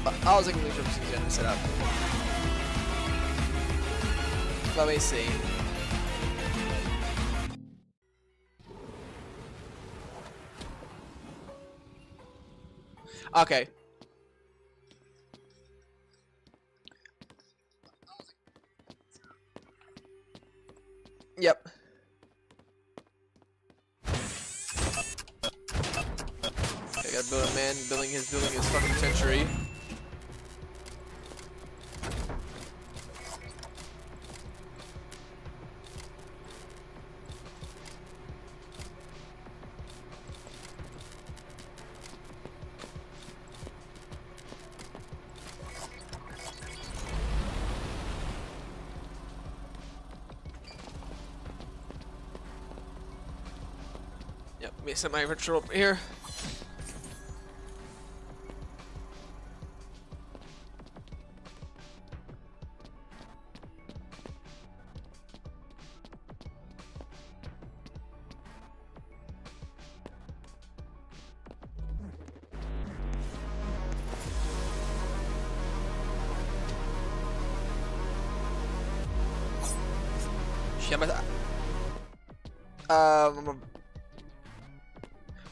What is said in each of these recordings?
I was thinking we should just get this set up. Let me see. Okay. Yep. I gotta build a man building his fucking century. Yep, let me set my ritual up here.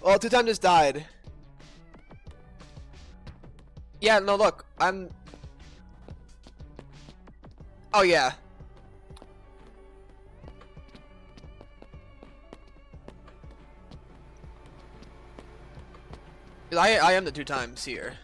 Well, 2 times just died. Yeah, no, look, I'm. Oh yeah. I am the 2 times here.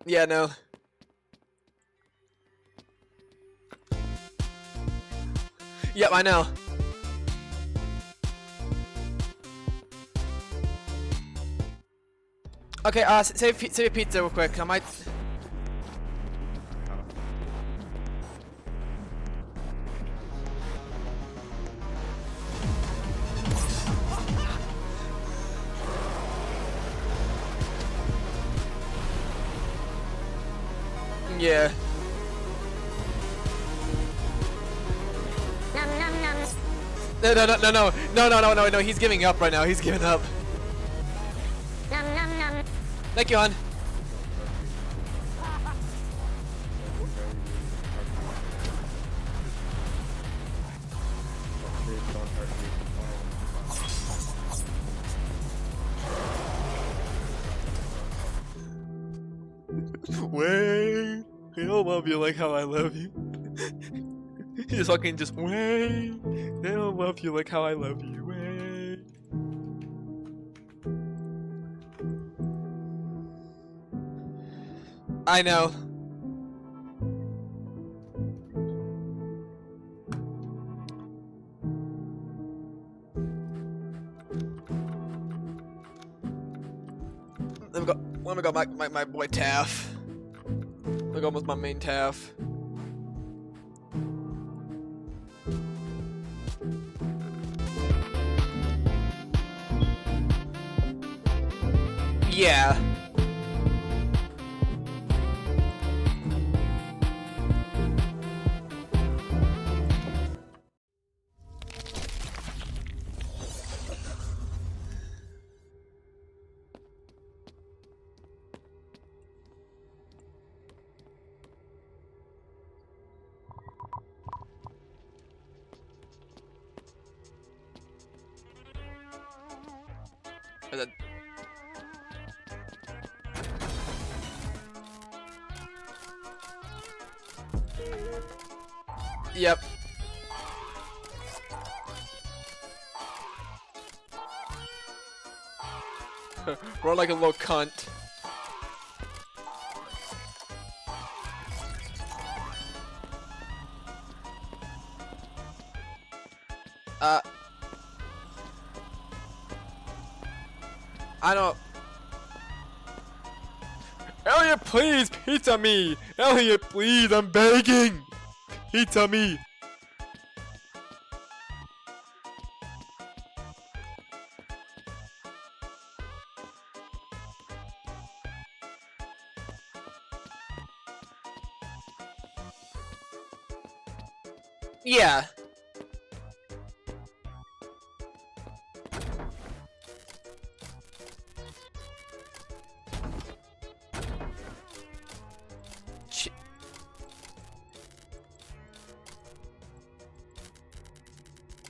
Yeah, no. Yep, I know. Okay, save a pizza real quick. I might. Yeah. No, he's giving up right now. He's giving up. Thank you, hon. Wait, I don't love you like how I love you. He's fucking just wait. I don't love you like how I love you. Wait. I know. Let me go, my boy Taff. Let me go with my main Taff. Yeah. And then yep. Run like a little cunt. I don't. Elliot, please, pizza me! Elliot, please, I'm begging! Pizza me! Yeah.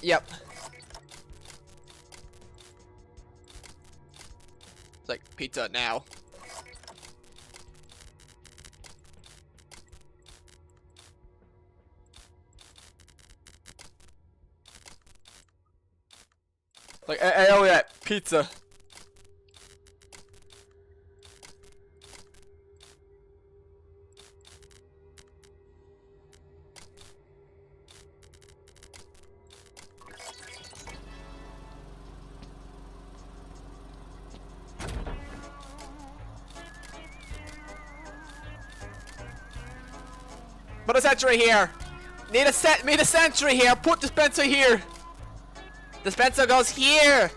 Yep. It's like pizza now. Like, oh yeah, pizza. Put a sentry here. Need a sentry here. Put dispenser here. Dispenser goes here.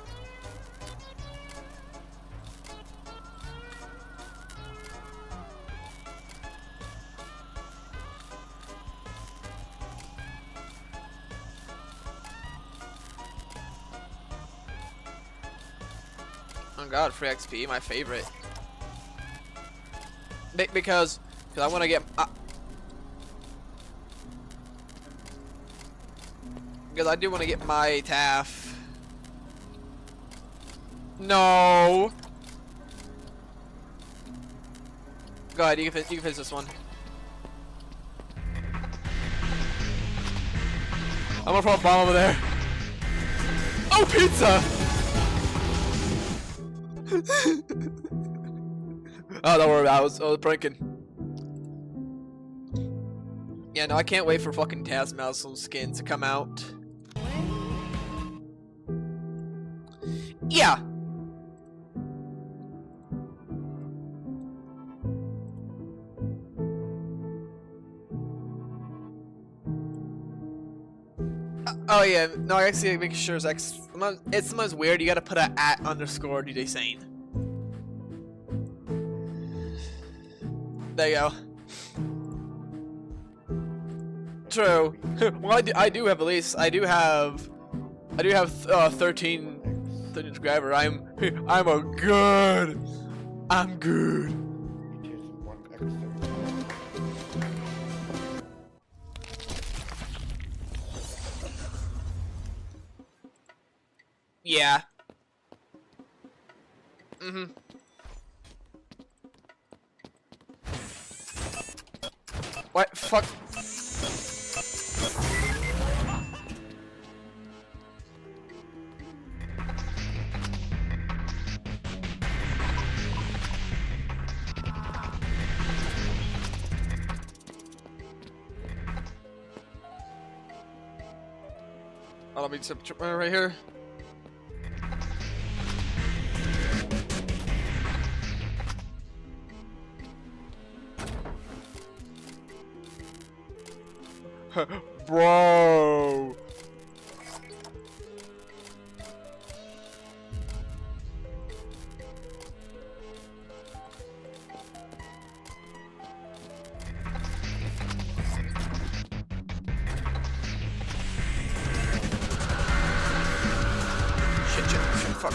Oh god, free XP, my favorite. Because I want to get. Because I do want to get my TAF. No. Go ahead, you can finish this one. I'm gonna throw a bomb over there. Oh, pizza! Oh, don't worry about it. I was pranking. Yeah, no, I can't wait for fucking Taskmaster skins to come out. Yeah. Oh yeah, no, I actually make sure it's X. It's sometimes weird. You gotta put a @_ DJ Sane. There you go. True. Well, I do have at least. I do have 13 subscribers. I'm good. I'm good. Yeah. What? Fuck. I'll be right here. Bro. Shit, fuck.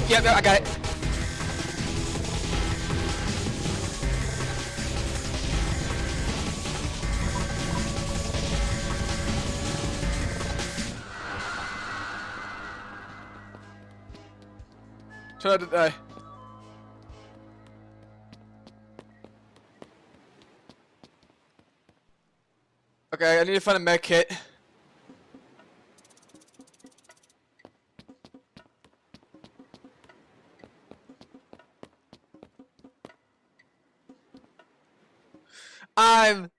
Yeah, I got it. Try to die. Okay, I need to find a med kit. I'm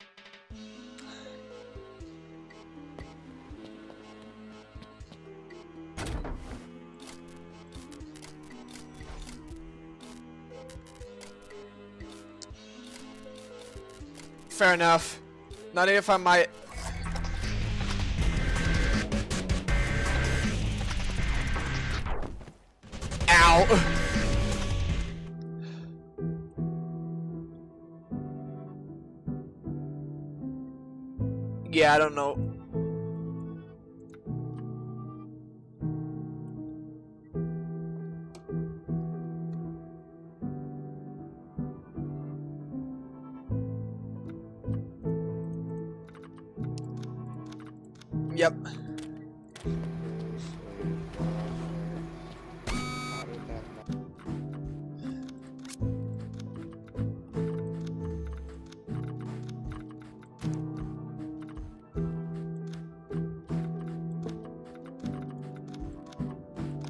fair enough. Not if I might. Ow. Yeah, I don't know. Yep.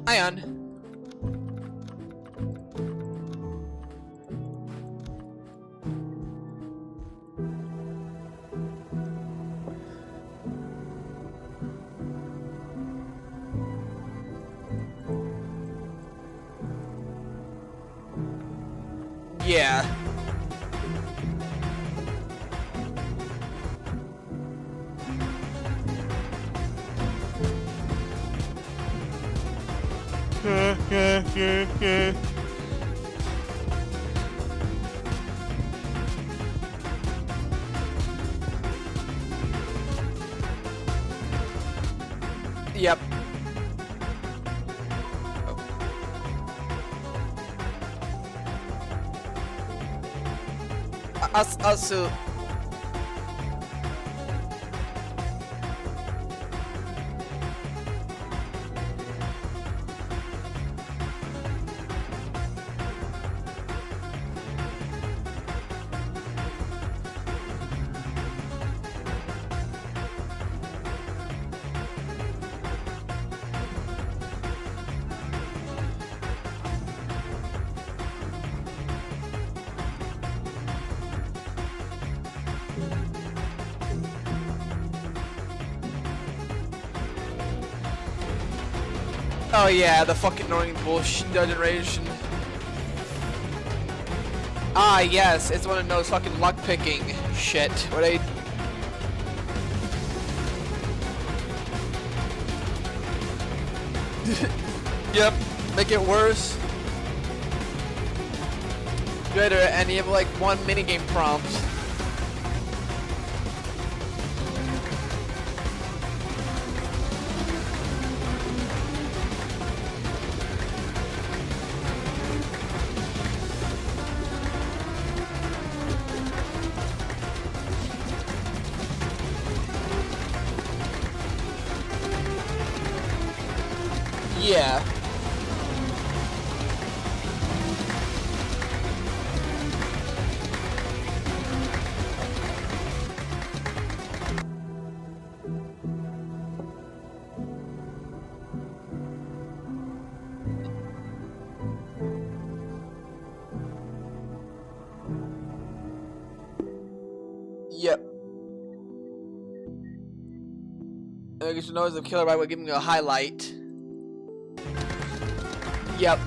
Ion. Yeah. Yep. Also. Oh yeah, the fucking annoying bullshit generation. Ah yes, it's one of those fucking lockpicking shit where they yep, make it worse. Better, and you have like one minigame prompt. Yeah. Yep. I guess you know as a killer by giving you a highlight. Yep.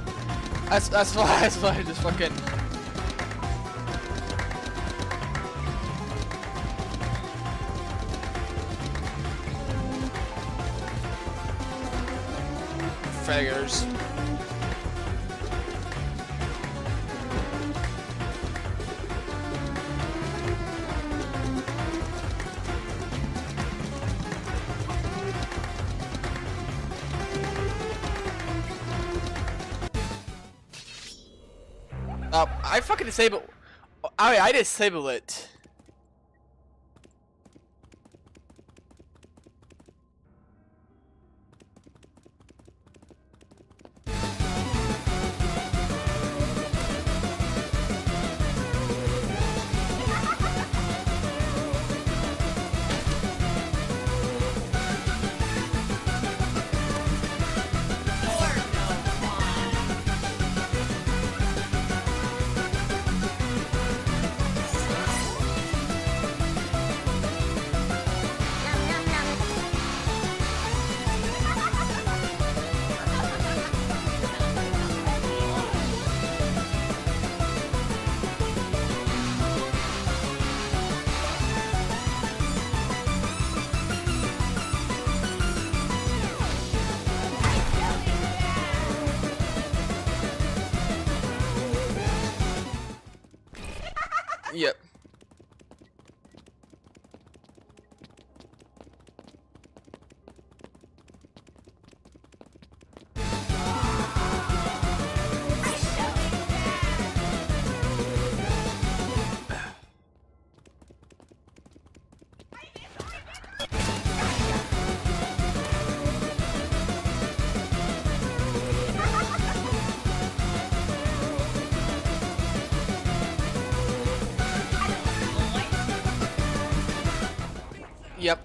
That's why I just fucking figures. I fucking disable. I disable it. Yep. Yep.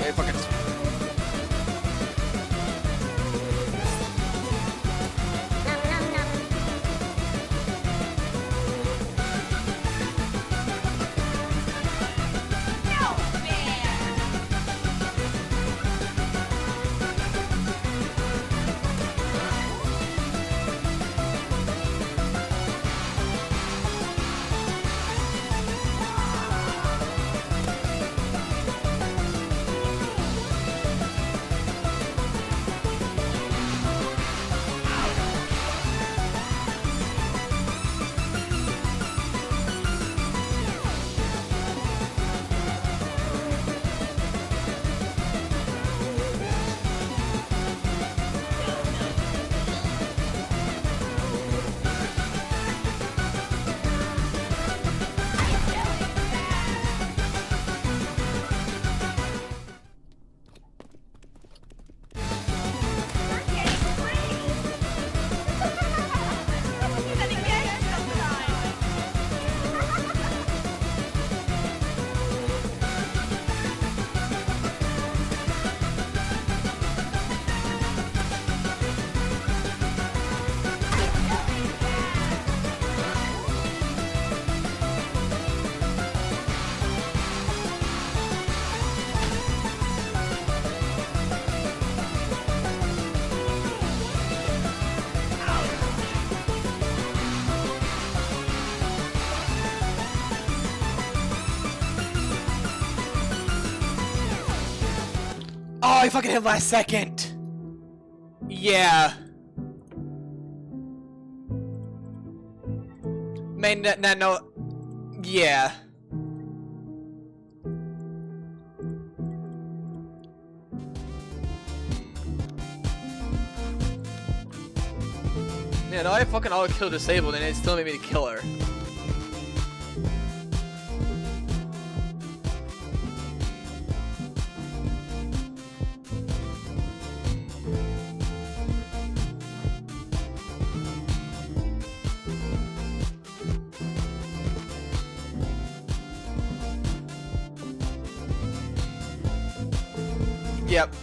Okay, fucking. Oh, I fucking hit last second. Yeah. Man, no. Yeah. Yeah, no, I fucking auto kill disabled and it still made me the killer. Yep.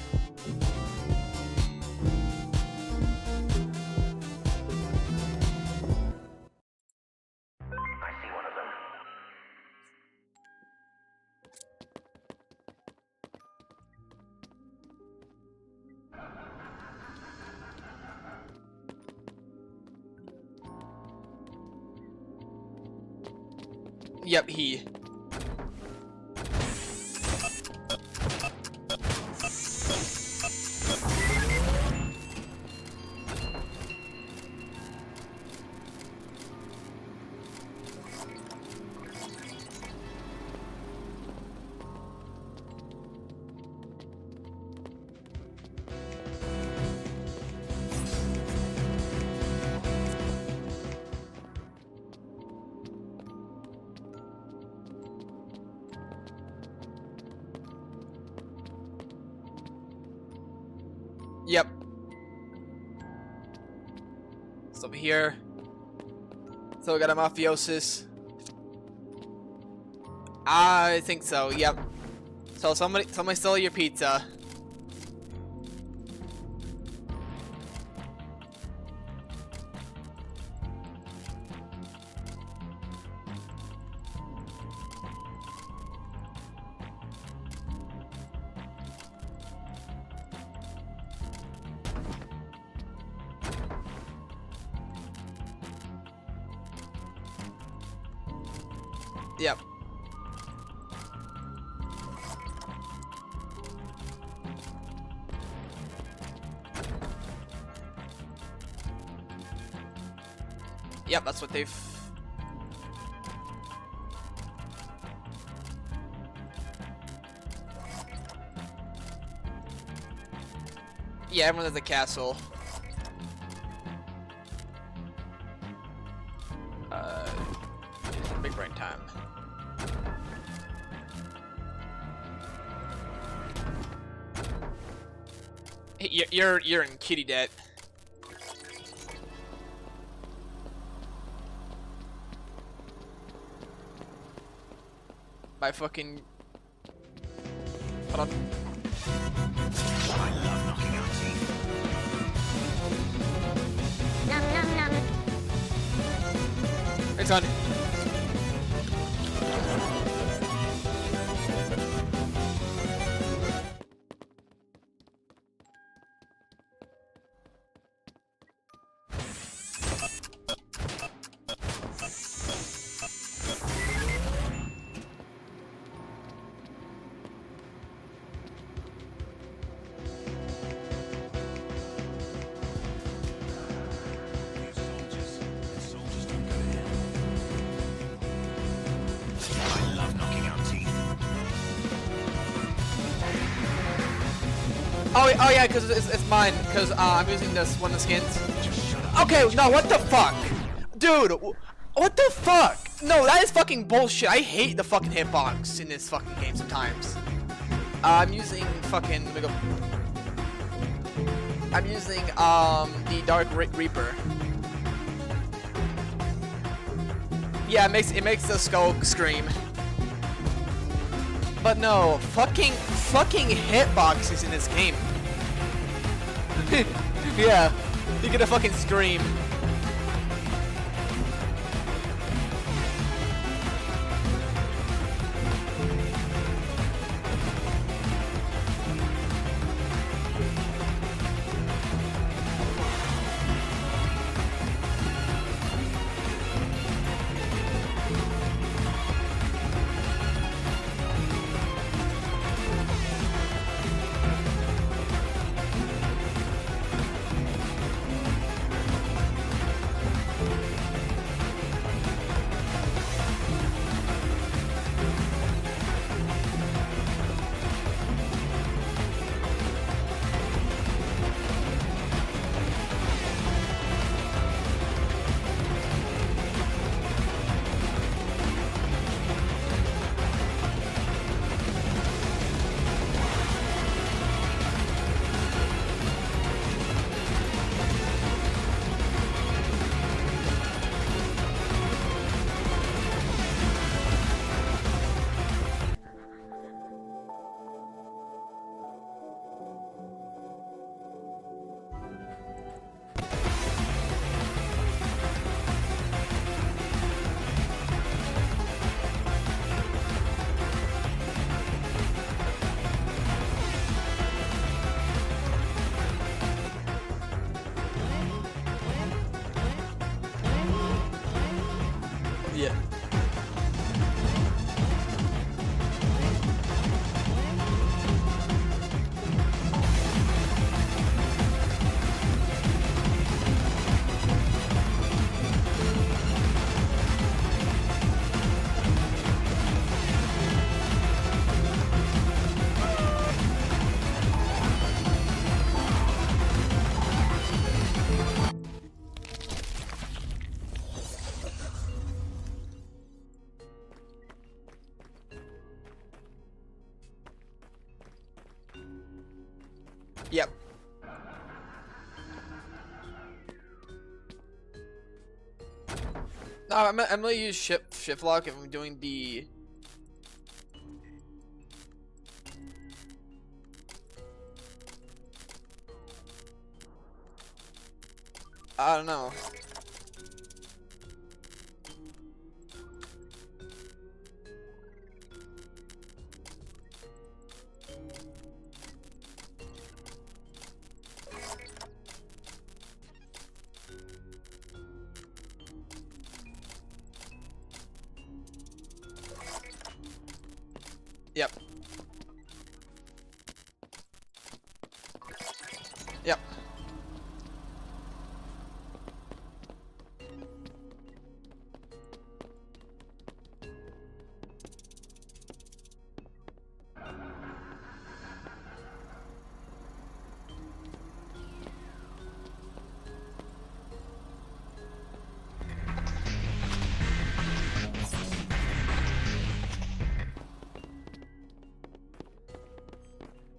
Yep, he. Yep. It's over here. So we got a mafiosis. I think so, yep. So somebody stole your pizza. Yep. Yep, that's what they've... Yeah, everyone has a castle. Big brain time. Hey, you're in kitty debt. By fucking... Hold on. I love knocking out teeth. Nom nom nom. It's on. Soldiers don't go here. I love knocking out teeth. Oh yeah, because it's mine. Because I'm using this one of the skins. Just shut up. Okay, no, what the fuck, dude? What the fuck? No, that is fucking bullshit. I hate the fucking hitbox in this fucking game sometimes. I'm using fucking. Let me go. I'm using the Dark Reaper. Yeah, it makes the skull scream. But no, fucking hitboxes in this game. Yeah, you get a fucking scream. Yep. No, I'm gonna use shift lock if I'm doing the. I don't know. Yep. Yep.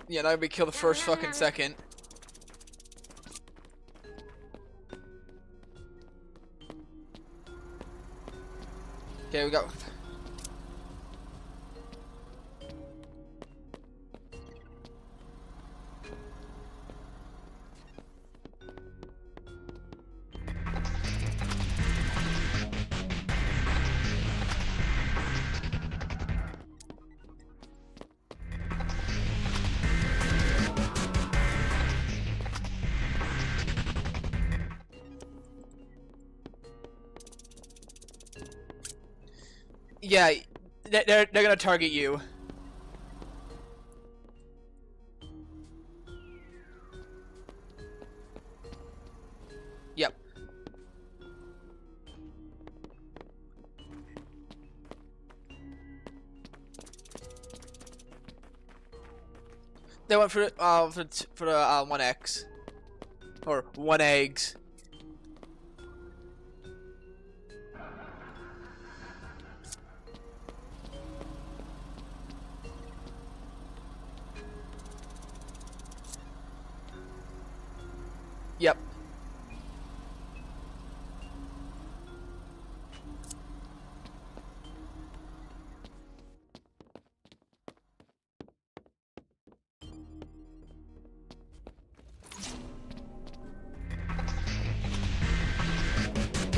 Yeah, that would be kill the first fucking second. Okay, we go. Yeah, they're gonna target you. Yep. They went for the 1x or 1 eggs. Yep.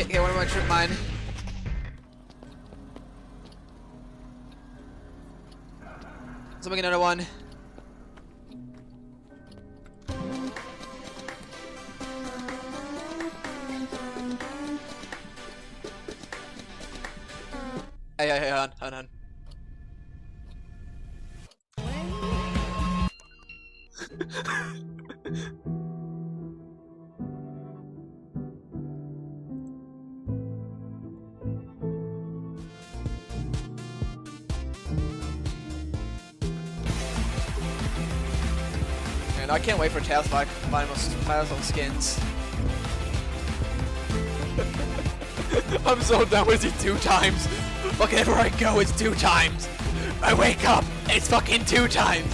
Okay, what am I trip mine? Let's make another one. Hey, hold on. And I can't wait for Tails to find most skins. I'm so done with it 2 times. Fucking everywhere I go, it's 2 times. I wake up, it's fucking 2 times.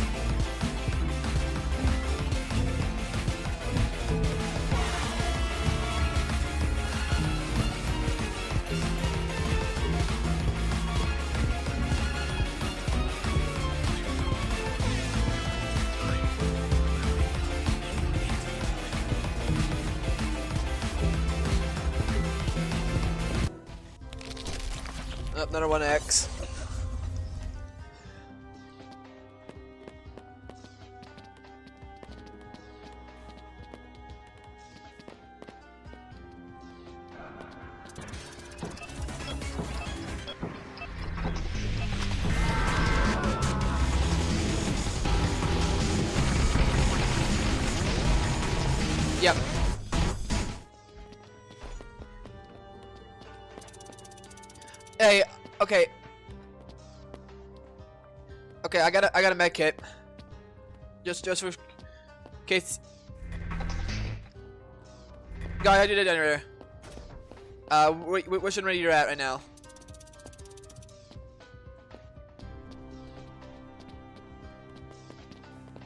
Oh, another 1x. Yep. Hey, okay. Okay, I got a med kit. Just for case. Guy, I did a generator. Which generator you're at right now?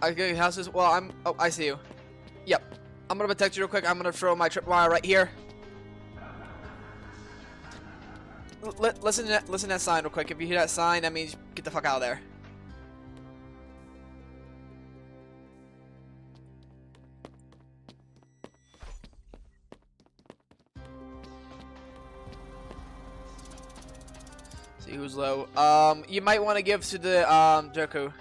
Okay, houses. Well, I'm. Oh, I see you. Yep. I'm gonna protect you real quick. I'm gonna throw my tripwire right here. Listen to that sign real quick. If you hear that sign, that means get the fuck out of there. See who's low. You might want to give to the Joku.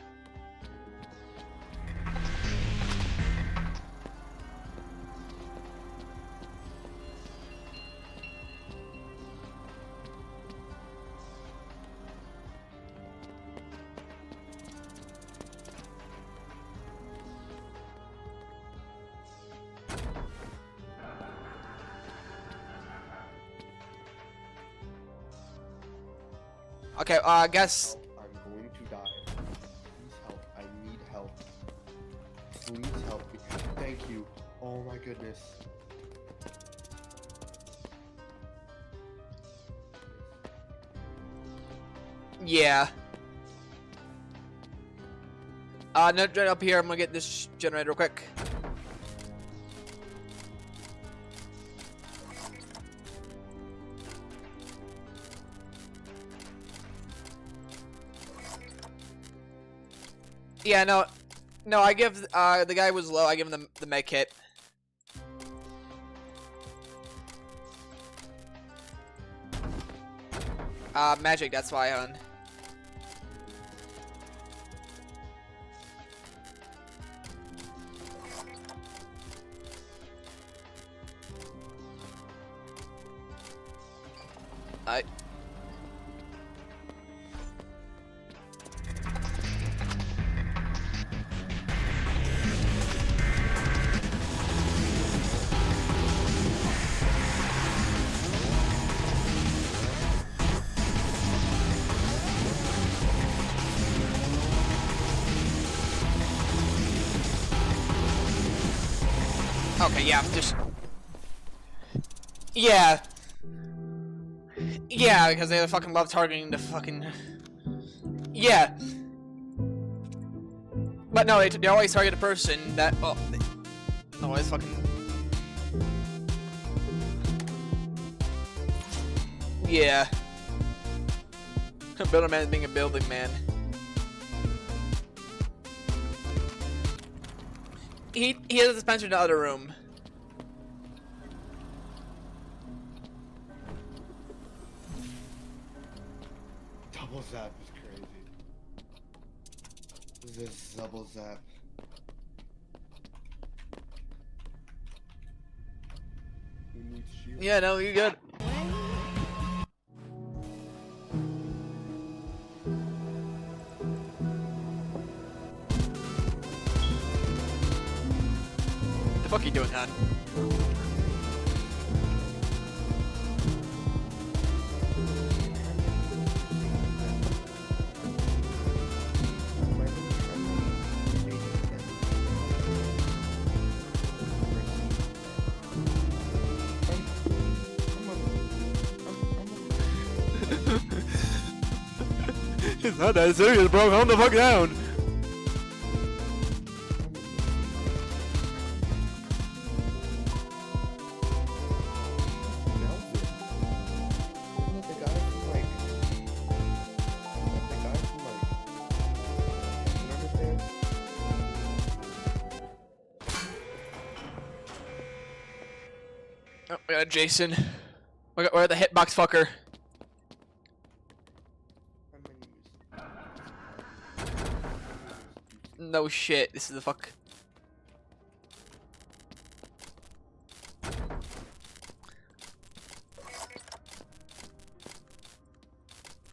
Okay, I guess. I'm going to die. Please help. I need help. Please help me. Thank you. Oh my goodness. Yeah. No, right up here. I'm gonna get this generator real quick. Yeah, no, I give, the guy was low, I give him the med kit. Magic, that's why, hon. Okay, yeah, just... Yeah. Yeah, because they fucking love targeting the fucking... Yeah. But no, they always target a person that... Oh, they always fucking... Yeah. A builder man is being a building man. He has a dispenser in the other room. Double zap is crazy. This is double zap. Who needs shield? Yeah, no, you're good. What the fuck are you doing, hon? It's not that serious, bro. Calm the fuck down. Oh, we got Jason. We're the hitbox fucker. No shit, this is the fuck.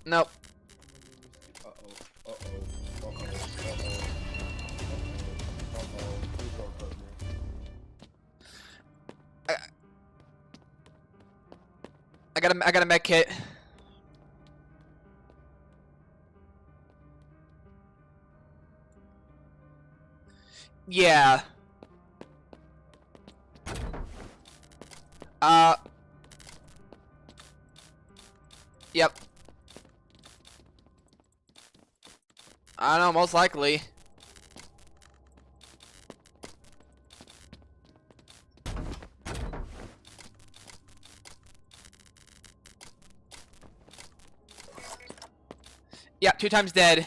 Nope. I got a med kit. Yeah. Yep. I don't know, most likely. Yeah, 2 times dead.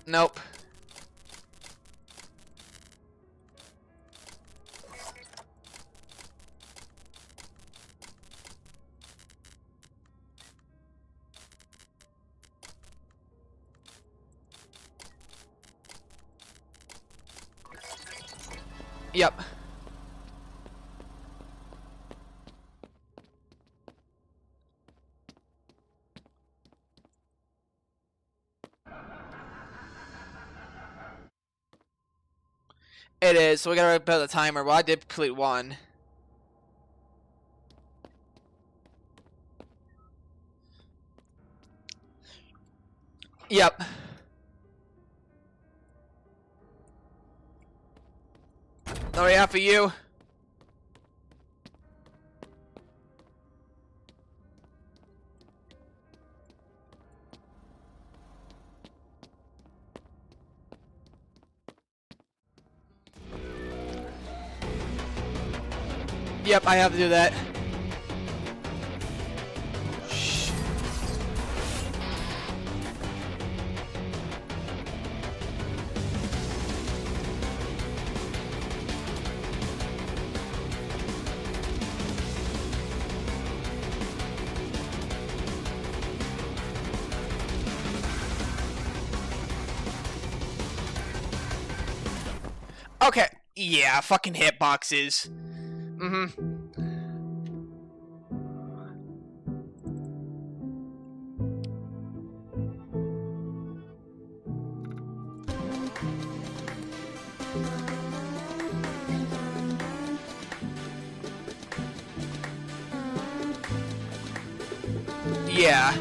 Nope. Yep. It is, so we gotta rebuild the timer. Well, I did complete 1. Yep. Sorry, half of you. Yep, I have to do that. Shh. Okay. Yeah, fucking hitboxes. Mm-hmm. Yeah.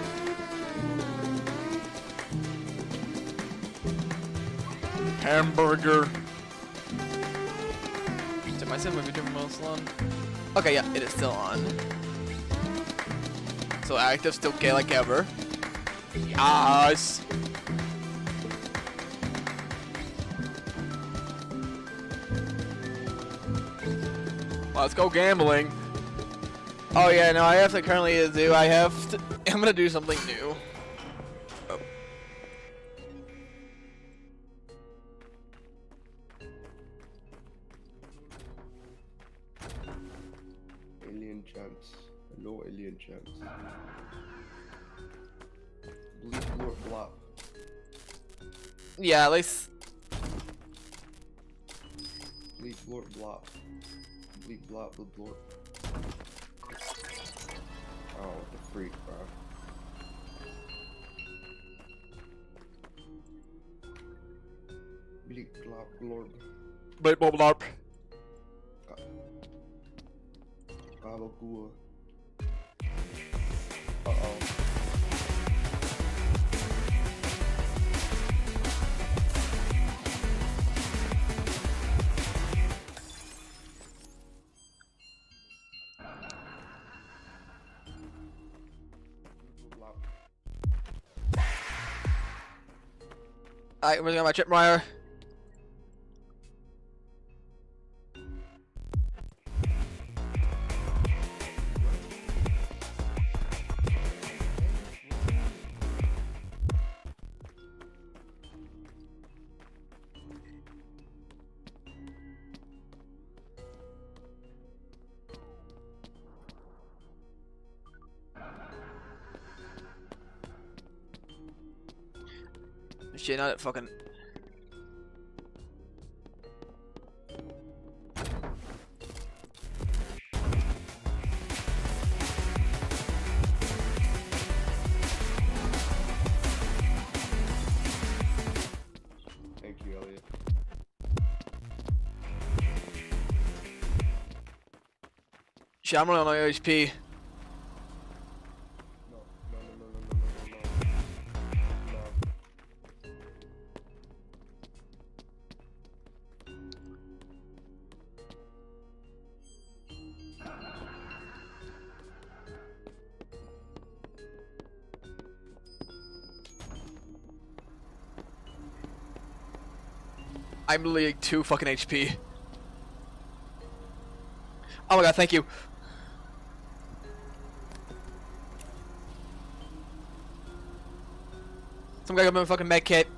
Hamburger. Am I saying maybe doing most on? Okay, yeah, it is still on. So active, still gay like ever. Yes. Let's go gambling. Oh yeah, no, I have to currently do. I'm gonna do something new. Oh. Alien gems. No alien gems. Bleak Lord Blop. Yeah, at least. Bleak Lord Blop. Bleak Blop the Blort. Oh, the freak, bro. Bleak Blop Lord. Bleep blop blop. Gabagool. Uh-oh. Alright, we're gonna my tripwire. Shit, not it fucking. Thank you, Elliot. Shit, I'm running on HP. No, no, no, no, no, no, no, no, no. I'm literally 2 fucking HP. Oh my god, thank you. Some guy got me a fucking med kit.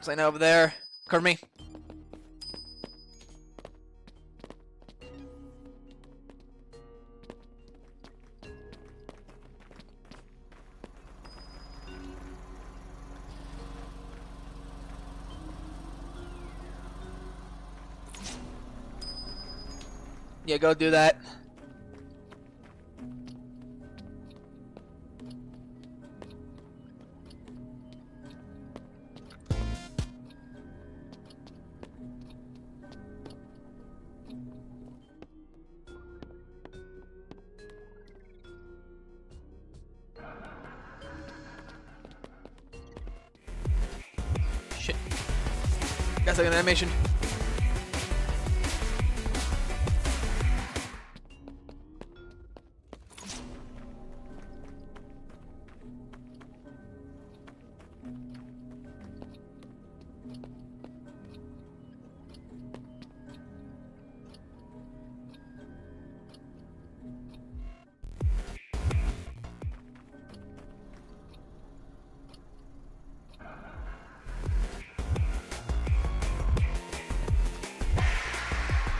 Sign over there. Cover me. Yeah, go do that. Shit. Got like an animation.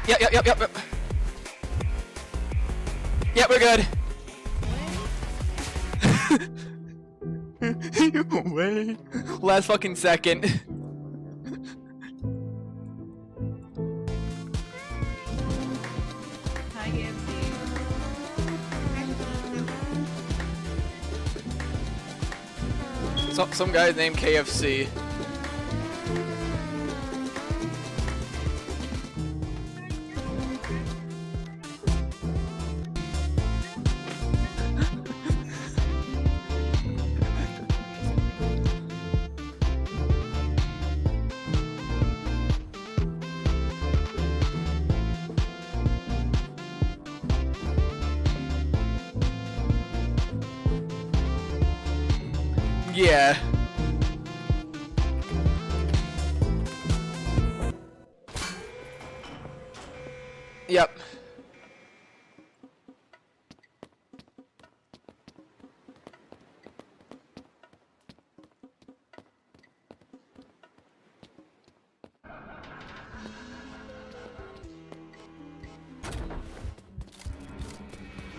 Yep. Yep, we're good. Wait. Last fucking second. Hi, KFC. Some guy named KFC. Yeah. Yep.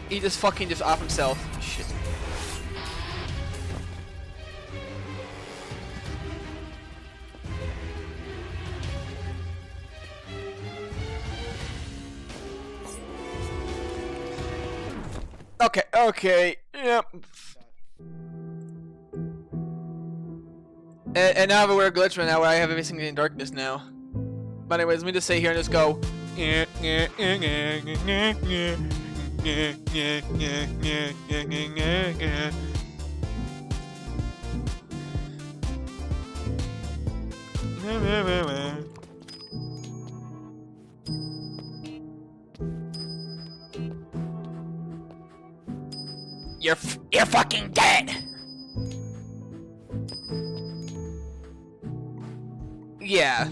He just fucking just off himself. Shit. Okay, yep. And now we're a glitch right now where I have everything in darkness now. But anyways, let me just stay here and just go. You're fucking dead. Yeah.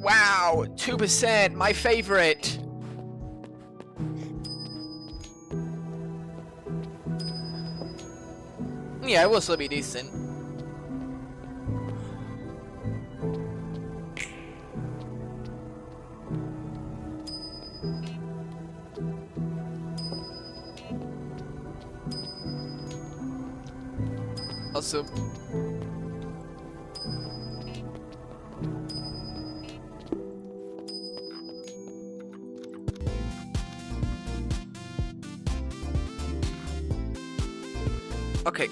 Wow, 2%, my favorite. Yeah, it will still be decent. Also, okay.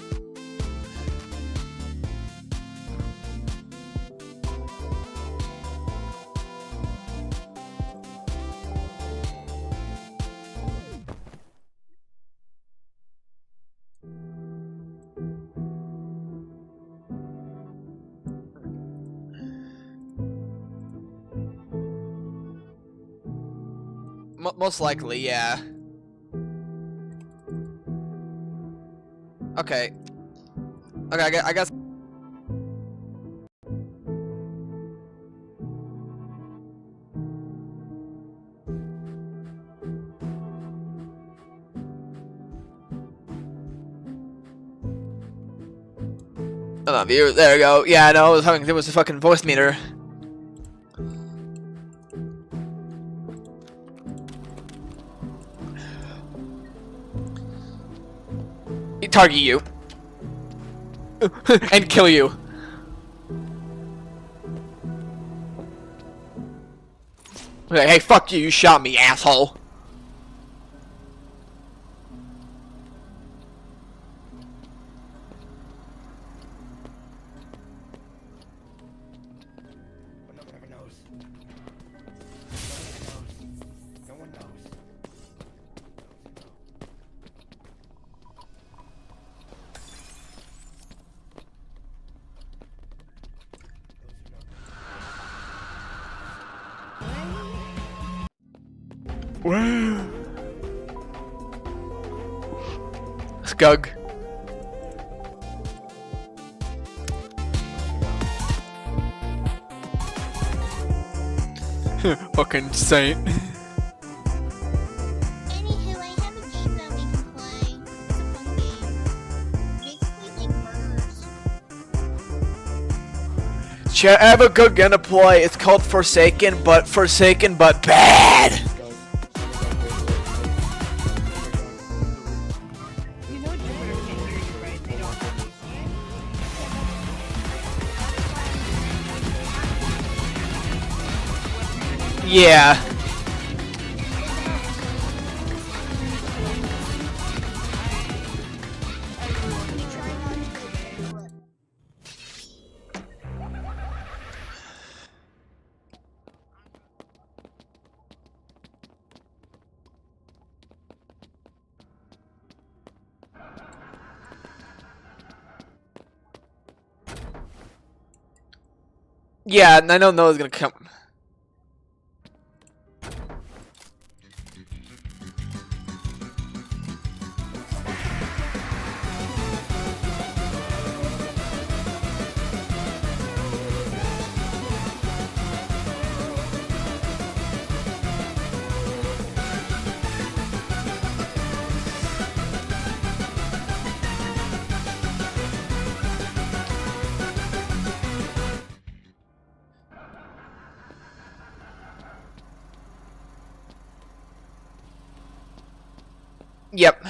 Most likely, yeah. Okay. Okay, I guess. Hold on, view. There we go. Yeah, no, it was a fucking voice meter. Target you and kill you. Hey, fuck you! You shot me, asshole. But no one ever knows. No one knows. Skug. Fucking saint. Anywho, I have a game that we can play. It's a fun game. Basically, like murders. I have a good game to play. It's called Forsaken, but bad. You know Jupiter can hear you, right? They don't understand. Yeah. We try not to do it. Yeah, and I don't know it's gonna come. Yep.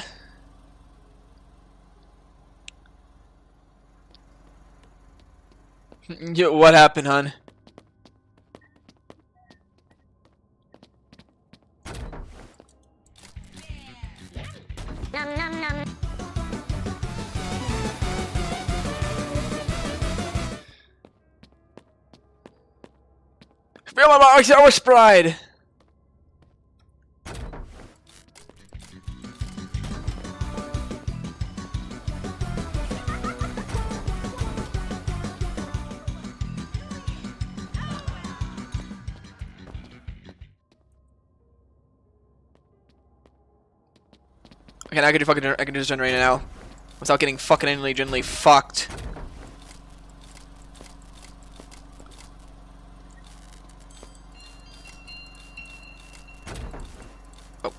What happened, hon? Nom nom nom. Feel my marks, our sprite. Okay, now I can do this generate now without getting fucking intelligently fucked. Oh.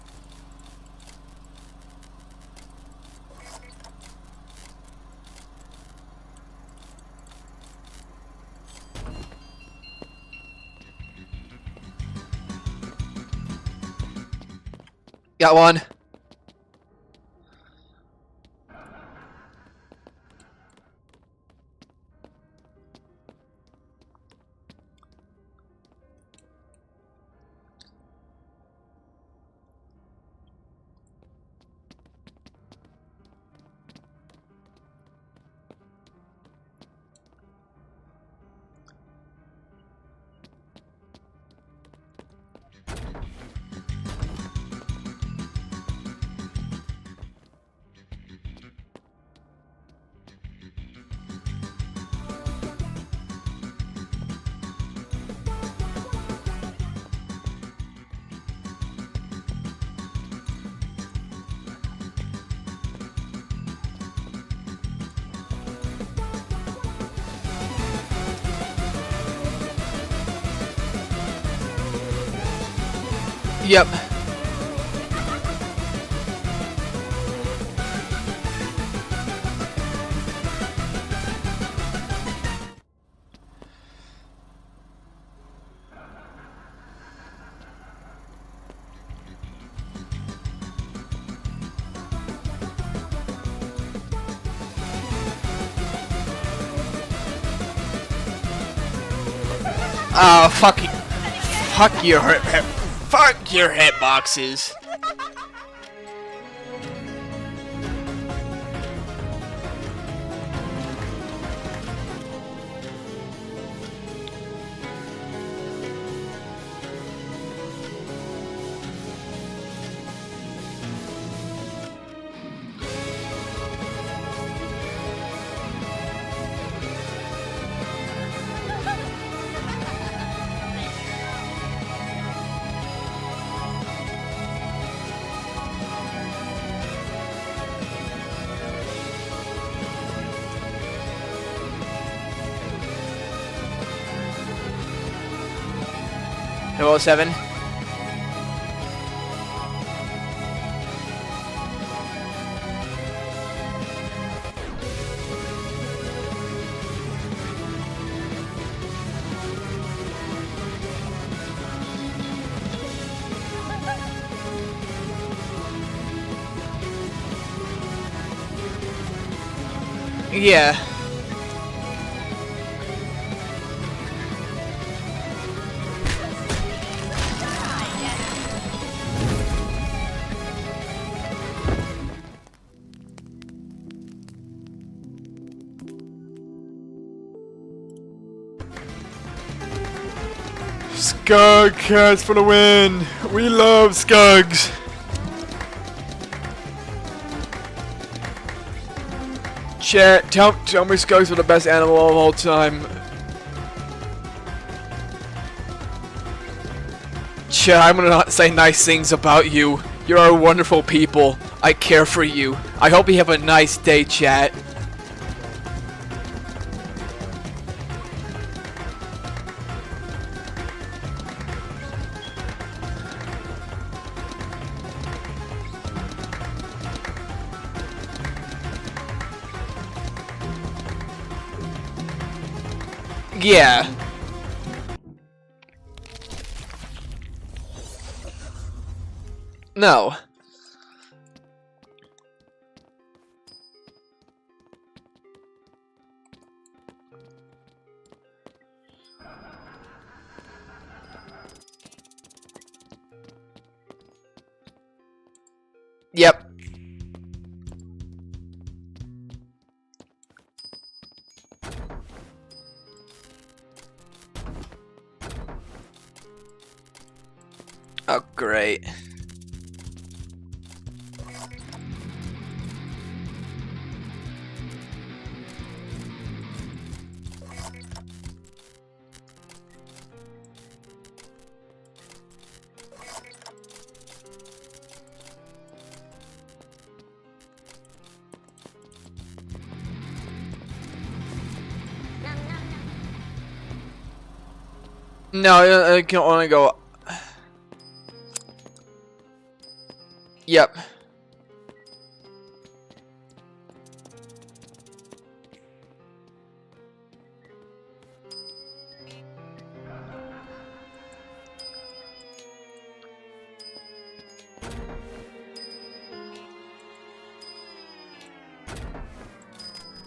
Got one. Yep. Oh, fuck you. Fuck your fuck your hitboxes. Hello, 7. Yeah. Skug cats for the win! We love Skugs! Chat, tell me Skugs are the best animal of all time. Chat, I'm gonna not say nice things about you. You're a wonderful people. I care for you. I hope you have a nice day, chat. Yeah. No. Yep. Oh, great. No, I can only go. Yep.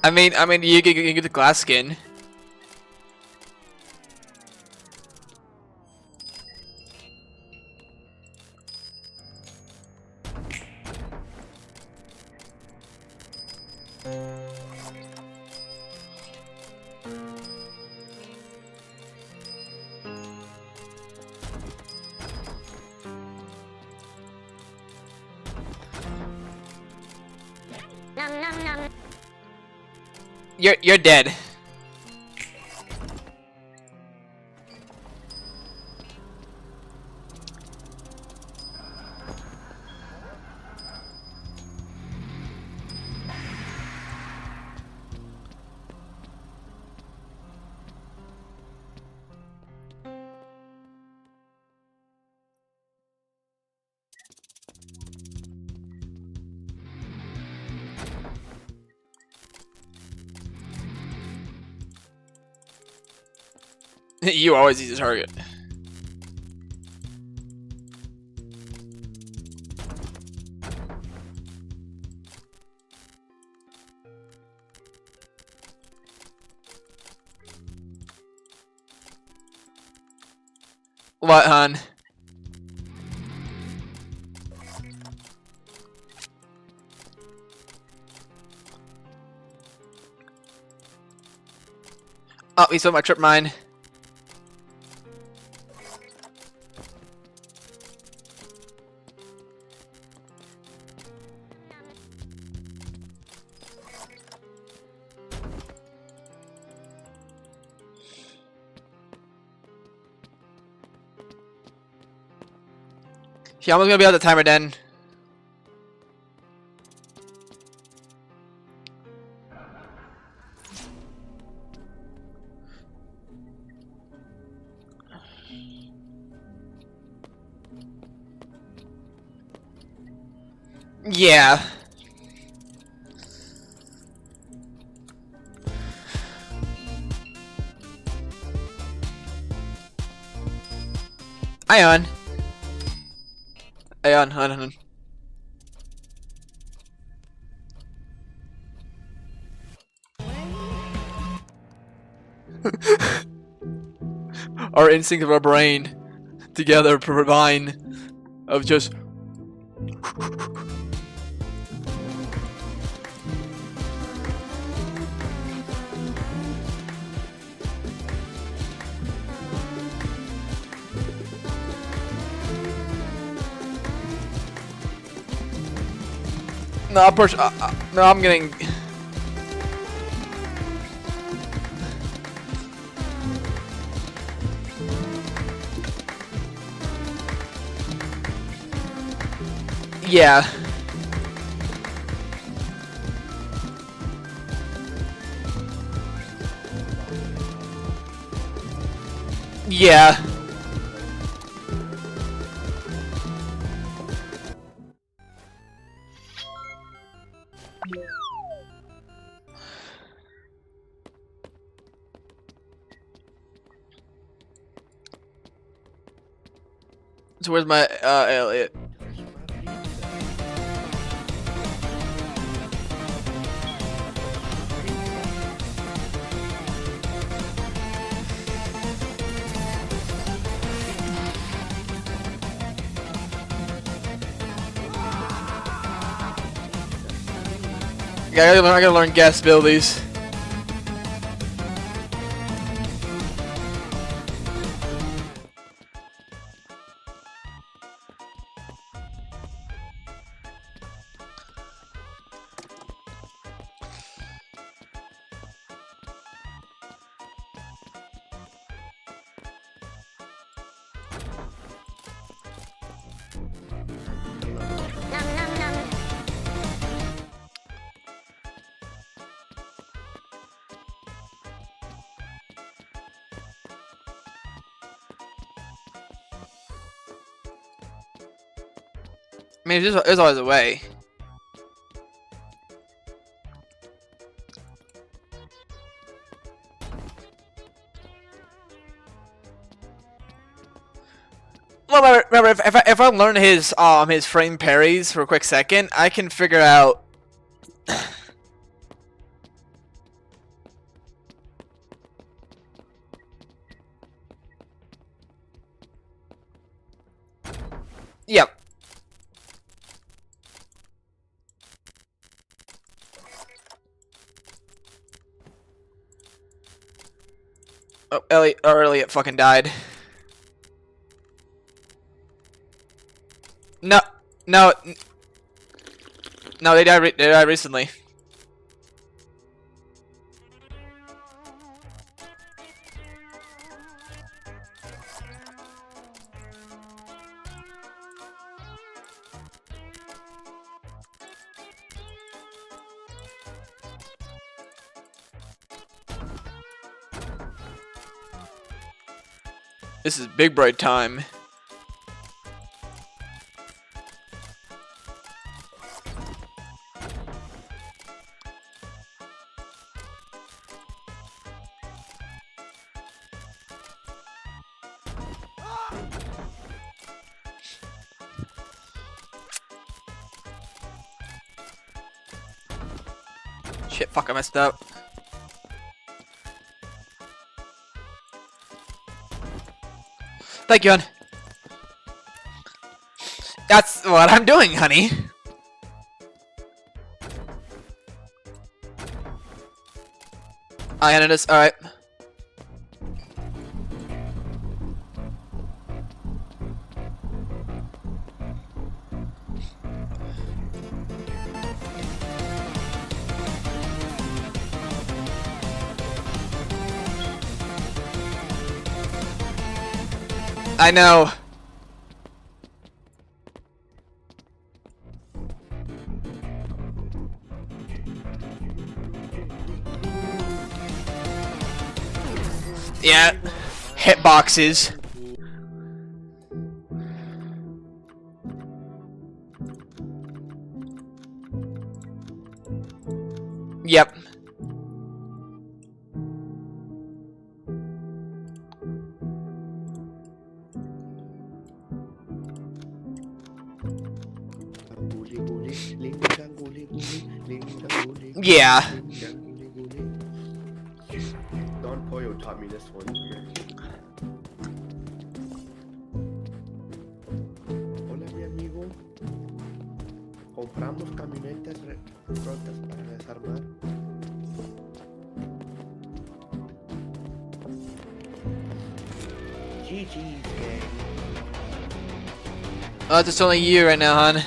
I mean, you can get the glass skin. You're dead. You always easy target. What, hon? Oh, he stole my trip mine. Yeah, I'm gonna be out the timer then. Yeah. Ion. Ion. Our instinct of our brain together provide of just no, no, I'm getting. Yeah. Yeah. So where's my Elliot? Yeah, I gotta learn gas abilities. I mean, there's always a way. Well, remember, if I learn his frame parries for a quick second, I can figure out. Yep. Oh, Elliot fucking died. No, no, no, they died recently. This is big bright time. Shit, fuck, I messed up. Thank you, hon. That's what I'm doing, honey. I ended this. Alright. I know. Yeah. Hitboxes. Yep. Yeah. Don Pollo taught me this one. Hola, mi amigo. Compramos camionetas rotas para desarmar. GG's, gang. Oh, it's only you right now, hon.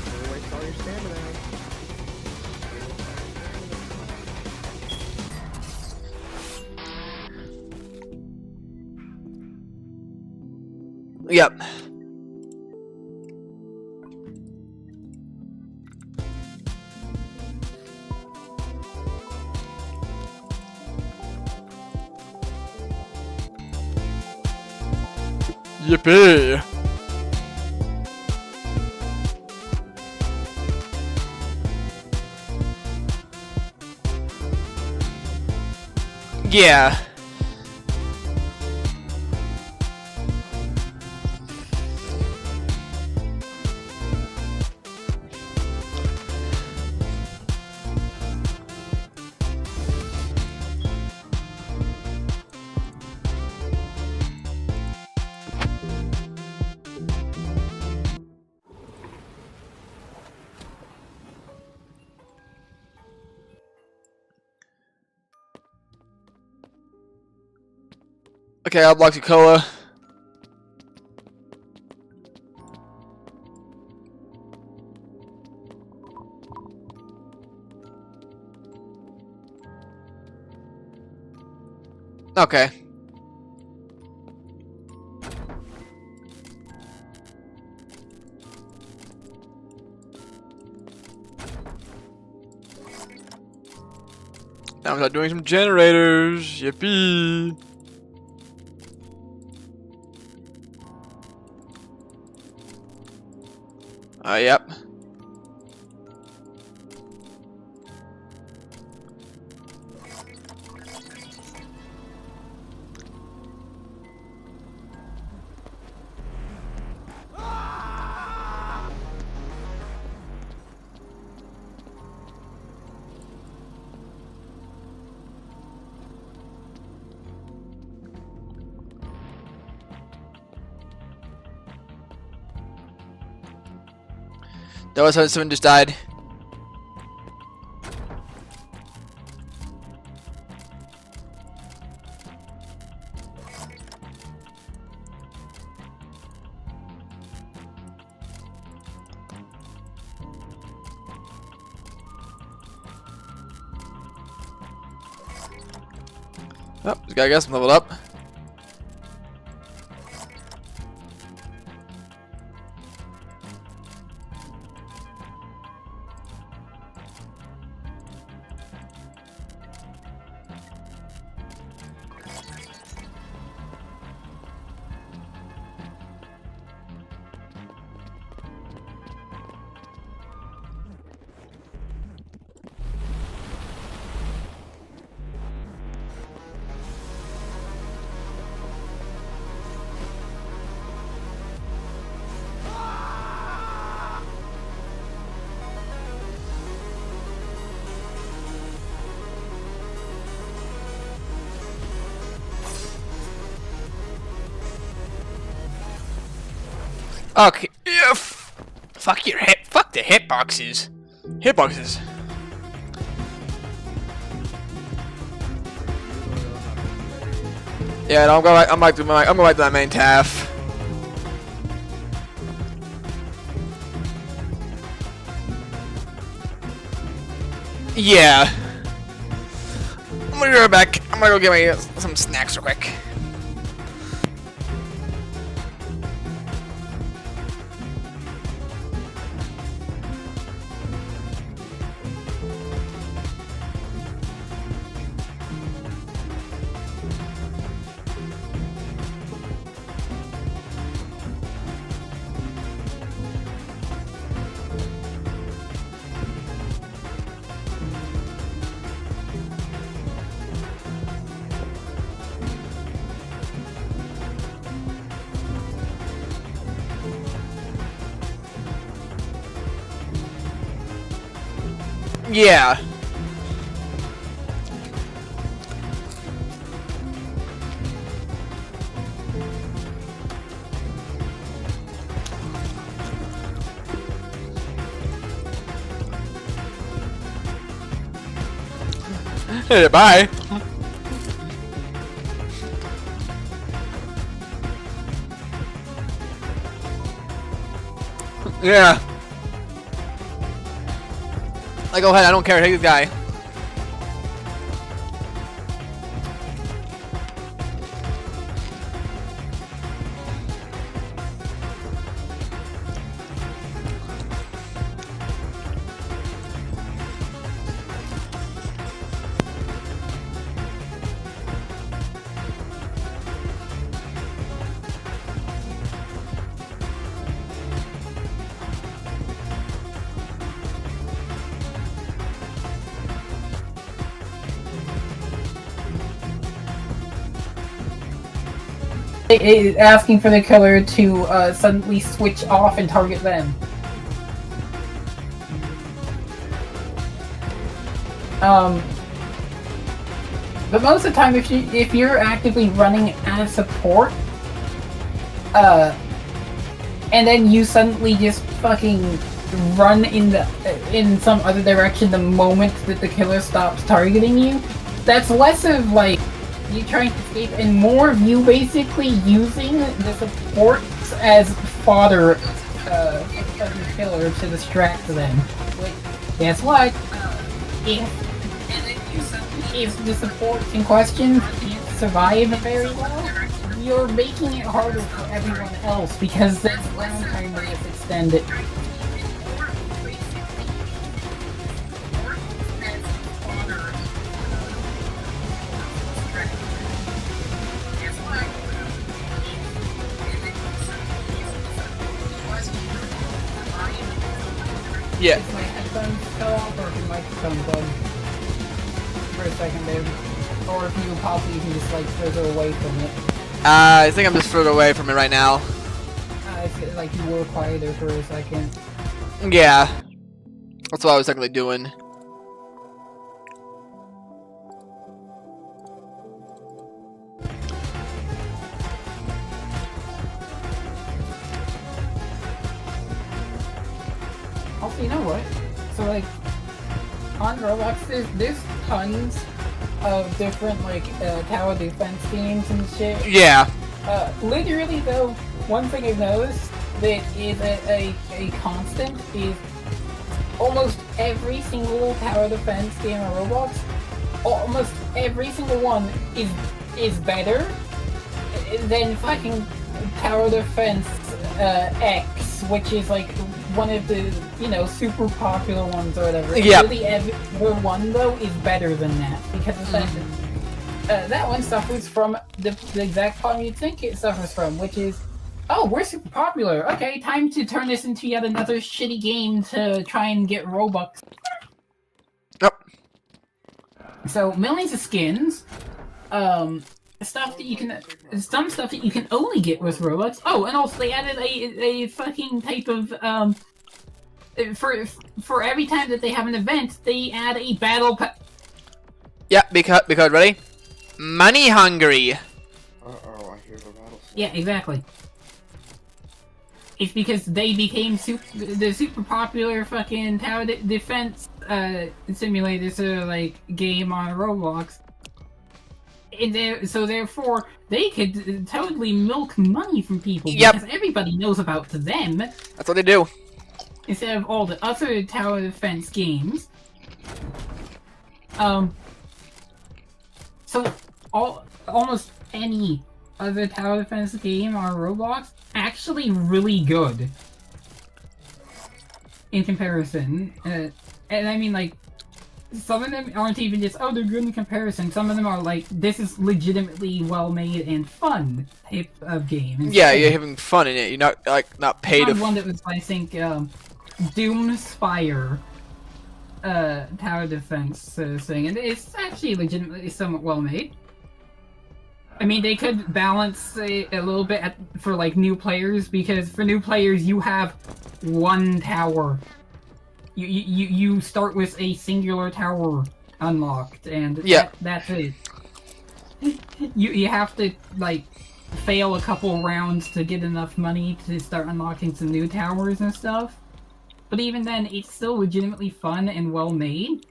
Don't waste all your stamina. Yep. Yippee! Yeah. Okay, I'll block the cola. Okay. Now I'm start doing some generators. Yippee! Yep. That was how someone just died. Oh, this guy got some leveled up. Okay. Yeah, fuck your hip. Fuck the hitboxes. Hitboxes. Yeah, no, I'm going. I'm going back to that main TAF. Yeah. I'm gonna be right back. I'm gonna go get my some snacks real quick. Yeah. Bye. Yeah. Like, go ahead, I don't care, take this guy. Asking for the killer to suddenly switch off and target them. But most of the time, if you're actively running as support, and then you suddenly just fucking run in some other direction the moment that the killer stops targeting you, that's less of like you trying to escape and more of you basically using the supports as fodder for the killer to distract them. But guess what? If the support in question can't survive very well, you're making it harder for everyone else because that round timer is extended. Yeah. Is my headphones fell off or is your microphone bugged? For a second there. Or if you possibly can just like further away from it. I think I'm just further away from it right now. It's like you were quieter for a second. Yeah. That's what I was technically doing. Also, you know what? So like, on Roblox, there's tons of different like tower defense games and shit. Yeah. Literally though, one thing I've noticed that is a constant is almost every single tower defense game on Roblox, almost every single one is better than fucking tower defense X, which is like one of the, you know, super popular ones or whatever. Yeah. Really, every one though is better than that because of that. That one suffers from the exact problem you'd think it suffers from, which is, oh, we're super popular. Okay, time to turn this into yet another shitty game to try and get Robux. Yep. So millions of skins, stuff that you can, some stuff that you can only get with Robux. Oh, and also they added a fucking type of for every time that they have an event, they add a battle pass. Yeah, because ready? Money hungry. Uh-oh, I hear the rattlesnake. Yeah, exactly. It's because they became the super popular fucking tower defense simulator, so like game on Roblox. And so therefore, they could totally milk money from people because everybody knows about them. That's what they do. Instead of all the other tower defense games. So almost any other tower defense game on Roblox actually really good in comparison. And I mean, like, some of them aren't even just, oh, they're good in comparison. Some of them are like, this is legitimately well-made and fun type of game. And Yeah, you're having fun in it. You're not paid to. One that was, I think, Doomspire tower defense thing, and it's actually legitimately somewhat well-made. I mean, they could balance a little bit for like new players, because for new players you have one tower. You start with a singular tower unlocked, and that's it. You have to like fail a couple rounds to get enough money to start unlocking some new towers and stuff. But even then, it's still legitimately fun and well made.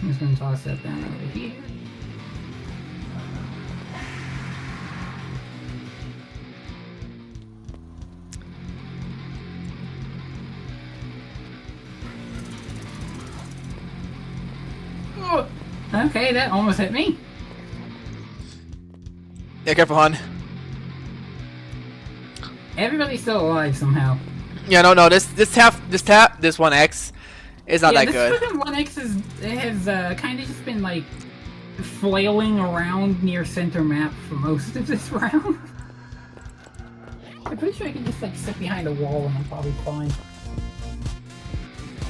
I'm just gonna toss that down over here. Oh, okay, that almost hit me. Yeah, careful, hon. Everybody's still alive somehow. Yeah, no, this 1X is not that good. This 1X has kind of just been like flailing around near center map for most of this round. I'm pretty sure I can just like sit behind a wall and I'm probably fine.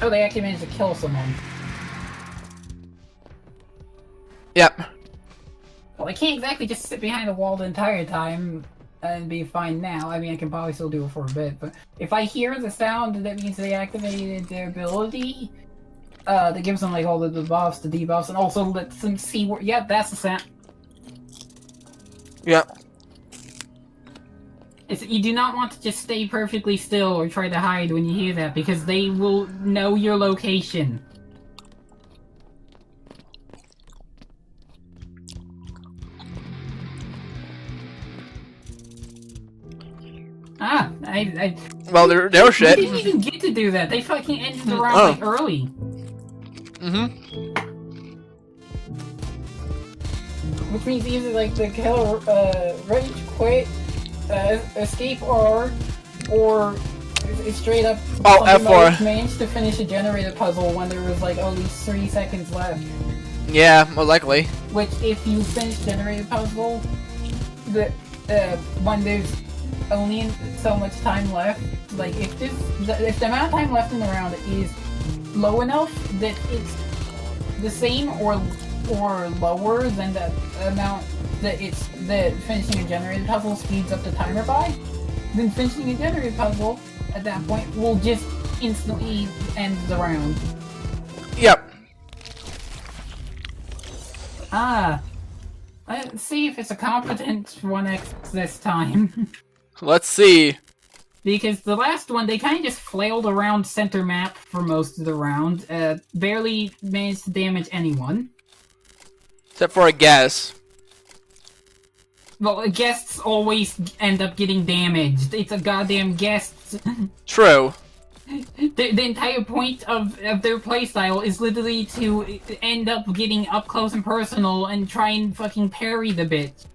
Oh, they actually managed to kill someone. Yep. Well, I can't exactly just sit behind a wall the entire time and be fine now. I mean, I can probably still do it for a bit, but if I hear the sound, that means they activated their ability. That gives them like all the buffs, the debuffs, and also lets them see where. Yep, that's the sound. Yep. You do not want to just stay perfectly still or try to hide when you hear that, because they will know your location. Ah, Well, they're shit. They didn't even get to do that. They fucking ended the round like early. Which means either like the killer rage quit, escape R, or straight up F4 managed to finish a generator puzzle when there was like only 3 seconds left. Yeah, more likely. Which, if you finish generator puzzle, when there's only so much time left, like if the amount of time left in the round is low enough that it's the same or lower than the amount that finishing a generated puzzle speeds up the timer by, then finishing a generated puzzle at that point will just instantly end the round. Yep. Let's see if it's a competent 1X this time. Let's see. Because the last one, they kind of just flailed around center map for most of the round, barely managed to damage anyone. Except for a guess. Well, guests always end up getting damaged. It's a goddamn guest. True. The entire point of their playstyle is literally to end up getting up close and personal and try and fucking parry the bitch.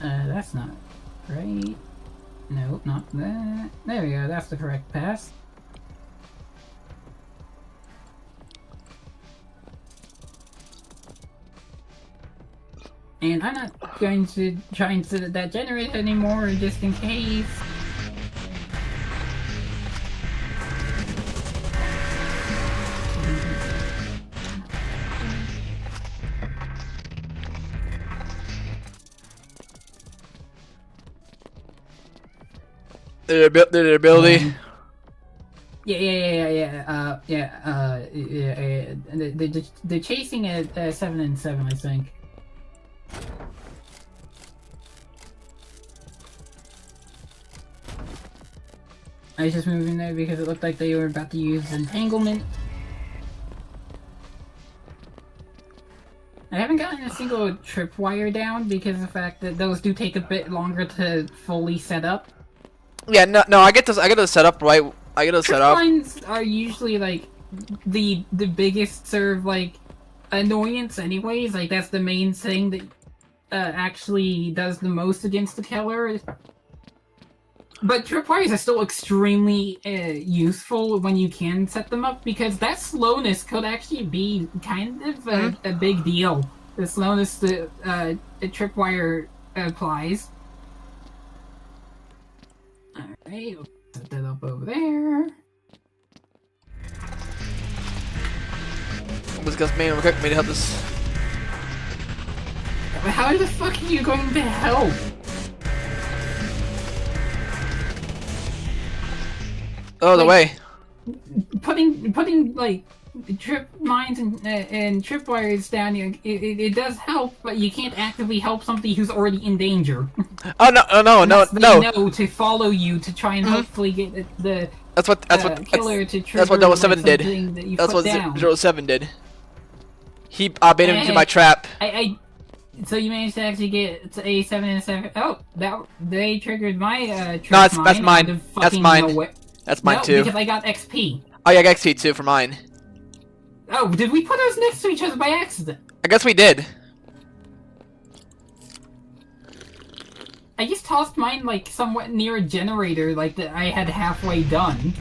That's not right. No, not that. There we go, that's the correct pass. And I'm not going to try and set that generator anymore, just in case. Their ability. Yeah. They're chasing at 7 and 7, I think. I was just moving there because it looked like they were about to use entanglement. I haven't gotten a single tripwire down because of the fact that those do take a bit longer to fully set up. Yeah, no, I get to set up right. I get to set up. Trip lines are usually like the biggest sort of like annoyance, anyways. Like that's the main thing that actually does the most against the killer. But tripwires are still extremely useful when you can set them up, because that slowness could actually be kind of a big deal. The slowness that a tripwire applies. Alright, we'll set that up over there. Almost got me to help this. But how the fuck are you going to help? Oh, the way. Putting like trip mines and tripwires down, it does help, but you can't actively help somebody who's already in danger. Oh no! They know to follow you to try and hopefully get the killer to trigger. That's what 07 like, did. That you That's put what down. 07 did. He bait him into my trap. So you managed to actually get to a 7 and 7. Oh, they triggered my trip No, that's mine mine. out of That's fucking mine. nowhere. That's mine No, too. because I got XP. Oh yeah, I got XP too for mine. Oh, did we put those next to each other by accident? I guess we did. I just tossed mine like somewhat near a generator, like that I had halfway done.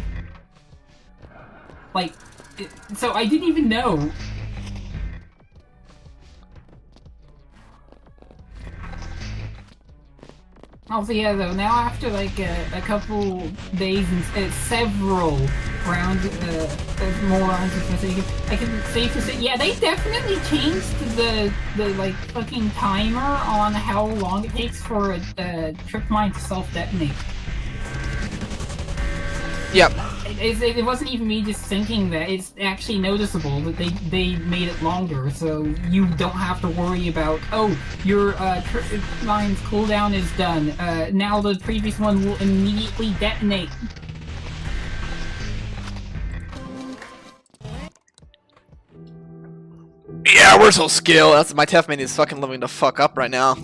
Like, so I didn't even know. Also, yeah, though, now after like a couple days and several rounds, more rounds of Forsaken, I can safely say, yeah, they definitely changed the like fucking timer on how long it takes for a trip mine to self-detonate. Yep. It wasn't even me just thinking that. It's actually noticeable that they made it longer, so you don't have to worry about, oh, your trip mine's cooldown is done. Now the previous one will immediately detonate. Yeah, we're so skilled. That's my Tef mini is fucking living the fuck up right now.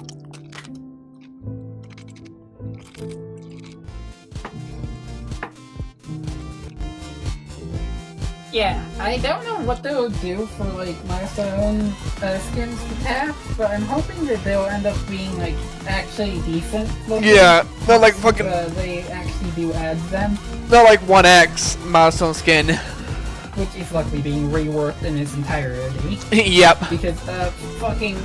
Yeah, I don't know what they'll do for like milestone skins to tap, but I'm hoping that they'll end up being like actually decent looking. Yeah, not like fucking. They actually do add them, Not like 1X milestone skin. which is luckily being reworked in its entirety. Yep. Because fucking.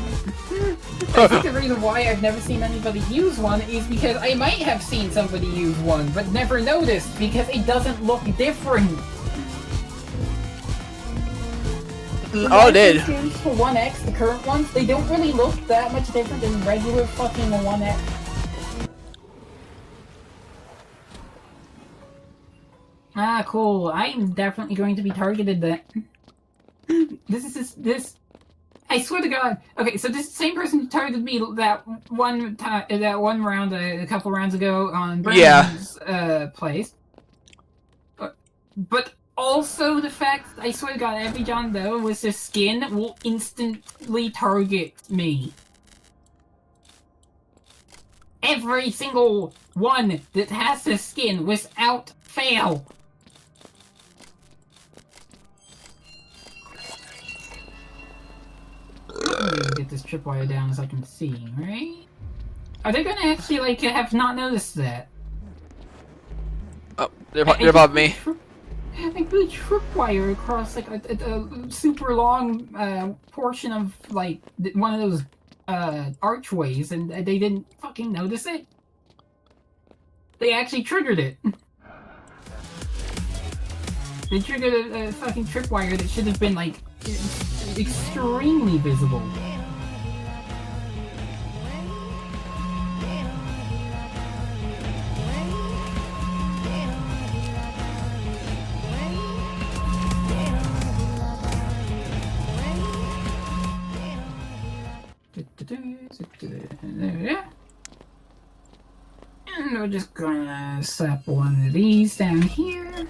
I think the reason why I've never seen anybody use one is because I might have seen somebody use one, but never noticed because it doesn't look different. Oh, it did. Skins for 1X, the current ones, they don't really look that much different than regular fucking 1X. Ah, cool. I'm definitely going to be targeted then. This. I swear to God. Okay, so this same person targeted me that one time, that one round, a couple rounds ago on Brandon's place. But also the fact, I swear to God, every John Doe with this skin will instantly target me. Every single one that has this skin without fail. Get this tripwire down so I can see, right? Are they gonna actually, like, have not noticed that? Oh, they're above me. I put a tripwire across, like, a super long portion of, like, one of those archways, and they didn't fucking notice it? They actually triggered it. They triggered a fucking tripwire that should have been, like, extremely visible. And we're just gonna slap one of these down here.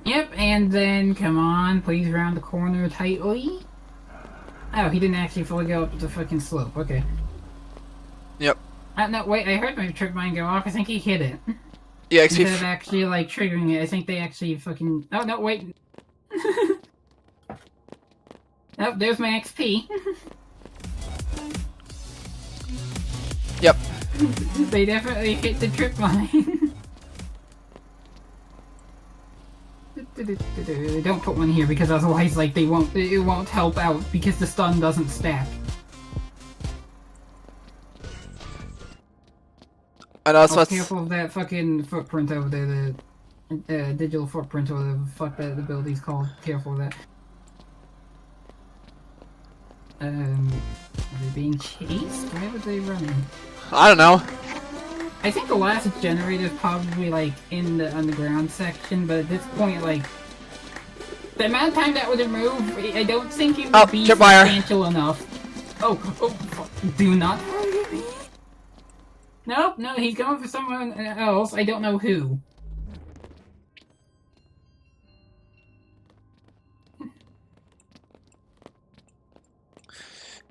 Yep, and then come on, please round the corner tightly. Oh, he didn't actually fully go up the fucking slope. Okay. Yep. No, wait, I heard my trip mine go off. I think he hit it. Yeah, Instead of actually, like, triggering it, I think they actually fucking... Oh, no, wait. Oh, there's my XP. Yep. They definitely hit the trip mine. Don't put one here because otherwise, like, it won't help out because the stun doesn't stack. And also, Also, careful of that fucking footprint over there, the digital footprint or whatever the fuck that ability's called. Careful of that. Are they being chased? Where were they running? I don't know. I think the last generator's probably, like, in the underground section, but at this point, like, the amount of time that would remove, I don't think it would be substantial enough. Oh, fuck. Do not target me. Nope, no, he's going for someone else. I don't know who.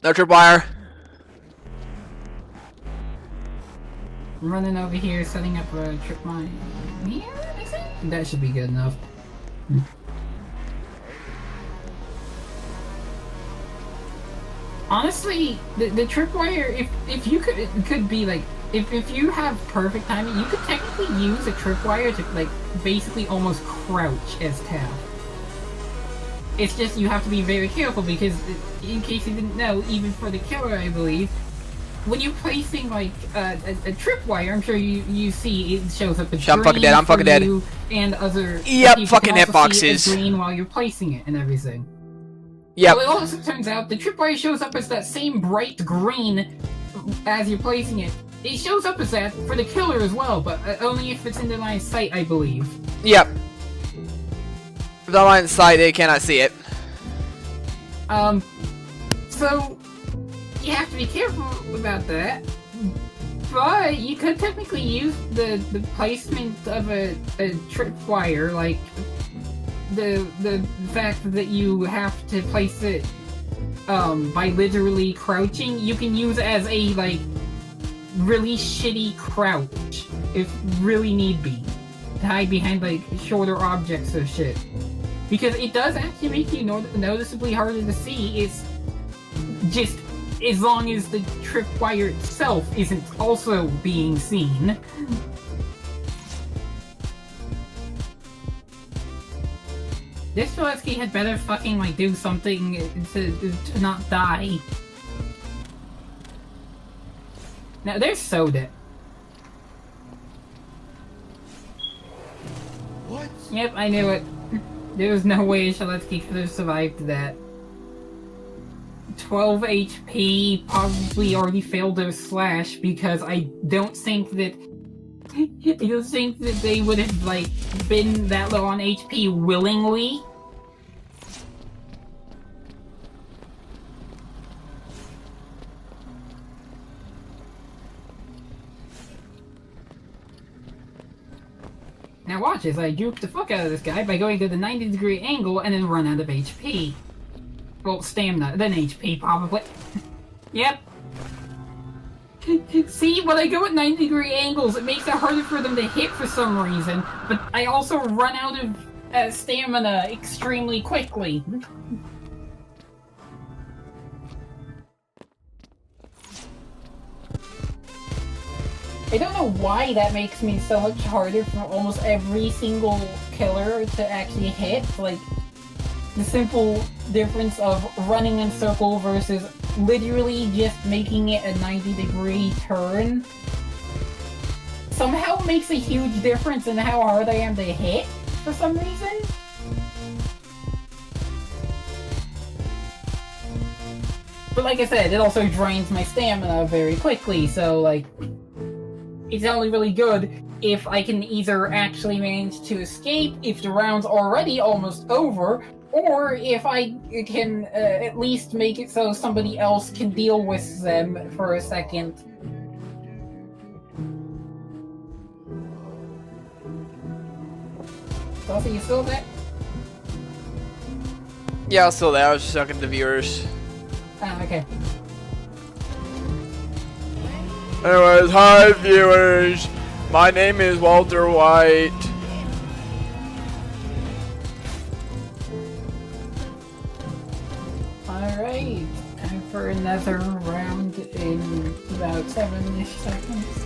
No tripwire. I'm running over here, setting up a trip mine here, I think? That should be good enough. Honestly, the tripwire, if you could be like, if you have perfect timing, you could technically use a tripwire to, like, basically almost crouch as tap. It's just you have to be very careful because, in case you didn't know, even for the killer, I believe, when you're placing, like, a tripwire, I'm sure you see it shows up as green. I'm fucking dead, I'm fucking dead. And other... Yep, you fucking can also see it hitboxes. as green while you're placing it and everything. Yep. Well, it also turns out the tripwire shows up as that same bright green as you're placing it. It shows up as that for the killer as well, but only if it's in their line of sight, I believe. Yep. If they're line of sight, they cannot see it. So you have to be careful about that. But you could technically use the placement of a tripwire, like the fact that you have to place it by literally crouching. You can use it as a, like, really shitty crouch if really need be, to hide behind, like, shorter objects or shit, because it does actually make you noticeably harder to see. It's just as long as the tripwire itself isn't also being seen. This Zelensky had better fucking, like, do something to not die. Now, there's Soda. What? Yep, I knew it. There was no way Zelensky could have survived that. 12 HP, probably already failed their slash, because I don't think that they would have, like, been that low on HP willingly. Now watch as I juke the fuck out of this guy by going to the 90-degree angle and then run out of HP. Well, stamina, then HP, probably. Yep. See, when I go at 90-degree angles, it makes it harder for them to hit for some reason, but I also run out of stamina extremely quickly. I don't know why that makes me so much harder for almost every single killer to actually hit. Like, the simple difference of running in circle versus literally just making it a 90-degree turn somehow makes a huge difference in how hard I am to hit for some reason. But like I said, it also drains my stamina very quickly, so, like, it's only really good if I can either actually manage to escape if the round's already almost over, or if I can at least make it so somebody else can deal with them for a second. Saucy, you still there? Yeah, I'm still there. I was just talking to the viewers. Ah, okay. Anyways, hi viewers. My name is Walter White. Alright, time for another round in about 7-ish seconds.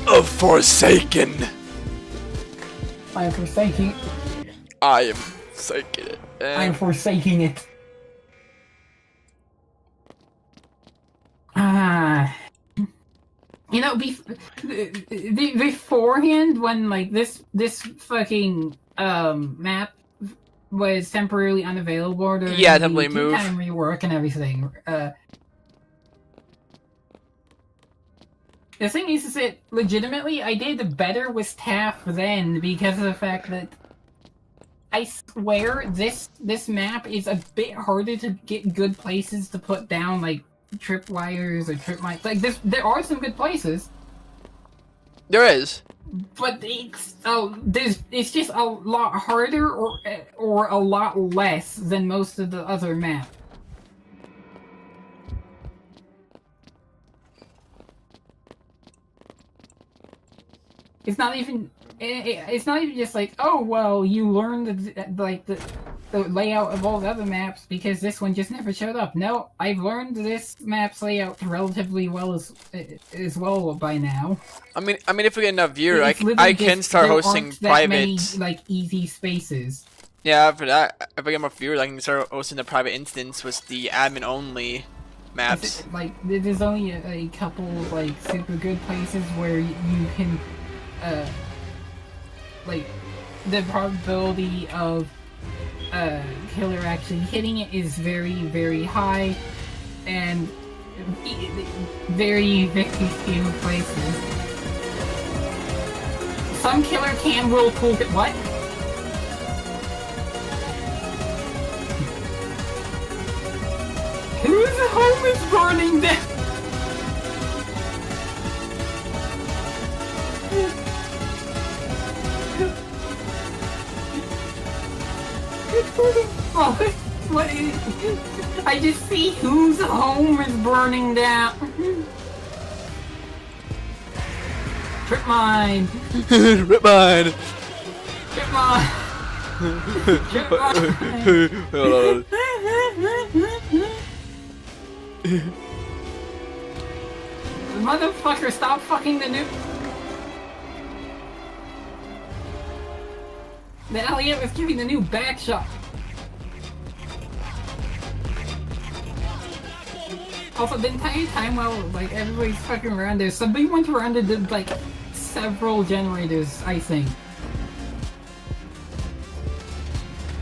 Of Forsaken. I'm forsaking. I am forsaking it. I'm forsaking it. Ah. You know, beforehand, when like this fucking map was temporarily unavailable, during Yeah, the temporarily moved. time rework and everything. The thing is that legitimately, I did better with TAF then because of the fact that I swear this map is a bit harder to get good places to put down, like tripwires or trip mines. Like there are some good places, There is. but it's just a lot harder or a lot less than most of the other maps. It's not even just like, oh well, you learned the layout of all the other maps because this one just never showed up. No, I've learned this map's layout relatively well as well by now. I mean, if we get enough viewers, It's I literally can just start there hosting aren't that private. many, like, easy spaces. Yeah, for that, if I get more viewers, I can start hosting a private instance with the admin only maps. Like, there's only a couple like super good places where you can, like, the probability of killer actually hitting it is very, very high, and very, very few places. Some killer will pull it. What? Whose home is burning down? Oh, what is... I just see whose home is burning down. Trip mine. Rip mine. Trip mine. Trip mine. Motherfucker, stop fucking the noob. The Elliot was giving the new back shot. Also, the entire time while like everybody's fucking around there, somebody went around and did like several generators, I think.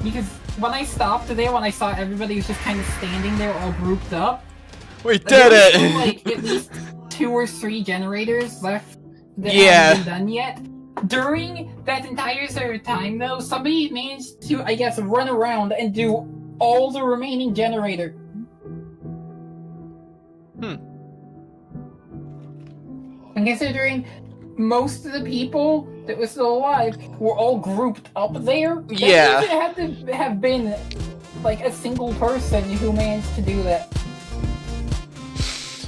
Because when I stopped there, when I saw everybody was just kind of standing there all grouped up, We there did was it! still, like at least 2 or 3 generators left that Yeah. haven't been done yet. During that entire time, though, somebody managed to, I guess, run around and do all the remaining generator. And considering most of the people that were still alive were all grouped up there, that Yeah. means it had to have been like a single person who managed to do that.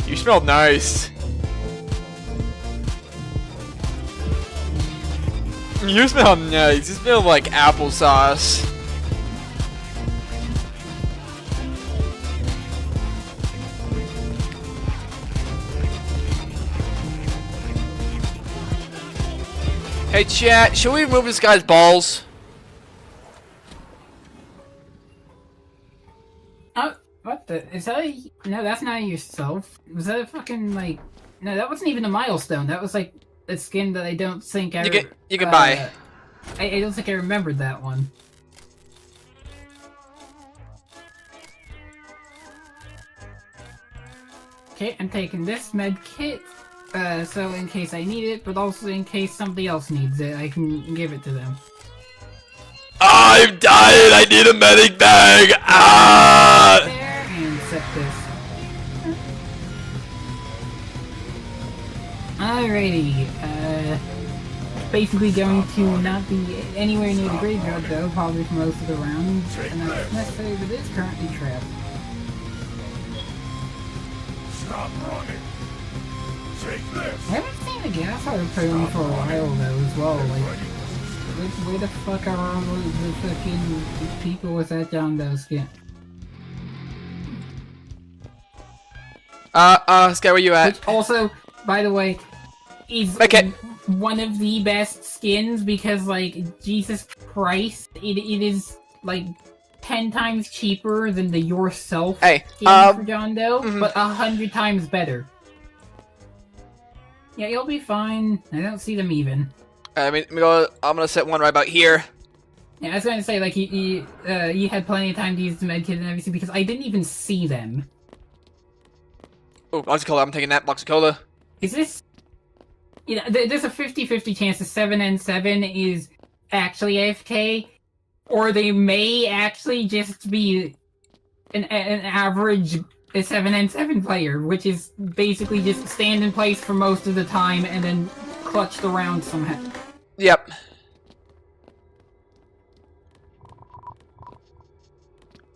You smell nice. You smell nice. You smell like applesauce. Hey chat, should we remove this guy's balls? Oh, what the? Is that a... No, that's not yourself. Was that a fucking, like... No, that wasn't even a milestone. That was, like, a skin that I don't think I... You can buy. I don't think I remembered that one. Okay, I'm taking this med kit. so in case I need it, but also in case somebody else needs it, I can give it to them. I'm dying! I need a medic bag! Ah! There, and set this. Alrighty, basically going to not be anywhere near the graveyard though, probably for most of the round, and that's necessary, but it's currently trapped. Stop running. Take this. I haven't seen a gas hard put on for a while though as well, like, where the fuck are all the fucking people with that John Doe skin? Sky, where you at? Which also, by the way, is Okay. one of the best skins because, like, Jesus Christ, it is, like, 10 times cheaper than the Yourself Hey, skin for John Doe, mhm. but 100 times better. Yeah, you'll be fine. I don't see them even. I'm gonna set one right about here. Yeah, I was going to say, like, you had plenty of time to use the medkit and everything because I didn't even see them. Oh, box of cola. I'm taking that box of cola. Is this... You know, there's a 50-50 chance the 7N7 is actually AFK, or they may actually just be an average 7N7 player, which is basically just stand in place for most of the time and then clutch the round somehow. Yep.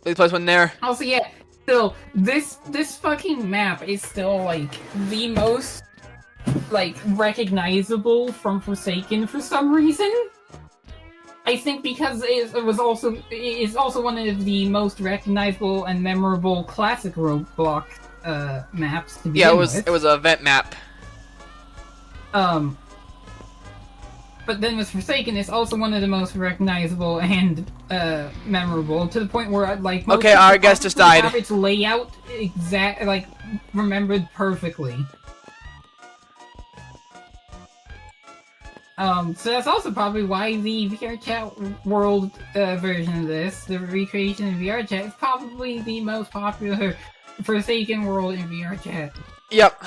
Please place one there. Also, yeah, still, this fucking map is still, like, the most, like, recognizable from Forsaken for some reason. I think because it's also one of the most recognizable and memorable classic Roblox maps to begin Yeah, with. it was a event map. But then with Forsaken, it's also one of the most recognizable and memorable, to the point where, like, most Okay, people our guest just probably died. have its layout remembered perfectly. So that's also probably why the VR Chat World version of this, the recreation in VR Chat, is probably the most popular Forsaken world in VR Chat. Yep.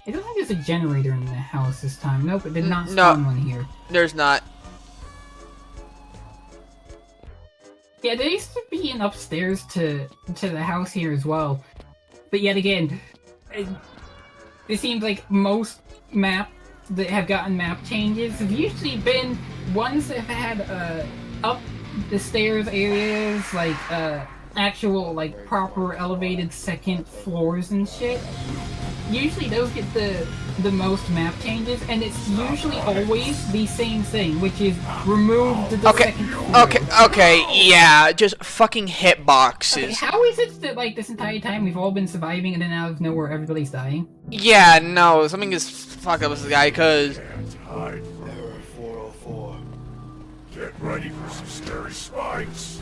I don't think there's a generator in the house this time. Nope, it did not No. spawn one here. There's not. Yeah, there used to be an upstairs to the house here as well. But yet again, it seems like most maps that have gotten map changes have usually been ones that have had up the stairs areas, like actual, like, proper elevated second floors and shit. Usually those get the most map changes, and it's usually always the same thing, which is remove the second floor. Okay, yeah, just fucking Okay, hitboxes. how is it that, like, this entire time we've all been surviving and then out of nowhere everybody's dying? Yeah, no, something is fucked up with this guy, cause... Hide. Error 404. Get ready for some scary spikes.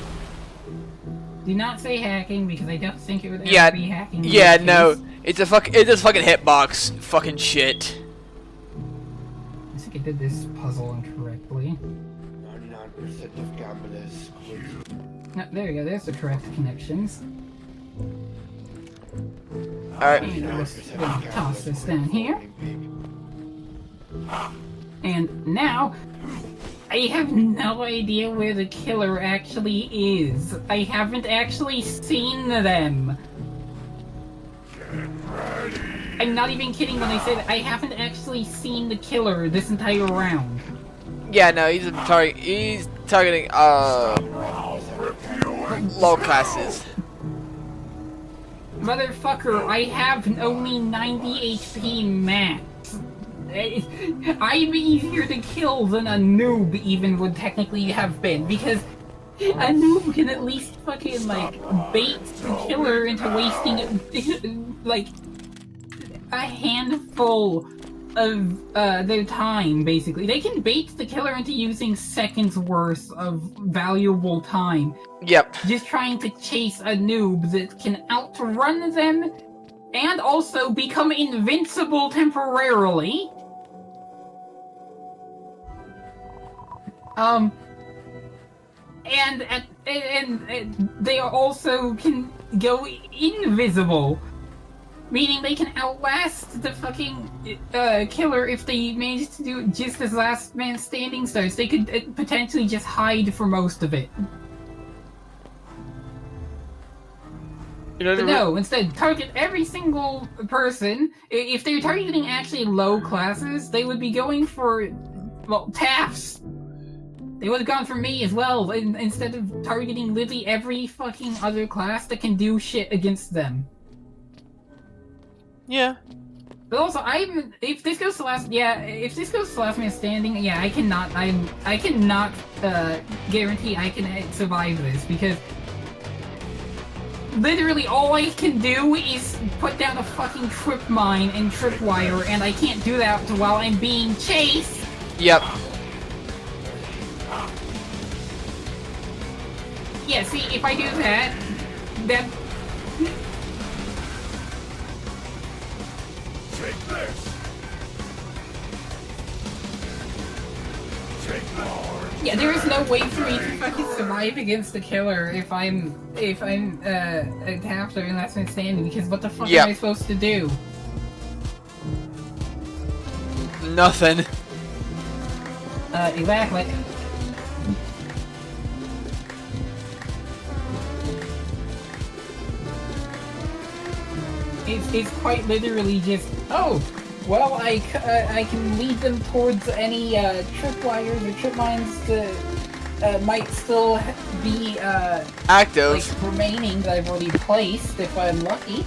Do not say hacking, because I don't think it would ever Yeah, be hacking. in yeah, this no, case. it's just fucking hitbox fucking shit. I think I did this puzzle incorrectly. 99% of gamblers quit. No, there you go, there's the correct connections. Alright, And I'm just gonna toss this down here. And now, I have no idea where the killer actually is. I haven't actually seen them. I'm not even kidding when I say that I haven't actually seen the killer this entire round. yeah, no, he's targeting, low classes. Motherfucker, I have only 90 HP max. I'm easier to kill than a noob even would technically have been, because a noob can at least fucking, like, bait the killer into wasting, like, a handful of their time, basically. They can bait the killer into using seconds worth of valuable time, Yep. just trying to chase a noob that can outrun them and also become invincible temporarily. And they also can go invisible. Meaning they can outlast the fucking killer if they manage to do it just as last man standing starts. They could potentially just hide for most of it. But no, instead, target every single person. If they're targeting actually low classes, they would be going for, well, TAFs. They would have gone for me as well, instead of targeting literally every fucking other class that can do shit against them. Yeah. But also, if this goes to last man standing, yeah, I cannot guarantee I can survive this, because literally all I can do is put down a fucking trip mine and tripwire, and I can't do that while I'm being chased! Yep. Yeah, see, if I do that, then... Take this. Take more. Yeah, there is no way for me to fucking survive against the killer if I'm a captor and last man standing, because what the fuck am I supposed to do? Nothing. Exactly. It's quite literally just, oh, well, I can lead them towards any tripwires or trip mines that might still be active, like remaining that I've already placed if I'm lucky.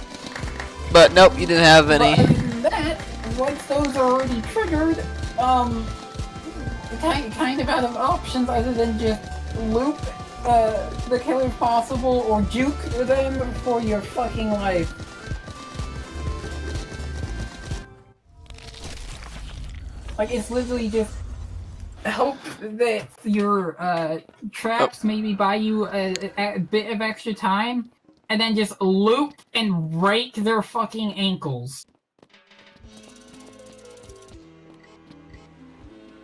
But nope, you didn't have any. But other than that, once those are already triggered, kind of out of options other than just loop the killer if possible or juke them for your fucking life. Like, it's literally just hope that your traps maybe buy you a bit of extra time, and then just loop and rake their fucking ankles.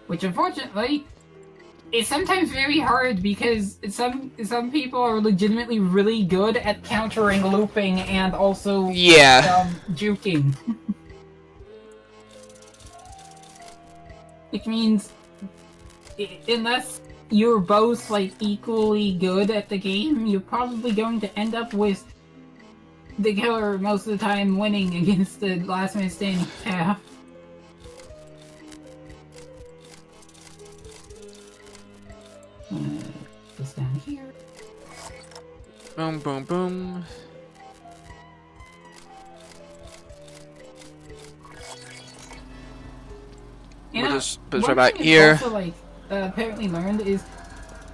Which, unfortunately, is sometimes very hard because some people are legitimately really good at countering looping and also juking. Which means, unless you're both, like, equally good at the game, you're probably going to end up with the killer most of the time winning against the last man standing half. This down here. Boom, boom, boom. We'll just put it right back here. Also, like, apparently learned is,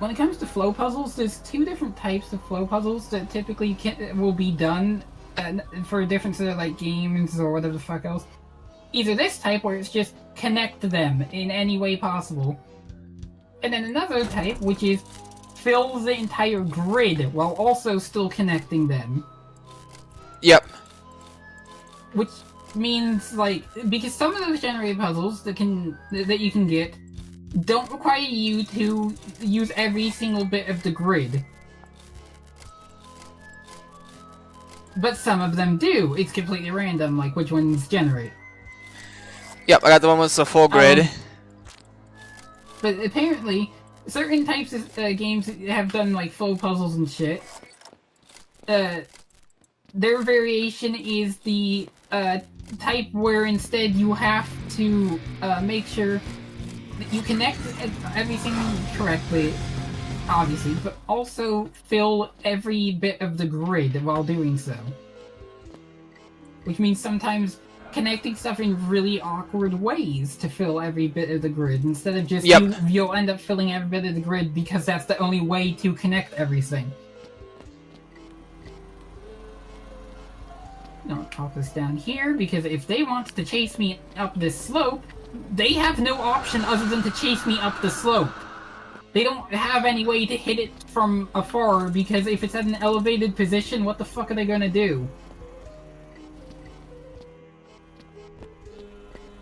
when it comes to flow puzzles, there's two different types of flow puzzles that typically will be done for different sort of, like, games or whatever the fuck else. Either this type, where it's just connect them in any way possible. And then another type, which is fill the entire grid while also still connecting them. Yep. Which means, like, because some of those generated puzzles that you can get don't require you to use every single bit of the grid. But some of them do. It's completely random, like which ones generate. Yep, I got the one with the full grid. But apparently, certain types of games have done, like, flow puzzles and shit. Their variation is the type where instead you have to make sure that you connect everything correctly, obviously, but also fill every bit of the grid while doing so. Which means sometimes connecting stuff in really awkward ways to fill every bit of the grid, instead of just you'll end up filling every bit of the grid because that's the only way to connect everything. I'll pop this down here, because if they want to chase me up this slope, they have no option other than to chase me up the slope. They don't have any way to hit it from afar, because if it's at an elevated position, what the fuck are they gonna do?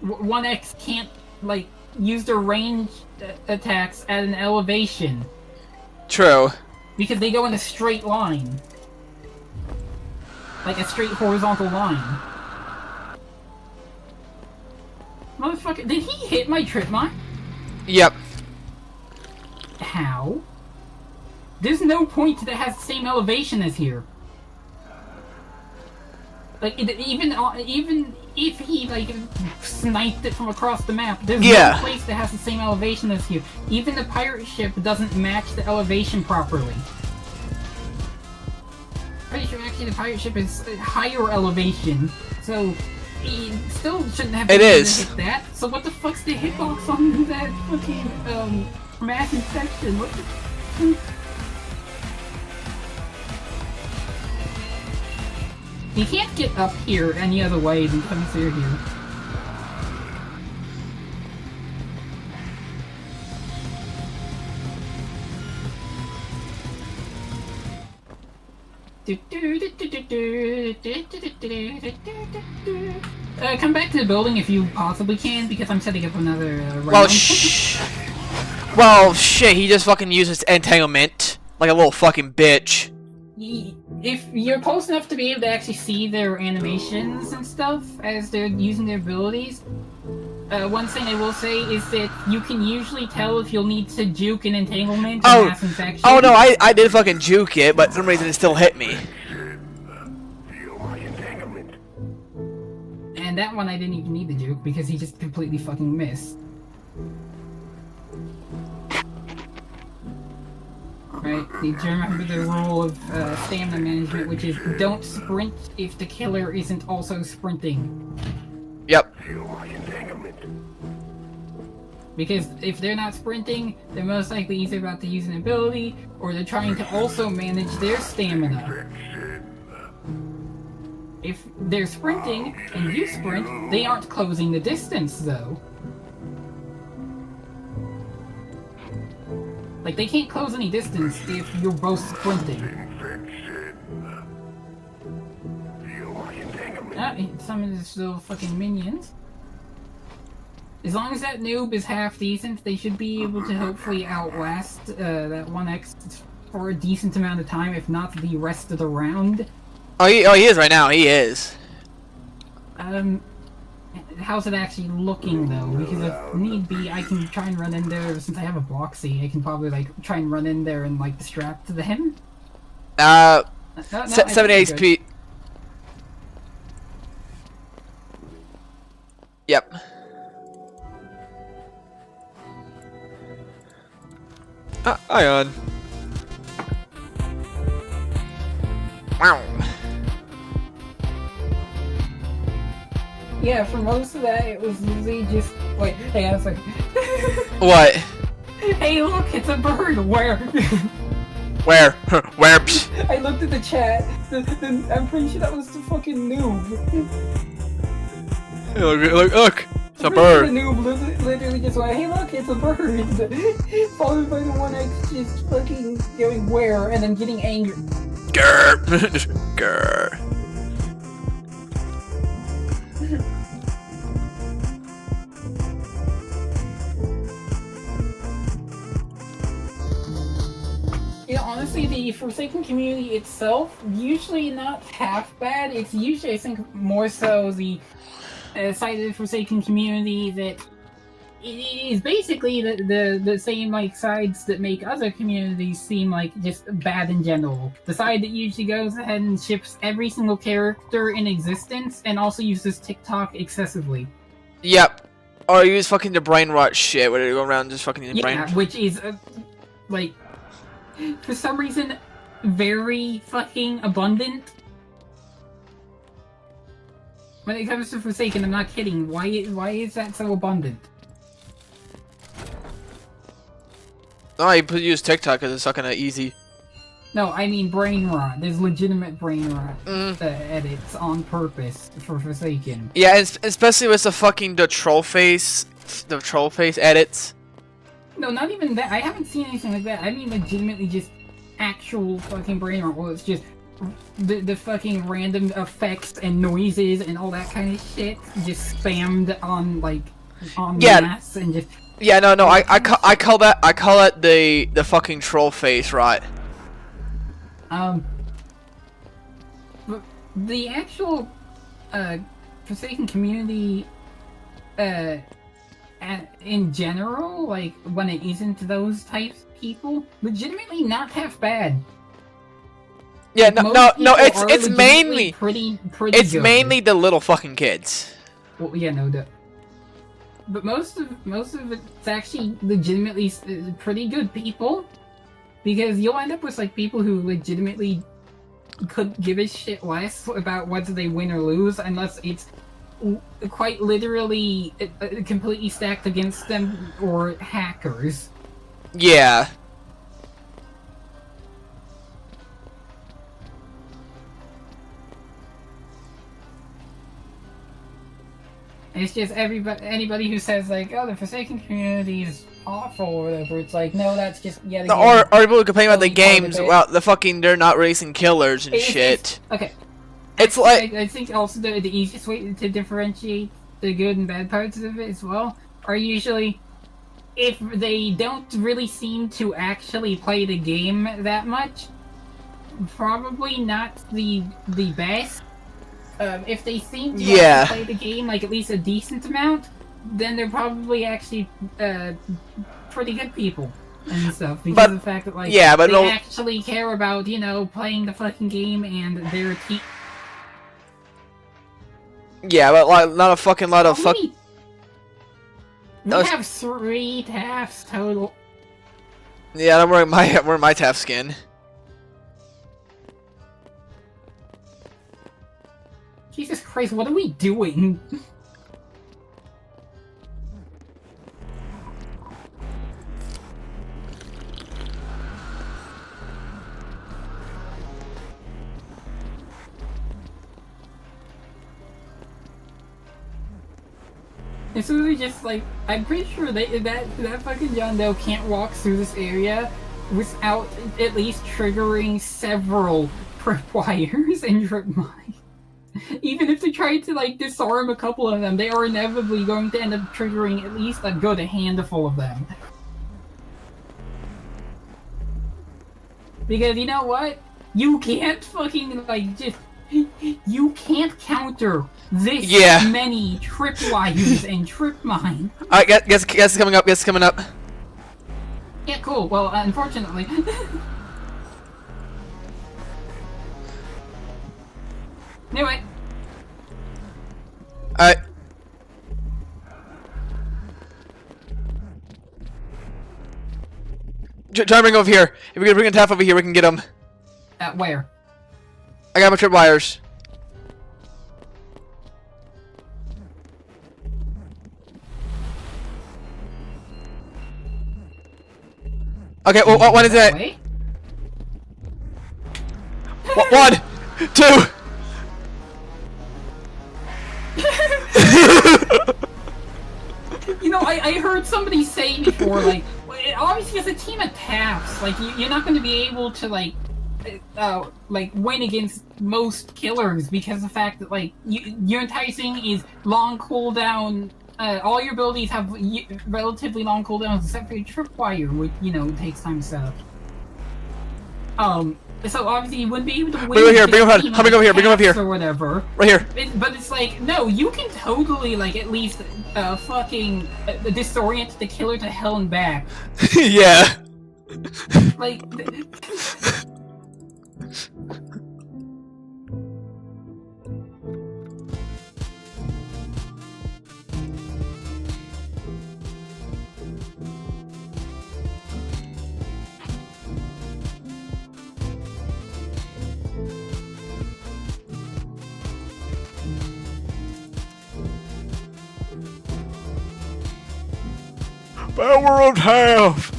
1X can't, like, use their range attacks at an elevation. True. Because they go in a straight line. Like a straight horizontal line. Motherfucker, did he hit my trip mine? Yep. How? There's no point that has the same elevation as here. Like, even if he, like, sniped it from across the map, there's no place that has the same elevation as here. Even the pirate ship doesn't match the elevation properly. Pretty sure actually the pirate ship is higher elevation, so he still shouldn't have been able to hit that. So what the fuck's the hitbox on that fucking, mass infection? What the... You can't get up here any other way than come through here. Come back to the building if you possibly can, because I'm setting up another round. Well, shit, he just fucking uses entanglement like a little fucking bitch. If you're close enough to be able to actually see their animations and stuff as they're using their abilities, one thing I will say is that you can usually tell if you'll need to juke an entanglement and mass infection. Oh no, I did fucking juke it, but for some reason it still hit me. And that one I didn't even need the juke because he just completely fucking missed. Right, you remember the rule of stamina management, which is don't sprint if the killer isn't also sprinting. Yep. Because if they're not sprinting, they're most likely either about to use an ability, or they're trying to also manage their stamina. If they're sprinting, and you sprint, they aren't closing the distance, though. Like, they can't close any distance if you're both sprinting. Some of these little fucking minions. As long as that noob is half decent, they should be able to hopefully outlast that 1x for a decent amount of time, if not the rest of the round. Oh, he is right now. He is. How's it actually looking though? Because if need be, I can try and run in there. Since I have a Bloxy, I can probably like try and run in there and like distract him. 70 HP. Yep. Ion. Wow. Yeah, for most of that, it was usually just like, hey, I was like, what? Hey, look, it's a bird. Where? Where? Where? I looked at the chat. I'm pretty sure that was the fucking noob. Hey, look! It's a bird. The noob literally just went, hey, look, it's a bird. Followed by the 1x just fucking going where and then getting angry. Grr. Grr. You know, honestly, the Forsaken community itself, usually not half bad. It's usually, I think, more so the side of the Forsaken community that it is basically the same, like, sides that make other communities seem like just bad in general. The side that usually goes ahead and ships every single character in existence and also uses TikTok excessively. Yep. Or use fucking the brain rot shit, where they go around just fucking the brain. Yeah, which is, like, for some reason, very fucking abundant. When it comes to Forsaken, I'm not kidding. Why is that so abundant? Oh, you use TikTok because it's fucking easy. No, I mean brain rot. There's legitimate brain rot edits on purpose for Forsaken. Yeah, and especially with the troll face edits. No, not even that. I haven't seen anything like that. I mean legitimately just actual fucking brain rot. Well, it's just the fucking random effects and noises and all that kind of shit just spammed on like mass and just. Yeah, no, I call that the fucking troll face, right? The actual Forsaken community in general, like when it isn't those types of people, legitimately not half bad. Yeah, Like, no, most no, no. people It's are it's legitimately mainly pretty it's good. mainly the little fucking kids. Well, yeah, no doubt. But most of it's actually legitimately pretty good people, because you'll end up with like people who legitimately could give a shit less about whether they win or lose, unless it's quite literally completely stacked against them or hackers. Yeah. It's just anybody who says like, "Oh, the Forsaken community is awful" or whatever. It's like, no, that's just yet again. Or people who complain about the only part of games. it. Well, the fucking they're not releasing killers and shit. Okay. It's like I think also the easiest way to differentiate the good and bad parts of it as well are usually if they don't really seem to actually play the game that much. Probably not the best. If they seem to actually play the game like at least a decent amount, then they're probably actually pretty good people and stuff. Because of the fact that like they actually care about playing the fucking game and their team. Yeah, but like not a fucking lot of fuck. We have 3 TAFs total. Yeah, I'm wearing my TAF skin. Jesus Christ, what are we doing? It's really just like, I'm pretty sure that fucking John Doe can't walk through this area without at least triggering several tripwires and trip mines. Even if they try to like disarm a couple of them, they are inevitably going to end up triggering at least a good handful of them. Because you know what? You can't fucking like just... You can't counter this many tripwires and trip mines. Alright, guess coming up, guess coming up. Yeah, cool. Well, unfortunately. Anyway. Alright. Try to bring him over here. If we can bring a TAF over here, we can get him. Where? I got my trip wires. Okay, well, what is that? Wait. 1, 2. You know, I heard somebody say before, like, obviously as a team of TAFs, like, you're not going to be able to, like, win against most killers because of the fact that, like, your entire thing is long cooldown. All your abilities have relatively long cooldowns except for your tripwire, which, takes time to set up. So obviously you wouldn't be able to win. Bring him here, bring him over here, bring him up here. Or whatever. Right here. But it's like, no, you can totally, like, at least, fucking disorient the killer to hell and back. Yeah. Like... Power of half.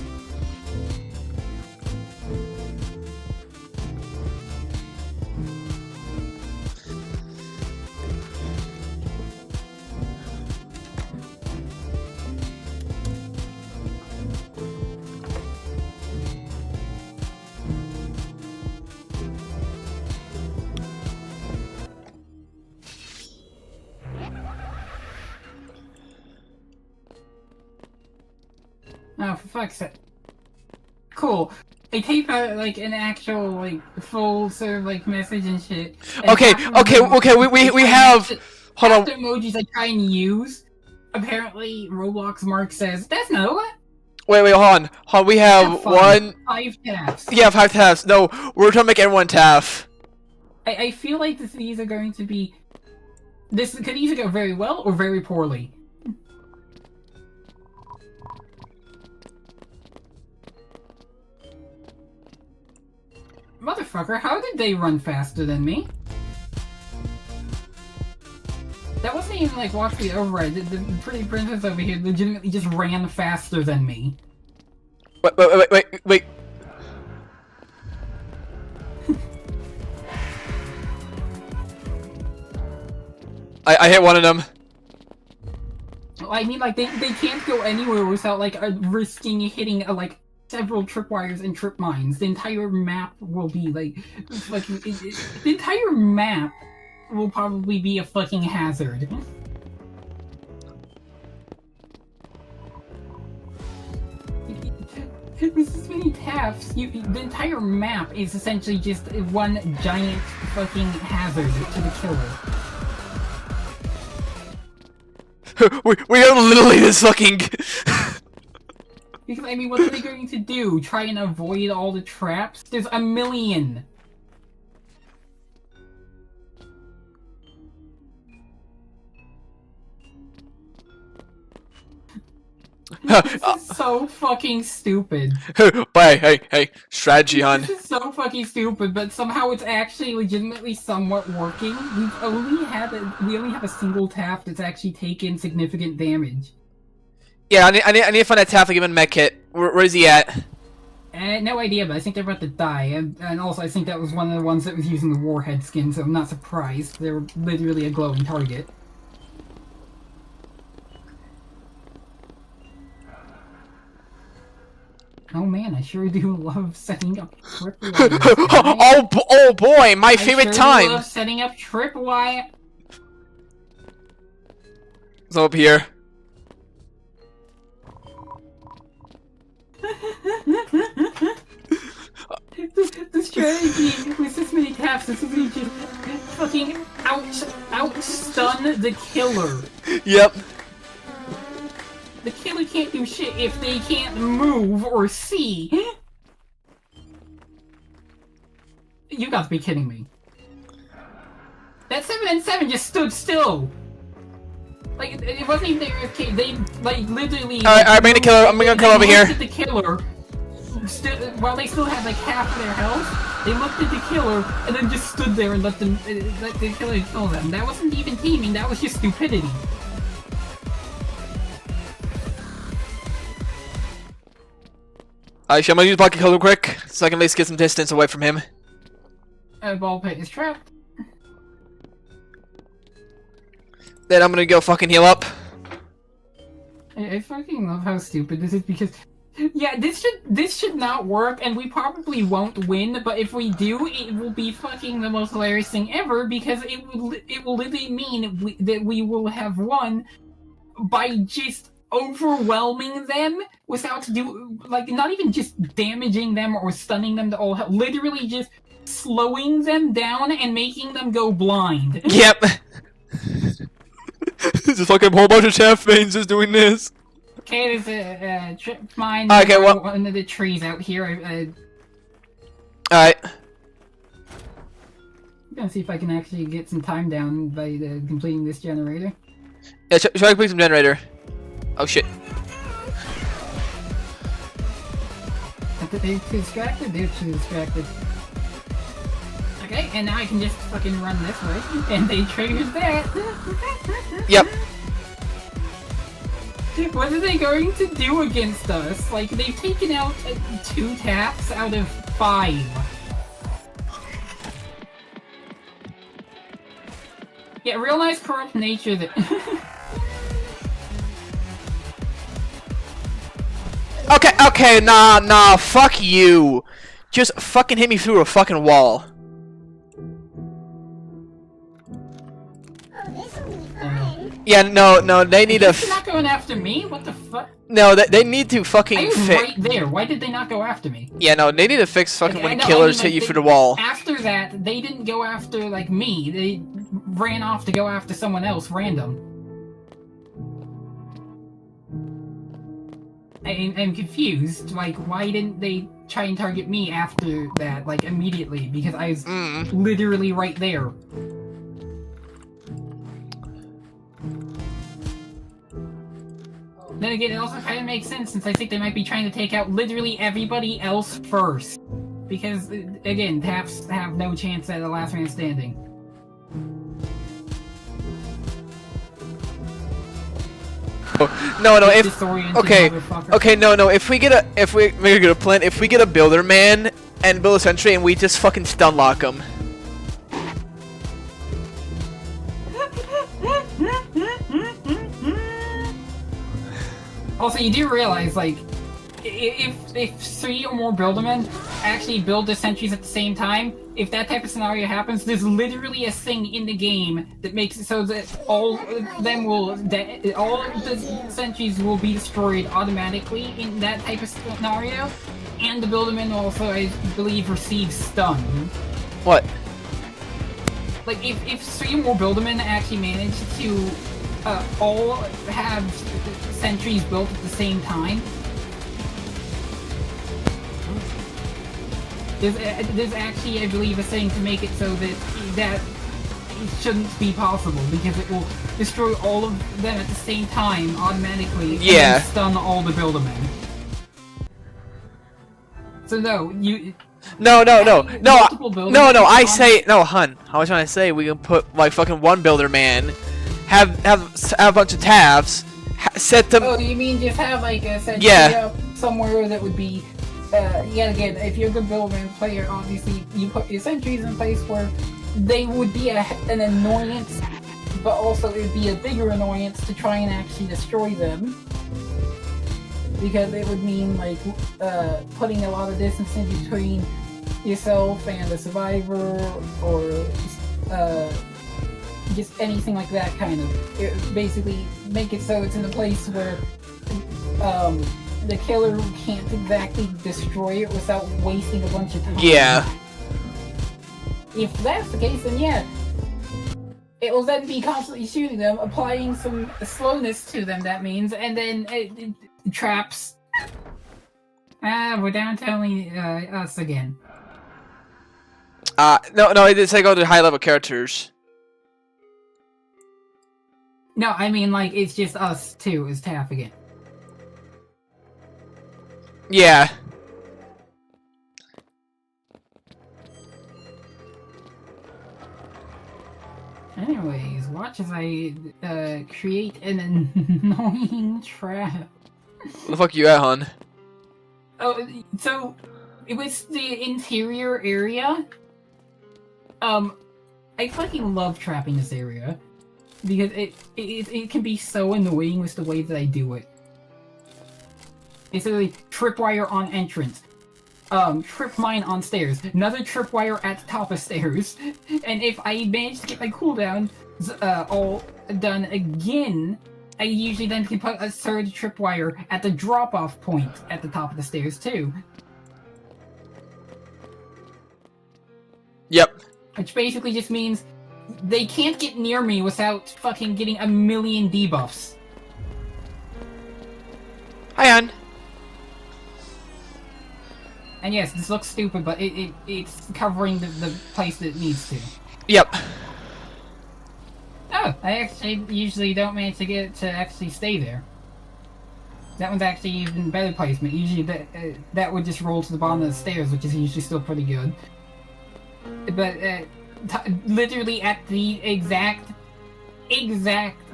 Oh, for fuck's sake. Cool. They tape out, like, an actual, like, full sort of, like, message and shit. And Okay, we have... Hold on. the emojis I try and use, apparently Roblox Mark says, that's no. Wait, hold on. Hold on, we have fun. 1... 5 taps. Yeah, 5 taps. No, we're trying to make everyone taff. I feel like these are going to be... This could either go very well or very poorly. Motherfucker, how did they run faster than me? That wasn't even like watch the override. The pretty princess over here legitimately just ran faster than me. Wait. I hit one of them. I mean, like, they can't go anywhere without, like, risking hitting, like, several tripwires and trip mines. The entire map will be, like, fucking... the entire map will probably be a fucking hazard. With this many taps, the entire map is essentially just one giant fucking hazard to the killer. We are literally this fucking... Because, I mean, what are they going to do? Try and avoid all the traps? There's a million! This is so fucking stupid. But hey, strategy, hon. This is so fucking stupid, but somehow it's actually legitimately somewhat working. We only have a single tap that's actually taken significant damage. Yeah, I need to find that taff to give him a med kit. Where is he at? No idea, but I think they're about to die. And also, I think that was one of the ones that was using the warhead skin, so I'm not surprised. They were literally a glowing target. Oh man, I sure do love setting up tripwires. Oh boy, my favorite time! I love setting up tripwire. It's up here. The strategy with this many taps is really just fucking outstun the killer. Yep. The killer can't do shit if they can't move or see. You got to be kidding me. That 7 and 7 just stood still. Like, it wasn't even their AFK. They, like, literally... Alright, I'm gonna kill her. I'm gonna kill over here. They looked at the killer, while they still had, like, half of their health. They looked at the killer, and then just stood there and let the killer kill them. That wasn't even teaming, that was just stupidity. I'm gonna use Bucket Kill real quick, so I can at least get some distance away from him. Ball pit is trapped. Then I'm gonna go fucking heal up. I fucking love how stupid this is because, yeah, this should not work, and we probably won't win. But if we do, it will be fucking the most hilarious thing ever because it will literally mean that we will have won by just overwhelming them without not even just damaging them or stunning them to all hell, literally just slowing them down and making them go blind. Yep. There's a fucking whole bunch of chaff veins just doing this. Okay, there's a trip mine. Okay, well, one of the trees out here. Alright. I'm gonna see if I can actually get some time down by completing this generator. Yeah, should I complete some generator? Oh shit. They're too distracted? They're too distracted. Okay, and now I can just fucking run this way, and they triggered that. Yep. What are they going to do against us? Like, they've taken out 2 taps out of 5. Yeah, realize corrupt nature that... Okay, nah, fuck you. Just fucking hit me through a fucking wall. Yeah, no, they need to. They're not going after me. What the fuck? No, they need to fucking I was fix. right there. Why did they not go after me? Yeah, no, they need to fix fucking Okay, when I know, killers I mean, hit you like, through the wall. After that, they didn't go after like me. They ran off to go after someone else random. I'm confused. Like, why didn't they try and target me after that, like, immediately? Because I was literally right there. Then again, it also kind of makes sense since I think they might be trying to take out literally everybody else first. Because, again, TAFs have no chance at the last man standing. No, if Disoriented okay, motherfucker. okay, no, if we get a plan, if we get a builder man and build a sentry and we just fucking stun lock him. Also, you do realize, like, if 3 or more buildermen actually build the sentries at the same time, if that type of scenario happens, there's literally a thing in the game that makes it so that all of the sentries will be destroyed automatically in that type of scenario, and the buildermen will also, I believe, receive stun. What? Like, if 3 or more buildermen actually manage to all have sentries built at the same time, there's actually, I believe, a thing to make it so that shouldn't be possible, because it will destroy all of them at the same time automatically, yeah, and stun all the buildermen. So no, you... No, I say, no, hun, I was trying to say we can put, like, fucking one builder man, have a bunch of tabs, set them... Oh, you mean just have, like, a sentry up somewhere that would be... yet again, if you're a good builderman player, obviously you put your sentries in place where they would be an annoyance, but also it would be a bigger annoyance to try and actually destroy them. Because it would mean, like, putting a lot of distance in between yourself and the survivor, or just anything like that, kind of. It basically make it so it's in a place where the killer can't exactly destroy it without wasting a bunch of time. Yeah. If that's the case, then yeah. It will then be constantly shooting them, applying some slowness to them, that means, and then traps. We're down to only us again. No, it's like all the high level characters. No, I mean, like, it's just us two as TAF again. Yeah. Anyways, watch as I create an annoying trap. Where the fuck you at, hon? Oh, so with the interior area, I fucking love trapping this area because it can be so annoying with the way that I do it. Basically, tripwire on entrance. Trip mine on stairs. Another tripwire at the top of stairs. And if I manage to get my cooldown all done again, I usually then can put a third tripwire at the drop-off point at the top of the stairs too. Yep. Which basically just means they can't get near me without fucking getting a million debuffs. Hi, hon. And yes, this looks stupid, but it's covering the place that it needs to. Yep. Oh, I actually usually don't manage to get it to actually stay there. That one's actually even better placement. Usually that would just roll to the bottom of the stairs, which is usually still pretty good. But literally at the exact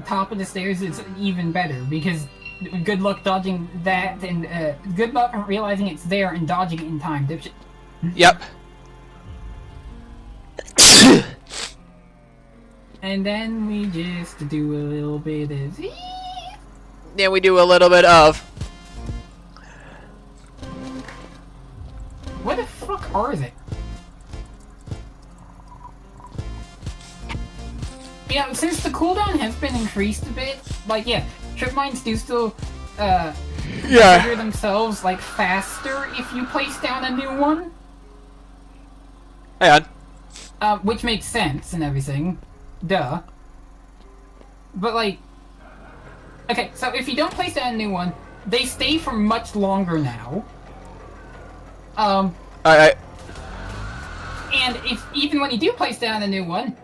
top of the stairs, it's even better, because good luck dodging that, and good luck realizing it's there and dodging it in time. Yep. And then we just do a little bit of... Then we do a little bit of... What the fuck are they? Yeah, since the cooldown has been increased a bit, like, yeah, trip mines do still, trigger themselves, like, faster if you place down a new one. Hang on. Which makes sense and everything. Duh. But, like... Okay, so if you don't place down a new one, they stay for much longer now. Alright. And if even when you do place down a new one,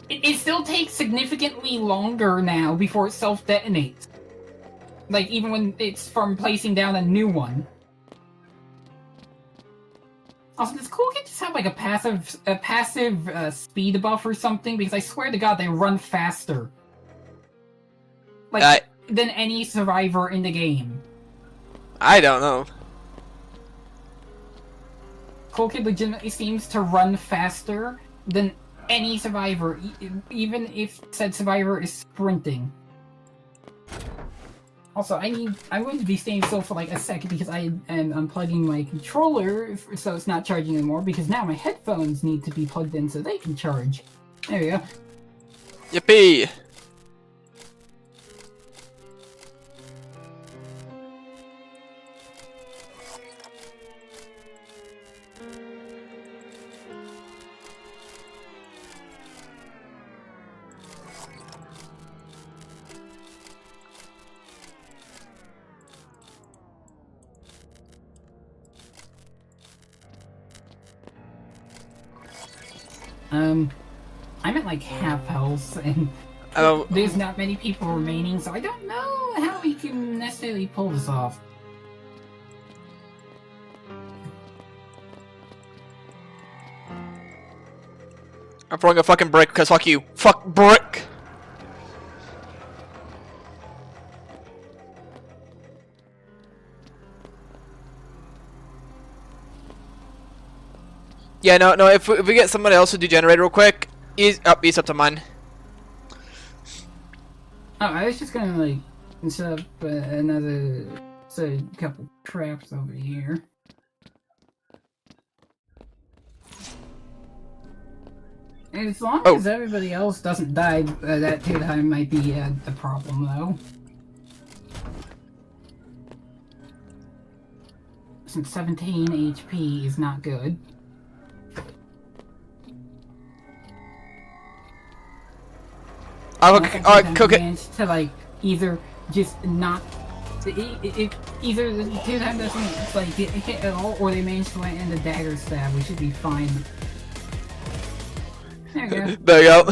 it still takes significantly longer now before it self-detonates. Like, even when it's from placing down a new one. Also, does Cool Kid just have, like, a passive speed buff or something? Because I swear to God, they run faster. Like, than any survivor in the game. I don't know. Cool Kid legitimately seems to run faster than any survivor, even if said survivor is sprinting. Also, I'm going to be staying still for like a second because I am unplugging my controller so it's not charging anymore, because now my headphones need to be plugged in so they can charge. There we go. Yippee! I'm at like half health, and there's not many people remaining, so I don't know how we can necessarily pull this off. I'm throwing a fucking brick because fuck you. Fuck brick! Yeah, no, if we get somebody else to do generator real quick, he's up to mine. Oh, I was just gonna like set up another couple traps over here. And as long as everybody else doesn't die, that too time might be a problem though. Since 17 HP is not good. Cook it. To like either just not, if either the two time doesn't like get hit at all, or they manage to land a dagger stab, we should be fine. There we go. There you go.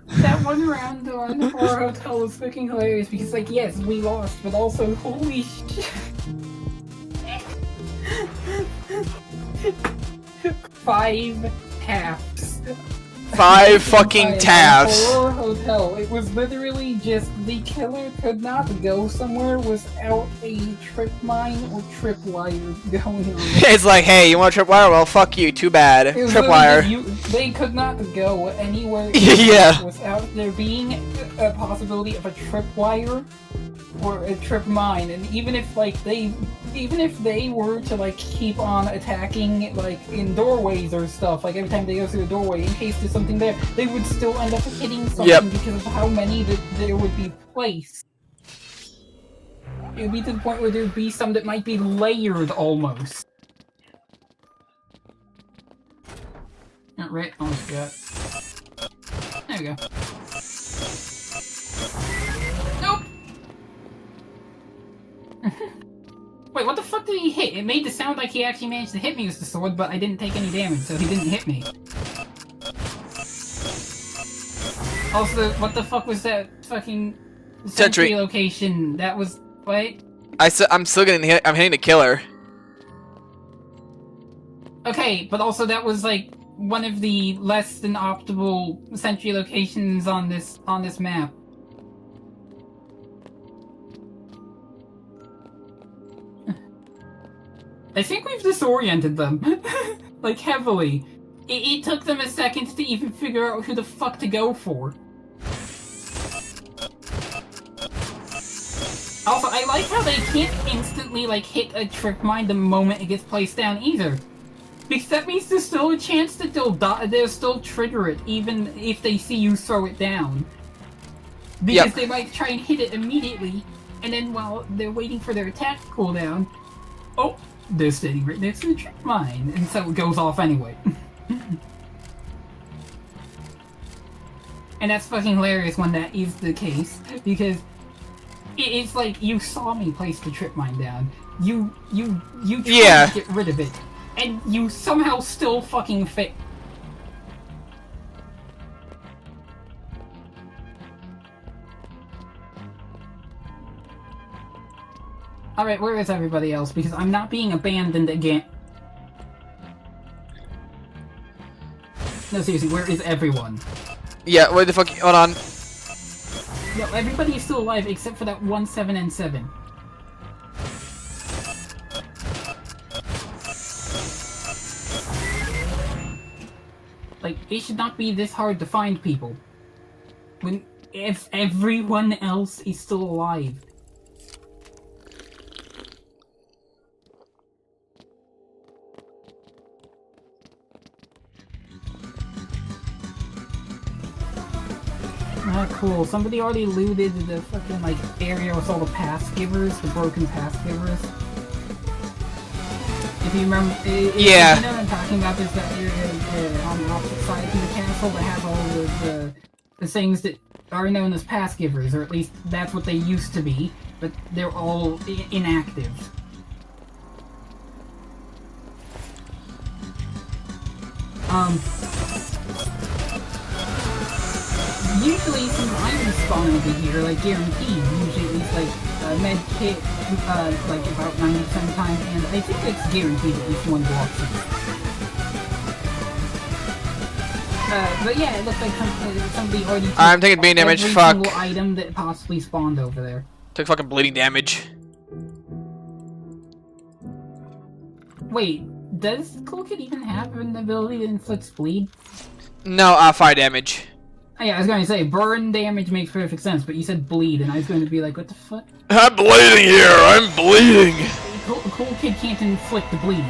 That one round on Horror Hotel was fucking hilarious because, like, yes, we lost, but also, holy shit. 5 taps. 5 fucking taps. Horror Hotel. It was literally just the killer could not go somewhere without a trip mine or tripwire going on. It's like, hey, you want a tripwire? Well, fuck you. Too bad. Tripwire. They could not go anywhere Yeah. without there being a possibility of a tripwire or a trip mine. And even if they were to like keep on attacking like in doorways or stuff, like every time they go through a doorway, in case there's something there, they would still end up hitting something because of how many that there would be placed. It would be to the point where there would be some that might be layered almost. Not right. Oh, God. There we go. Nope. Wait, what the fuck did he hit? It made it sound like he actually managed to hit me with the sword, but I didn't take any damage, so he didn't hit me. Also, what the fuck was that fucking sentry location? That was... Wait? I'm still getting hit. I'm hitting the killer. Okay, but also that was like one of the less than optimal sentry locations on this map. I think we've disoriented them. Like, heavily. It took them a second to even figure out who the fuck to go for. Also, I like how they can't instantly, like, hit a trip mine the moment it gets placed down either. Because that means there's still a chance that they'll still trigger it, even if they see you throw it down. Because they might try and hit it immediately, and then while they're waiting for their attack cooldown, oh, they're standing right next to the trip mine, and so it goes off anyway. And that's fucking hilarious when that is the case, because it's like you saw me place the trip mine down. You tried Yeah. to get rid of it, and you somehow still fucking fit. Alright, where is everybody else? Because I'm not being abandoned again. No, seriously, where is everyone? Yeah, wait the fuck. Hold on. No, everybody is still alive except for that 1, 7, and 7. Like, it should not be this hard to find people. If everyone else is still alive. Ah, cool. Somebody already looted the fucking, like, area with all the pass givers, the broken pass givers. If you remember, Yeah. you know what I'm talking about, there's that area on the opposite side from the castle that has all the things that are known as pass givers, or at least that's what they used to be, but they're all inactive. Usually, since I respawn over here, like guaranteed, usually it's like a med kit, like about 90% of the time, and I think it's guaranteed at least one block. But yeah, it looks like somebody already took I'm taking beam damage, every fuck. single item that possibly spawned over there. Took fucking bleeding damage. Wait, does Cool Kid even have an ability that inflicts bleed? No, fire damage. Oh, yeah, I was going to say, burn damage makes perfect sense, but you said bleed, and I was going to be like, what the fuck? I'm bleeding here. I'm bleeding. Cool Kid can't inflict the bleed.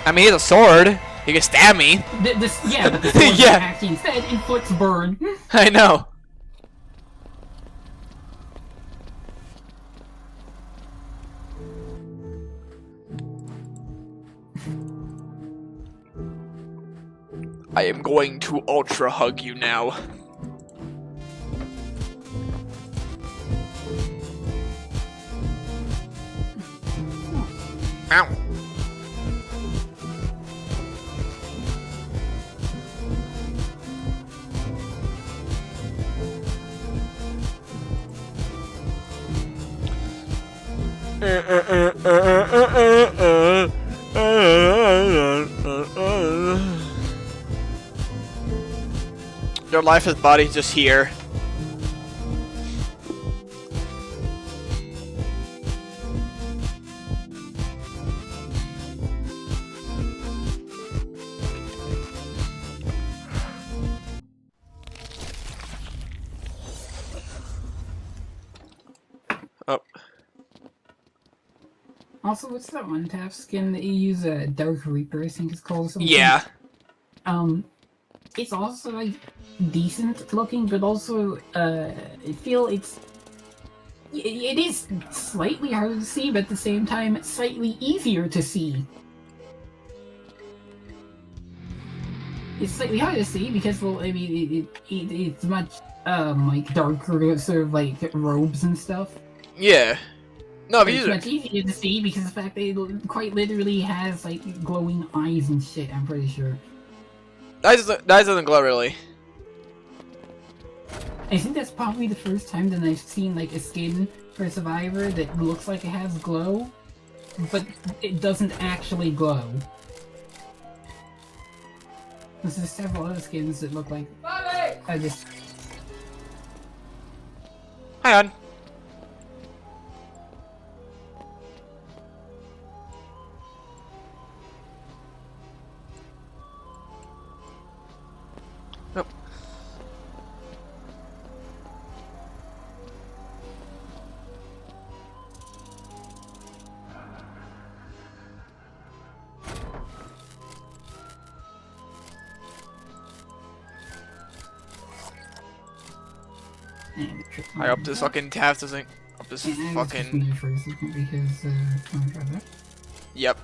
I mean, he has a sword. He can stab me. Yeah, but the sword Yeah. actually instead inflicts burn. I know. I am going to ultra hug you now. Ow. Your lifeless body's just here. Oh. Also, what's that one tap skin that you use? Dark Reaper, I think it's called. Something. Yeah. It's also like decent looking, but also I feel it is slightly harder to see, but at the same time it's slightly easier to see. It's slightly harder to see because, well, I mean, it's much like darker sort of like robes and stuff. Yeah. No, but It's much easier to see because of the fact that it quite literally has like glowing eyes and shit. I'm pretty sure. That doesn't glow really. I think that's probably the first time that I've seen like a skin for a Survivor that looks like it has glow, but it doesn't actually glow. There's several other skins that look like I just. Hang on. Nope. I hope this fucking Taz doesn't. Hope this fucking. Yep.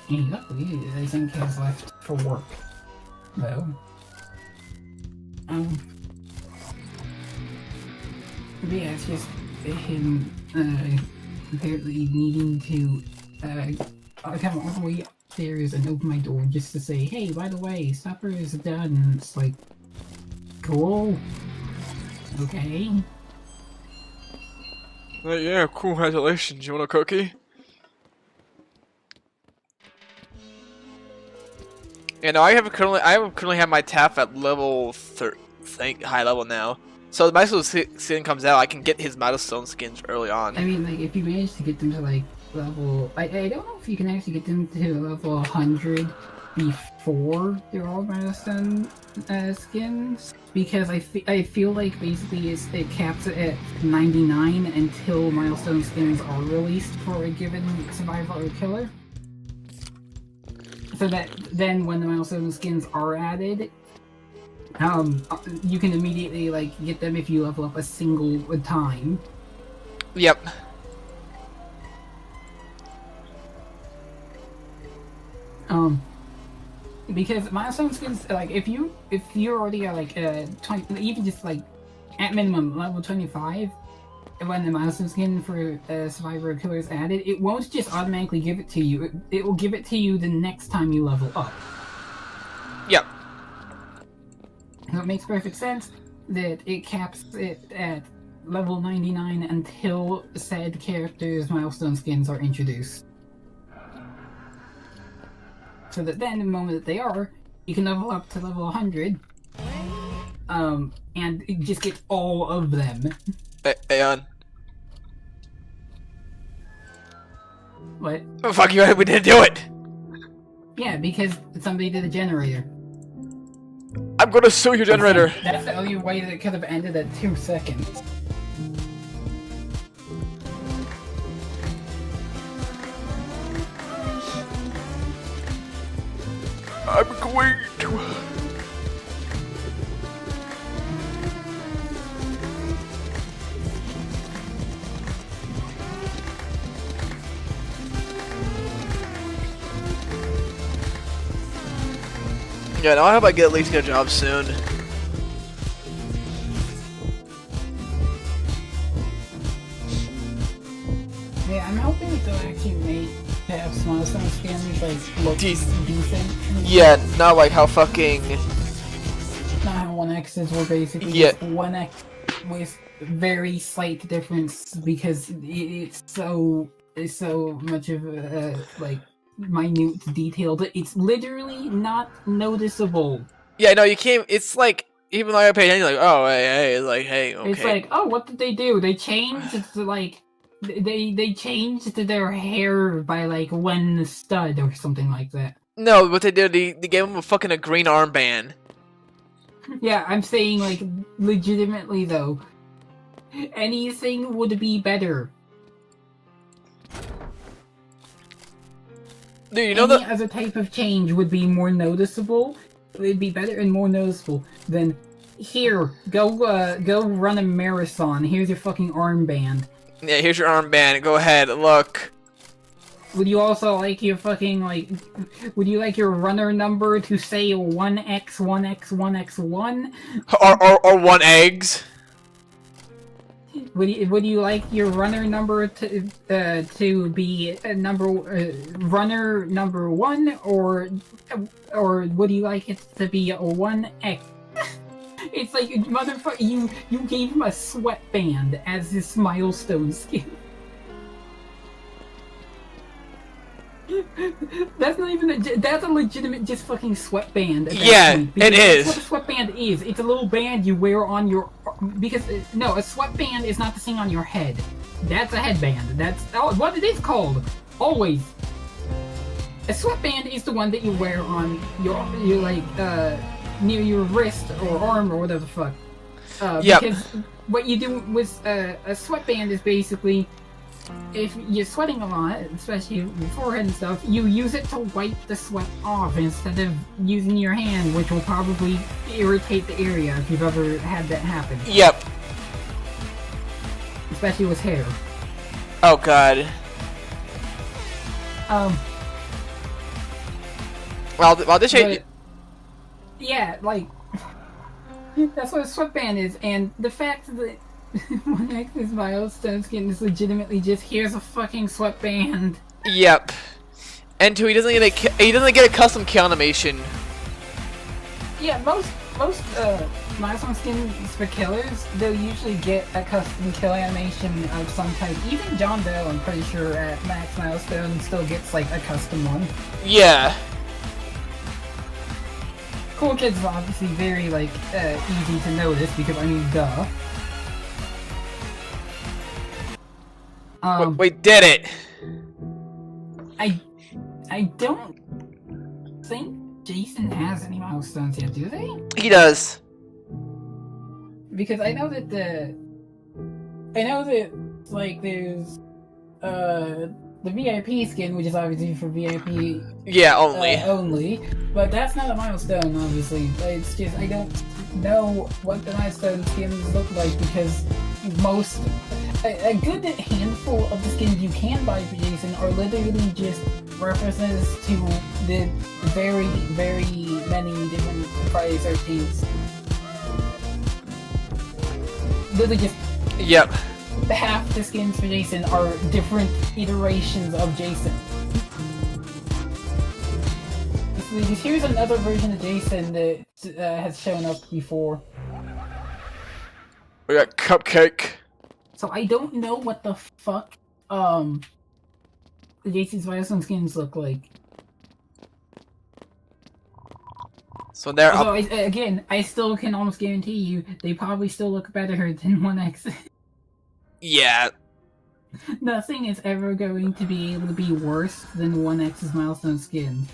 He luckily, I think, has left for work, though. But yeah, it's just him apparently needing to come all the way upstairs and open my door just to say, hey, by the way, supper is done. It's like, cool. Okay. Yeah, cool. Congratulations. You want a cookie? Yeah, no, I currently have my tap at level high level now. So the milestone skin comes out, I can get his milestone skins early on. I mean, like, if you manage to get them to, like, level... I don't know if you can actually get them to level 100 before they're all milestone skins. Because I feel like, basically, it caps it at 99 until milestone skins are released for a given survivor or killer. So that then when the milestone skins are added, you can immediately, like, get them if you level up a single time. Yep. Because milestone skins, like, if you already are, like, 20, even just, like, at minimum level 25, when the milestone skin for Survivor or Killer is added, it won't just automatically give it to you. It will give it to you the next time you level up. Yep. So it makes perfect sense that it caps it at level 99 until said characters' milestone skins are introduced. So that then, the moment that they are, you can level up to level 100, and just get all of them. Hey, on. What? Oh, fuck you, we didn't do it! Yeah, because somebody did a generator. I'm gonna sue your generator. That's the only way that it could have ended at 2 seconds. I'm going to... Yeah, no, I hope I at least get a job soon. Yeah, I'm hoping that they'll actually make perhaps milestone skins like look decent. Yeah, not like how fucking... Not how 1X's were basically just 1X with very slight difference because it's so much of a like minute detail that it's literally not noticeable. Yeah, no, you can't. It's like, even though I pay attention, like, oh, hey, like, hey, okay. It's like, oh, what did they do? They changed it to like, they changed their hair by like one stud or something like that. No, what they did, they gave him a green armband. Yeah, I'm saying, like, legitimately though, anything would be better. Dude, you know Any other type of change would be more noticeable. It would be better and more noticeable than here. Go run a marathon. Here's your fucking armband. Yeah, here's your armband. Go ahead, look. Would you also like your fucking like? Would you like your runner number to say 1x 1x 1x1? Or 1 eggs? Would you like your runner number to be runner number 1 or would you like it to be a 1x? It's like, motherfucker, you gave him a sweatband as his milestone skin. That's not even that's a legitimate just fucking sweatband. Yeah, it is. That's what a sweatband is. It's a little band you wear on your no, a sweatband is not the thing on your head. That's a headband. That's what it is called. Always. A sweatband is the one that you wear on your like near your wrist or arm or whatever the fuck. Yep. Because what you do with a sweatband is basically, if you're sweating a lot, especially your forehead and stuff, you use it to wipe the sweat off instead of using your hand, which will probably irritate the area if you've ever had that happen. Yep. Especially with hair. Oh god. Well, this shit. Yeah, like That's what a sweatband is, and the fact that one X's milestone skin is legitimately just here's a fucking sweatband. Yep. And two, he doesn't get a custom kill animation. Yeah, most milestone skins for killers, they'll usually get a custom kill animation of some type. Even John Doe, I'm pretty sure at max milestone still gets like a custom one. Yeah. Cool Kids is obviously very like easy to notice because I mean duh. Wait, did it? I don't think Jason has any milestones yet, do they? He does. Because I know that like there's the VIP skin, which is obviously for VIP Yeah, only. only, but that's not a milestone, obviously. It's just I don't know what the milestone skins look like because a good handful of the skins you can buy for Jason are literally just references to the very, very many different Friday 13th. Literally just Yep. half the skins for Jason are different iterations of Jason. Because here's another version of Jason that has shown up before. We got Cupcake. So I don't know what the fuck Jason's milestone skins look like. So they're Although, up. I still can almost guarantee you they probably still look better than 1X. Yeah. Nothing is ever going to be able to be worse than 1X's milestone skin.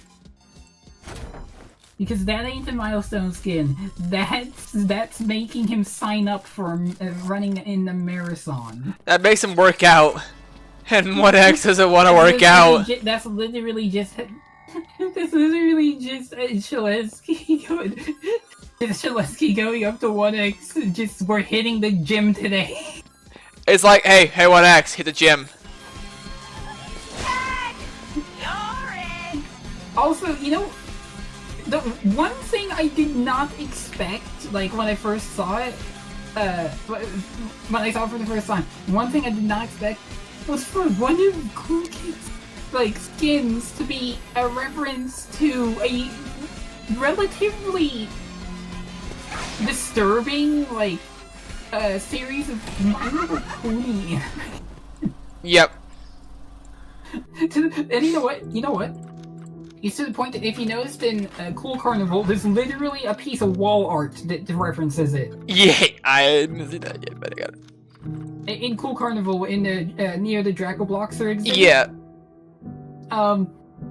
Because that ain't a milestone skin. That's making him sign up for running in the marathon. That makes him work out. And 1X doesn't want to work out. That's literally just... That's literally just Shaleski going up to 1X, just we're hitting the gym today. It's like, hey 1X, hit the gym. Also, you know, the one thing I did not expect, like when I first saw it, when I saw it for the first time, one thing I did not expect was for one of Cool Kids' like skins to be a reference to a relatively disturbing like series of My Little Pony. Yep. And you know what? It's to the point that if you noticed in Cool Carnival, there's literally a piece of wall art that references it. Yeah, I didn't see that yet, but I got it. In Cool Carnival, in the near the Draco Bloxer exhibit. Yeah.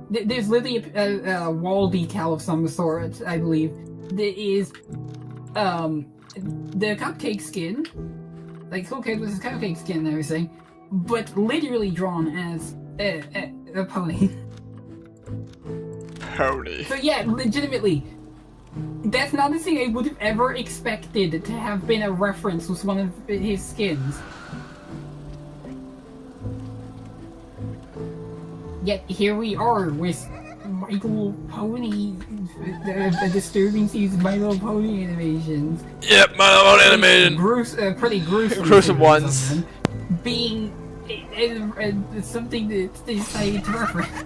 There's literally a wall decal of some sort, I believe. That is, the cupcake skin. Like, Cool Kid was his cupcake skin and everything, but literally drawn as a pony. Pony. So yeah, legitimately, that's not the thing I would have ever expected to have been a reference with one of his skins. Yet here we are with My Little Pony, the disturbing series of My Little Pony animations. Yep, My Little Pony animation. Pretty gruesome. Gruesome ones. Being something that they decided to reference.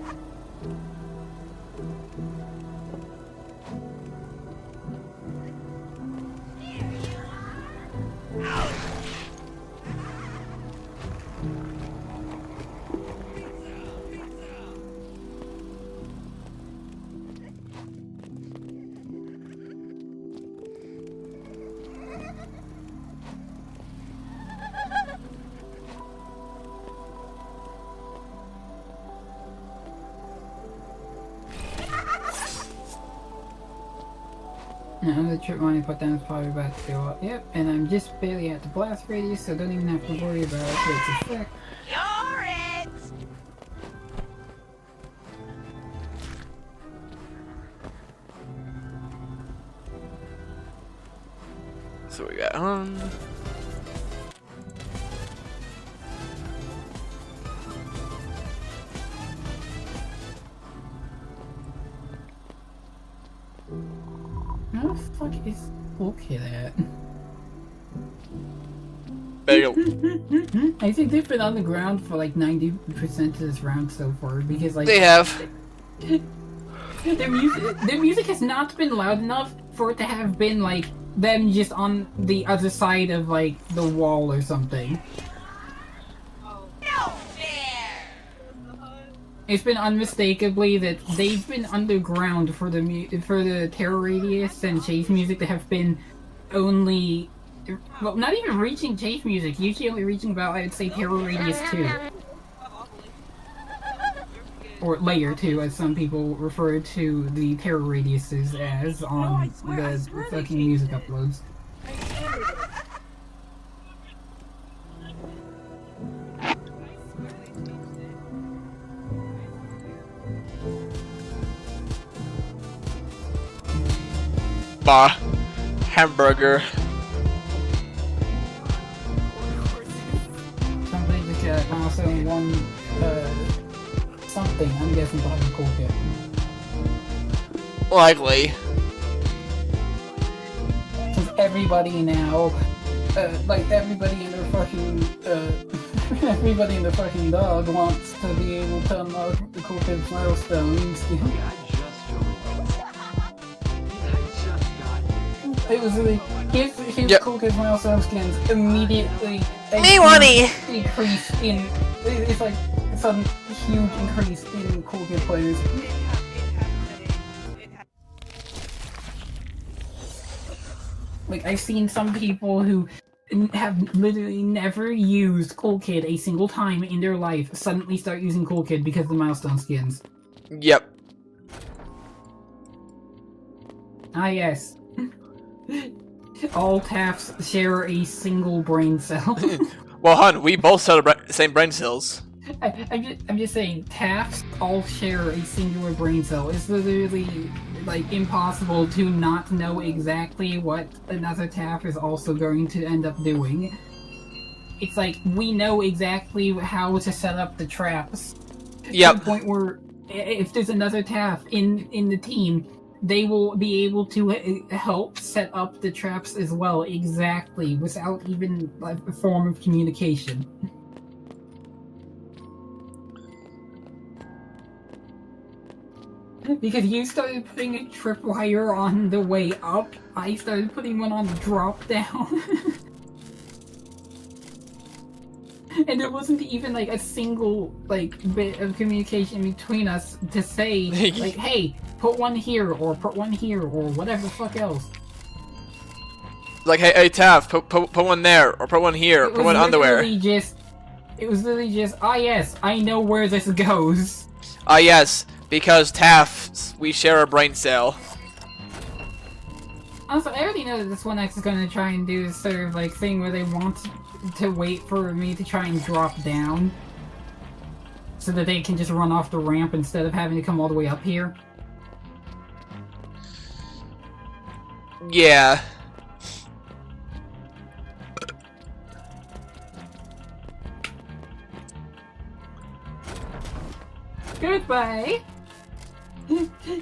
The trip money put down is probably about to go up. Yep, and I'm just barely at the blast radius, so don't even have to worry about its effect. You're it! So we got How the fuck is... Okay, that. There you go. I think they've been on the ground for like 90% of this round so far because like They have. their music has not been loud enough for it to have been like them just on the other side of like the wall or something. It's been unmistakably that they've been underground for the terror radius and chase music that have been only, well, not even reaching chase music. Usually only reaching about, I'd say, terror radius 2. Or layer 2, as some people refer to the terror radiuses as on the fucking music uploads. Bah. Hamburger. Something that also won something, I'm guessing probably cool kid. Likely. Since everybody now, like everybody in their fucking, everybody in their fucking dog wants to be able to unlock the cool kid's milestones. It was really, his cool kid's milestone skins immediately increase in, it's like a sudden huge increase in cool kid players. Like, I've seen some people who have literally never used Cool Kid a single time in their life suddenly start using Cool Kid because of the milestone skins. Yep. Ah, yes. All TAFs share a single brain cell. Well, hun, we both sell the same brain cells. I'm just saying, TAFs all share a singular brain cell. It's literally, like, impossible to not know exactly what another TAF is also going to end up doing. It's like, we know exactly how to set up the traps. Yep. To the point where, if there's another TAF in the team, they will be able to help set up the traps as well, exactly, without even like, a form of communication. Because you started putting a tripwire on the way up, I started putting one on the drop down. And there wasn't even like a single like bit of communication between us to say like, hey, put one here or put one here or whatever the fuck else. Like, hey, Tav, put one there or put one here, put one underwear. It was literally just, ah yes, I know where this goes. Ah yes, because TAFs, we share a brain cell. Also, I already know that this one X is going to try and do this sort of like thing where they want to wait for me to try and drop down so that they can just run off the ramp instead of having to come all the way up here. Yeah. Goodbye!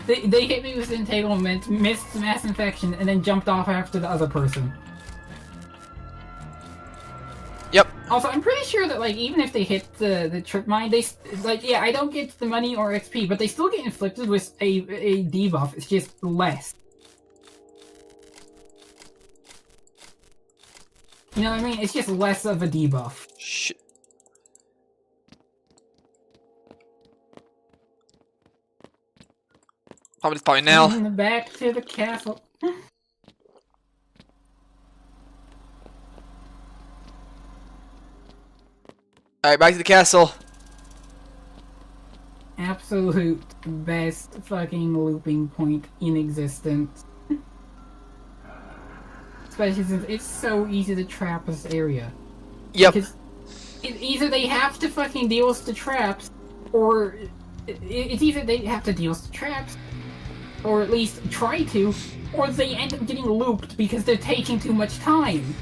They hit me with entanglement, missed mass infection, and then jumped off after the other person. Yep. Also, I'm pretty sure that, like, even if they hit the trip mine, they, like, yeah, I don't get the money or XP, but they still get inflicted with a debuff. It's just less. You know what I mean? It's just less of a debuff. Shit. Probably now. Back to the castle. Alright, back to the castle. Absolute best fucking looping point in existence. Especially since it's so easy to trap this area. Yep. Because either they have to fucking deal with the traps, or it's either they have to deal with the traps, or at least try to, or they end up getting looped because they're taking too much time.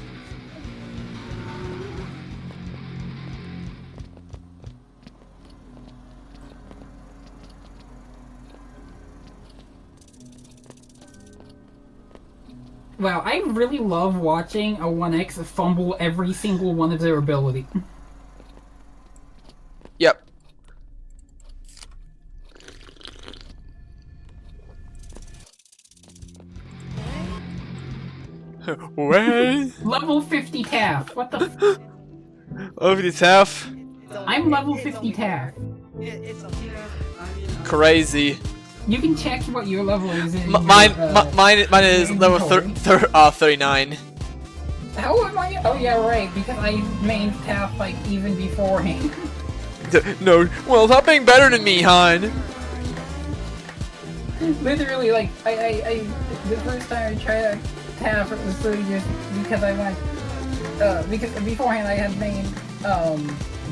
Wow, I really love watching a 1X fumble every single one of their ability. Yep. Wait. Level 50 Taff. What the? Over the tough. I'm level 50 Taff. Crazy. You can check what your level is. In Mine is level inventory. 39. How am I? Oh yeah, right. Because I mained Taff like even beforehand. No, well, stop being better than me, hon. Literally, like I the first time I tried Taff, it was really just because I went. Because beforehand I had named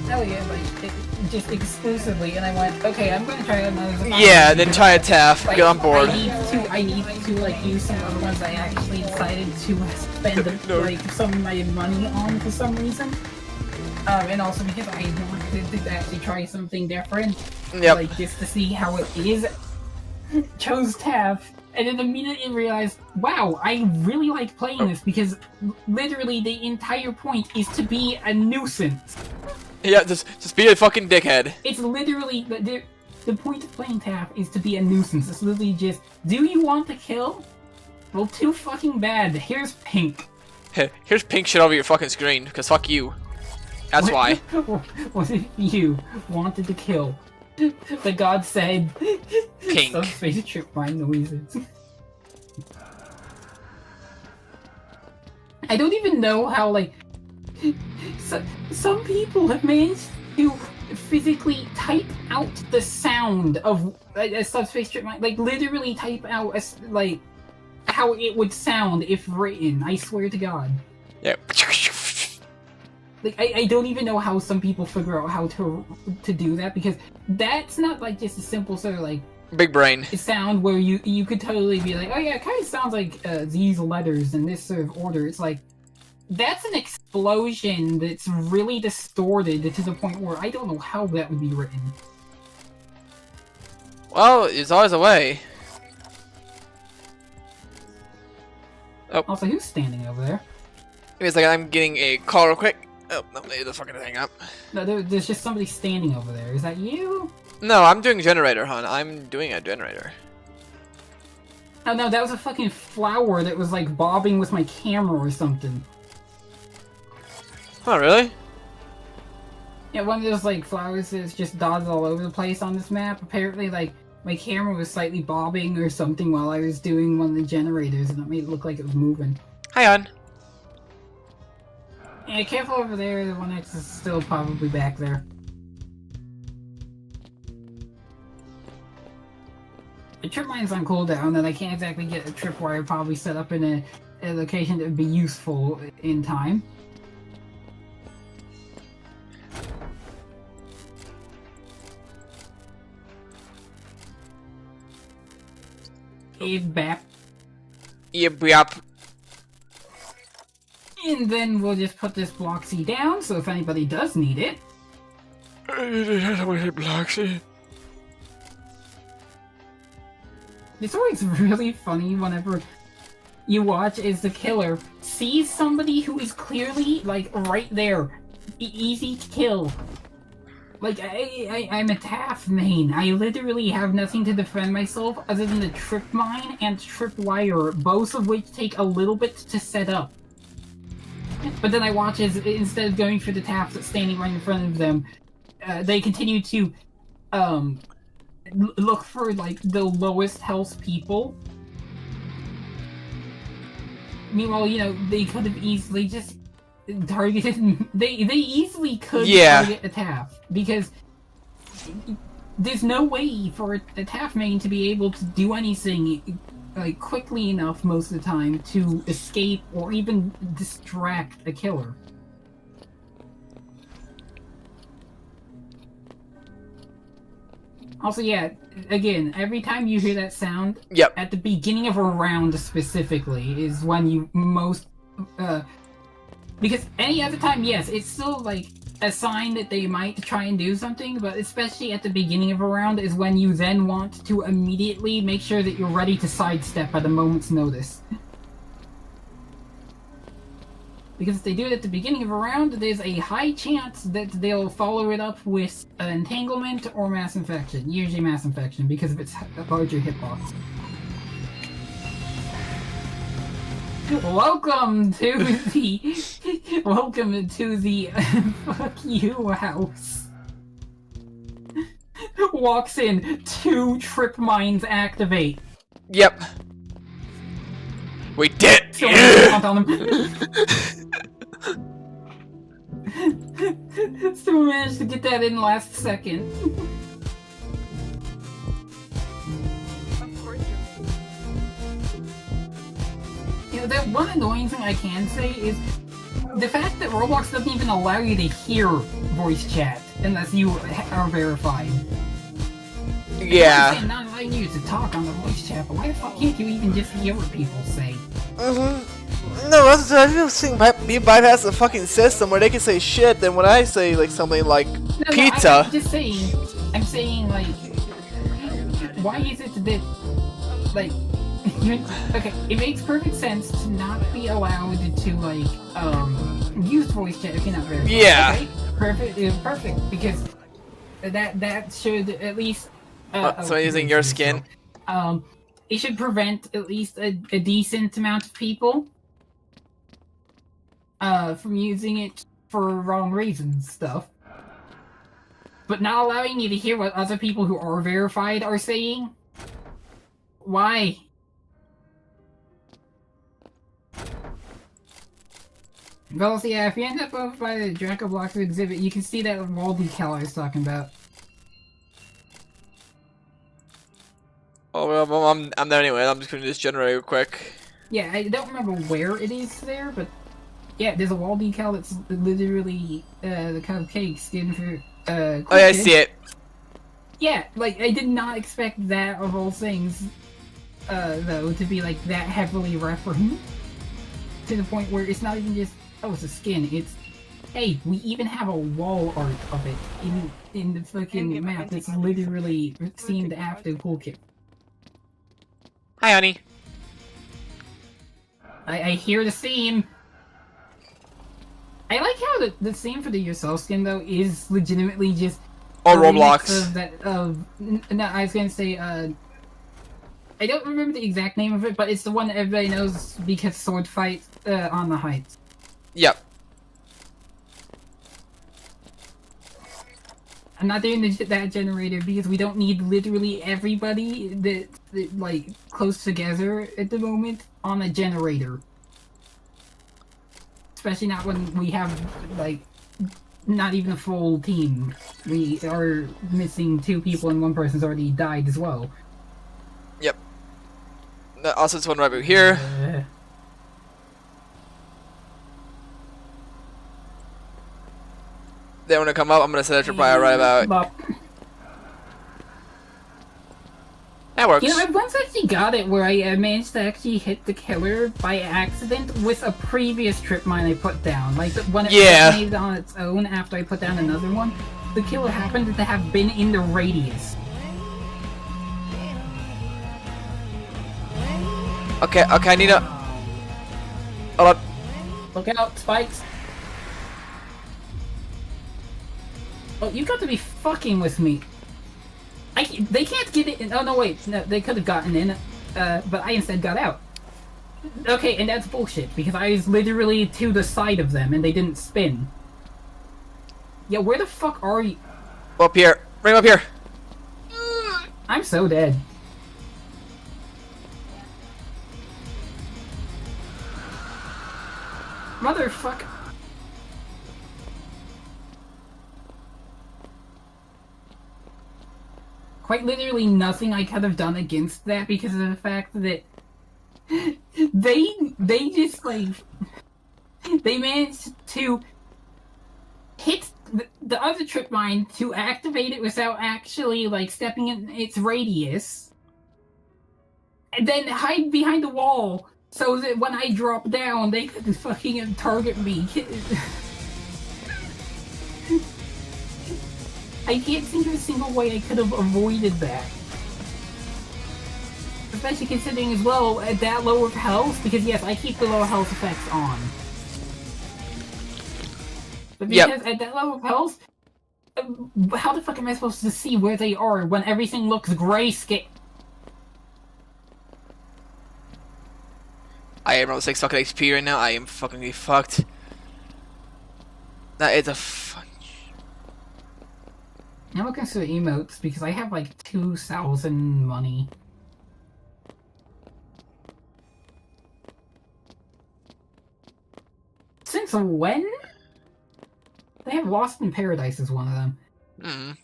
Elliot like just exclusively, and I went, okay, I'm gonna try another. Yeah, then try a Taff. Like, Get on board. I need to like use some other ones I actually decided to spend No. like some of my money on for some reason. And also because I wanted to actually try something different, Yep. like just to see how it is. Chose Taff. And then immediately realized, wow, I really like playing this because literally the entire point is to be a nuisance. Yeah, just be a fucking dickhead. It's literally the point of playing Taff is to be a nuisance. It's literally just, do you want to kill? Well, too fucking bad. Here's pink. Here's pink shit over your fucking screen, because fuck you. That's why. What if you wanted to kill? The god said, Pink. Subspace trip my noises. I don't even know how, like, some people have managed to physically type out the sound of a subspace trip, like literally type out like how it would sound if written. I swear to God. Yeah. Like I don't even know how some people figure out how to do that, because that's not like just a simple sort of like Big brain. sound where you could totally be like, oh yeah, it kind of sounds like these letters in this sort of order. It's like that's an explosion that's really distorted to the point where I don't know how that would be written. Well, there's always a way. Also, who's standing over there? Give me a second, I'm getting a call real quick. Oh, no, they the fucking hang up. No, there's just somebody standing over there. Is that you? No, I'm doing generator, hon. I'm doing a generator. Oh no, that was a fucking flower that was like bobbing with my camera or something. Oh, really? Yeah, one of those like flowers that's just dotted all over the place on this map. Apparently, like my camera was slightly bobbing or something while I was doing one of the generators, and it made it look like it was moving. Hi, hon. Yeah, careful over there. The 1X is still probably back there. The trip mine's on cooldown, and I can't exactly get a tripwire probably set up in a location that would be useful in time. Bap. Yep, yep. And then we'll just put this Bloxy down, so if anybody does need it. Bloxy. It's always really funny whenever you watch as the killer sees somebody who is clearly, like, right there. Easy to kill. Like, I'm a Taff main. I literally have nothing to defend myself other than the trip mine and tripwire, both of which take a little bit to set up. But then I watch as, instead of going for the Taff that's standing right in front of them, they continue to, look for, like, the lowest health people. Meanwhile, you know, they could have easily just targeted... They easily could target a Taff, because there's no way for a Taff main to be able to do anything like quickly enough most of the time to escape or even distract a killer. Also, yeah, again, every time you hear that sound, Yep. at the beginning of a round specifically, is when you most, because any other time, yes, it's still, like, a sign that they might try and do something, but especially at the beginning of a round is when you then want to immediately make sure that you're ready to sidestep at a moment's notice. Because if they do it at the beginning of a round, there's a high chance that they'll follow it up with entanglement or mass infection. Usually mass infection because of its larger hitbox. Welcome to the fuck you house. Walks in, 2 trip mines activate. Yep. We did. Still Yeah. on them. Still managed to get that in last second. Of course You know, that one annoying thing I can say is the fact that Roblox doesn't even allow you to hear voice chat unless you are verified. Yeah. I'm not allowing you to talk on the voice chat, but why the fuck can't you even just hear what people say? No, I just think you bypass the fucking system where they can say shit. Then when I say like something like pizza, I'm just saying. I'm saying like, why is it that like? Okay, it makes perfect sense to not be allowed to like use voice chat if you're not verified. Yeah. Okay? Perfect because that should at least. so using your skin. It should prevent at least a decent amount of people from using it for wrong reasons stuff. But not allowing you to hear what other people who are verified are saying? Why? Well, so yeah, if you end up over by the Draco Blocks exhibit, you can see that wall decal I was talking about. Oh well, I'm there anyway. I'm just gonna just generate real quick. Yeah, I don't remember where it is there, but yeah, there's a wall decal that's literally the cupcake skin for Oh yeah, I see it. Yeah, like I did not expect that of all things, though, to be like that heavily referenced to the point where it's not even just it's a skin. It's hey, we even have a wall art of it in the fucking map. It's literally themed after Cool Kid. Hi, honey. I hear the theme. I like how the theme for the yourself skin though is legitimately just Or a remix Roblox. Of that no, I was gonna say I don't remember the exact name of it, but it's the one that everybody knows because sword fight on the heights. Yep. I'm not doing that generator because we don't need literally everybody that like close together at the moment on a generator. Especially not when we have like not even a full team. We are missing 2 people and one person's already died as well. Yep. Also, it's one right over here. They want to come up. I'm gonna set a trip right about. That works. You know, I once actually got it where I managed to actually hit the killer by accident with a previous trip mine I put down. Like, when it made on its own after I put down another one, the killer happened to have been in the radius. Okay, I need a... Hold on. Look out, spikes. Oh, you got to be fucking with me. They can't get it in. Oh, no, wait. No, they could have gotten in, but I instead got out. Okay, and that's bullshit, because I was literally to the side of them, and they didn't spin. Yeah, where the fuck are you? Up here. Bring him up here. I'm so dead. Motherfucker. Quite literally nothing I could have done against that because of the fact that they just like they managed to hit the other trip mine to activate it without actually like stepping in its radius, and then hide behind the wall so that when I drop down they could fucking target me. I can't think of a single way I could have avoided that. Especially considering as well at that low of health, because yes, I keep the low health effects on. But Yep. because at that level of health, how the fuck am I supposed to see where they are when everything looks grayscale? I am on 6 fucking HP right now. I am fucking fucked. That is a fuck. I'm looking through emotes because I have like 2,000 money. Since when? They have Lost in Paradise as one of them. Mm.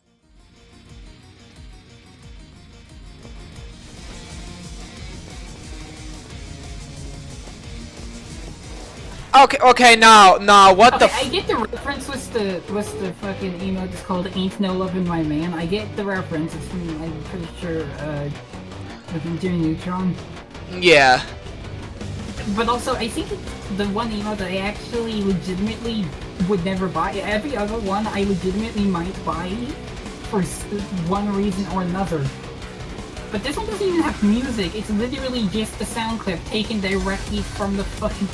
Okay, now, what the I get the reference with the fucking emote. It's called "Ain't No Love in My Man." I get the reference. It's from, I'm pretty sure, fucking Jimmy Neutron. Yeah. But also, I think it's the one emote that I actually legitimately would never buy. Every other one I legitimately might buy for one reason or another. But this one doesn't even have music. It's literally just a sound clip taken directly from the fucking...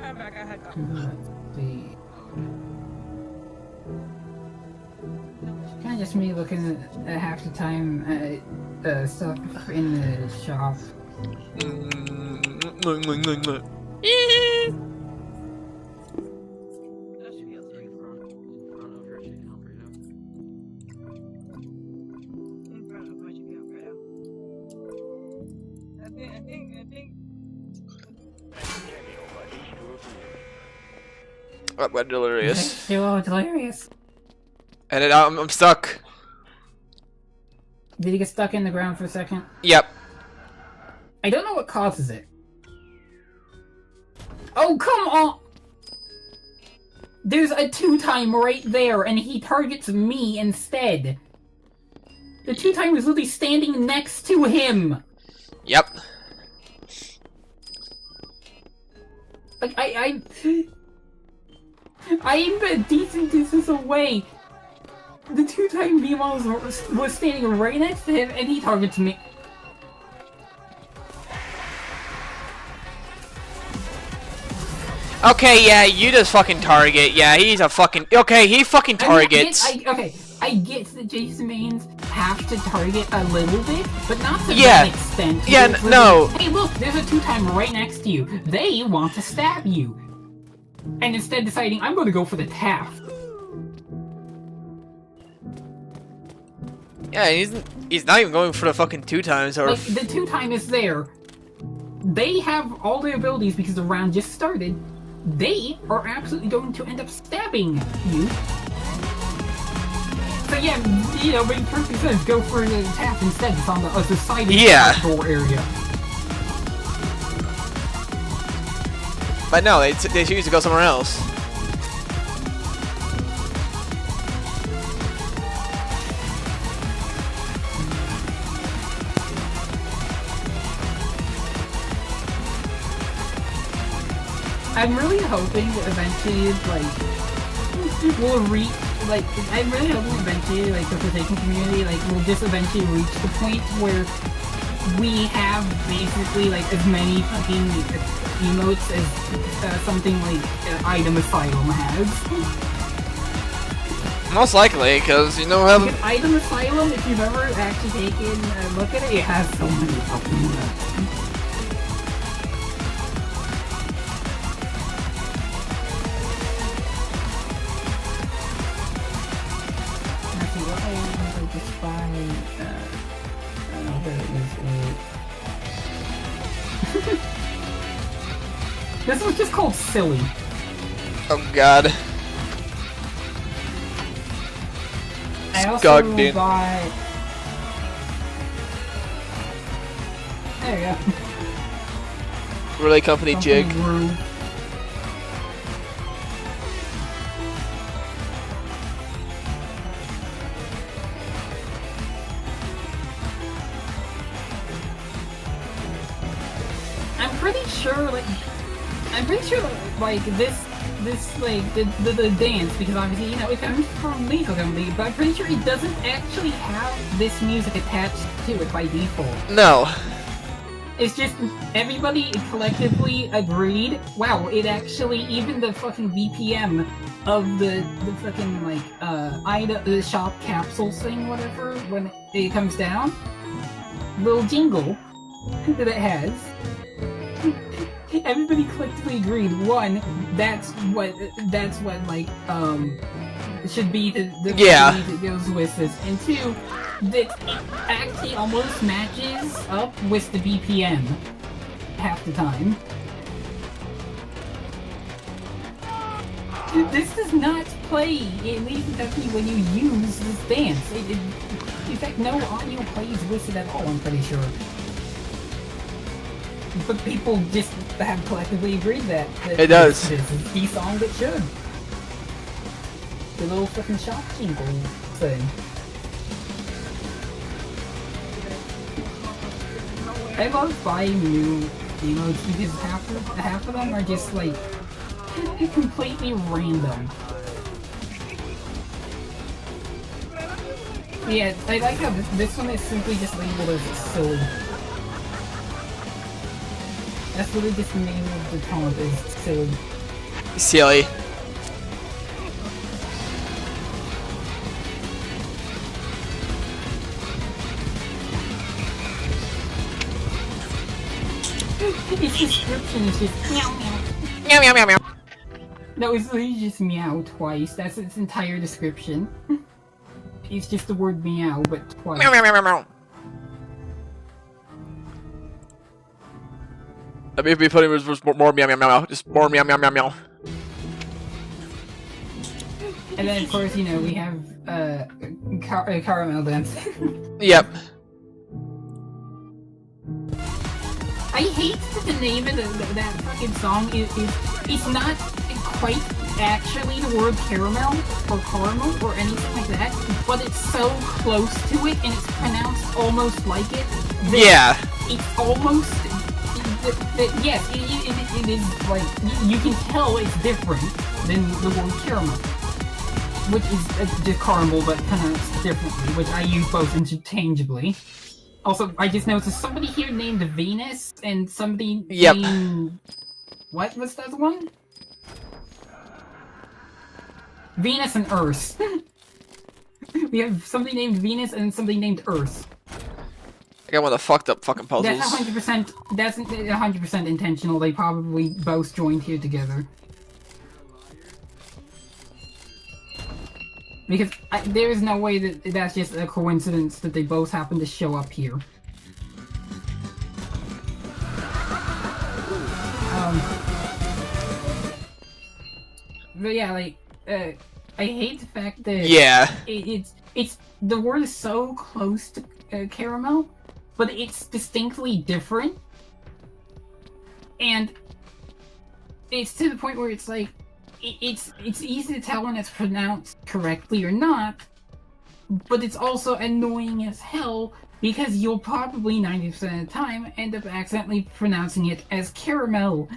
I'm back. I had Kind of just me looking at half the time at stuff in the shop. That should be a 3 in front of my chicken Alfredo. I think. What delirious. Hello, delirious. And then I'm stuck. Did he get stuck in the ground for a second? Yep. I don't know what causes it. Oh, come on! There's a 2-time right there, and he targets me instead. The 2-time is literally standing next to him! Yep. Like, I'm a decent distance away. The 2-time Beamon was standing right next to him, and he targets me. Okay, yeah, you just fucking target. Yeah, he's a fucking... Okay, he fucking targets. I get that Jason Mains have to target a little bit, but not to Yeah. that extent. Yeah, It's no. Hey, look, there's a 2-time right next to you. They want to stab you. And instead deciding, I'm going to go for the tap. Yeah, he's not even going for the fucking 2-times or... Like, the 2-time is there. They have all their abilities because the round just started. They are absolutely going to end up stabbing you. So yeah, you know, makes perfect sense. Go for the tap instead. It's on the other side of the door area. But no, they choose to go somewhere else. I'm really hoping that eventually, like, we'll reach, like, I'm really hoping eventually, like, the Forsaken community, like, will just eventually reach the point where we have basically, like, as many fucking emotes as something like Item Asylum has. Most likely, because, you know, have... Because Item Asylum, if you've ever actually taken a look at it, it has so many fucking emotes. This was just called silly. Oh god. I also Skugged in. buy... There you go. Relay company jig. Brew. pretty sure, like, like, this, like, the dance, because obviously, you know, it comes from Lethal Company, but I'm pretty sure it doesn't actually have this music attached to it by default. No. It's just, everybody collectively agreed, wow, it actually, even the fucking BPM of the fucking, like, the shop capsules thing, whatever, when it comes down, little jingle that it has, everybody collectively agreed, one, that's what, like, it should be the Yeah. music that goes with this, and two, that it actually almost matches up with the BPM half the time. This does not play in Lethal Company when you use this dance. In fact, no audio plays with it at all, I'm pretty sure. But people just have collectively agreed that It does. This is the song that should. The little fucking shop jingle thing. I love buying new emotes because half of them are just like completely random. Yeah, I like how this one is simply just labeled as silly. That's really just the name of the taunt is silly. Silly. Its description is just meow meow. Meow meow meow meow. No, it's literally just meow twice. That's its entire description. It's just the word meow, but twice. Meow meow meow meow meow. Let me be putting more meow meow meow meow. Just more meow meow meow meow. And then, of course, you know, we have caramel dance. Yep. I hate that the name of that fucking song it's not quite actually the word caramel or caramel or anything like that, but it's so close to it and it's pronounced almost like it. Yeah. It's almost yes, it is like you can tell it's different than the word caramel, which is just caramel but pronounced differently, which I use both interchangeably. Also, I just noticed somebody here named Venus and somebody named... What was the other one? Venus and Earth. We have somebody named Venus and somebody named Earth. I got one of the fucked up fucking puzzles. That's 100% intentional. They probably both joined here together. Because there is no way that that's just a coincidence that they both happen to show up here. But yeah, like, I hate the fact that it's the word is so close to caramel, but it's distinctly different, and it's to the point where it's like. It's easy to tell when it's pronounced correctly or not, but it's also annoying as hell because you'll probably 90% of the time end up accidentally pronouncing it as caramel.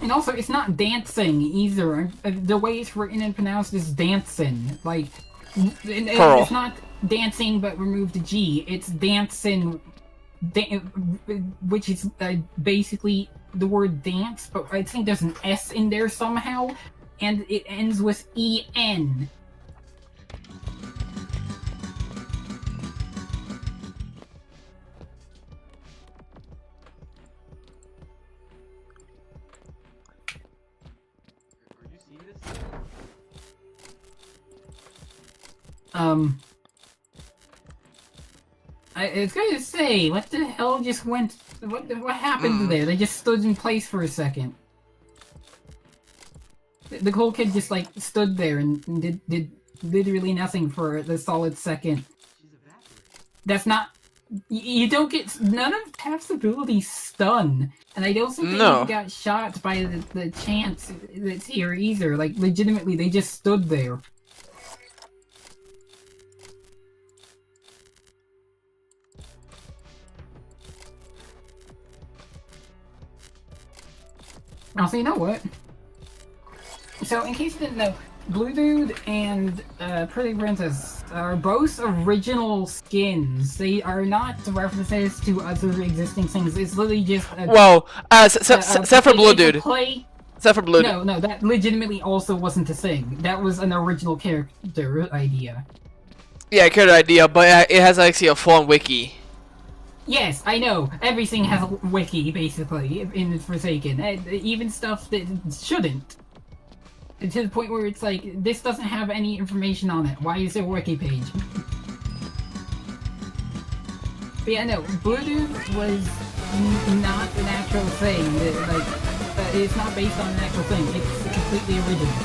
And also, it's not dancing either. The way it's written and pronounced is dancing. Like, it's not dancing but remove the G. It's dancing, which is basically the word dance, but I think there's an S in there somehow, and it ends with EN. I was going to say, what the hell just went... What happened there? They just stood in place for a second. The cool kid just, like, stood there and did literally nothing for the solid second. That's not You don't get none of Taft's abilities stun, and I don't think they No. even got shot by the chance that's here either. Like legitimately, they just stood there. Also, you know what? So, in case you didn't know, Blue Dude and Pretty Princess are both original skins. They are not references to other existing things. It's literally just a, Well, except for Blue it's a Dude. play. Except for Blue Dude. No, that legitimately also wasn't a thing. That was an original character idea. Yeah, I created an idea, but it has actually a full-on wiki. Yes, I know. Everything has a wiki, basically, in Forsaken. And even stuff that shouldn't. To the point where it's like, this doesn't have any information on it. Why is there a wiki page? But yeah, no, Blue Dude was not an actual thing. It's not based on an actual thing. It's completely original.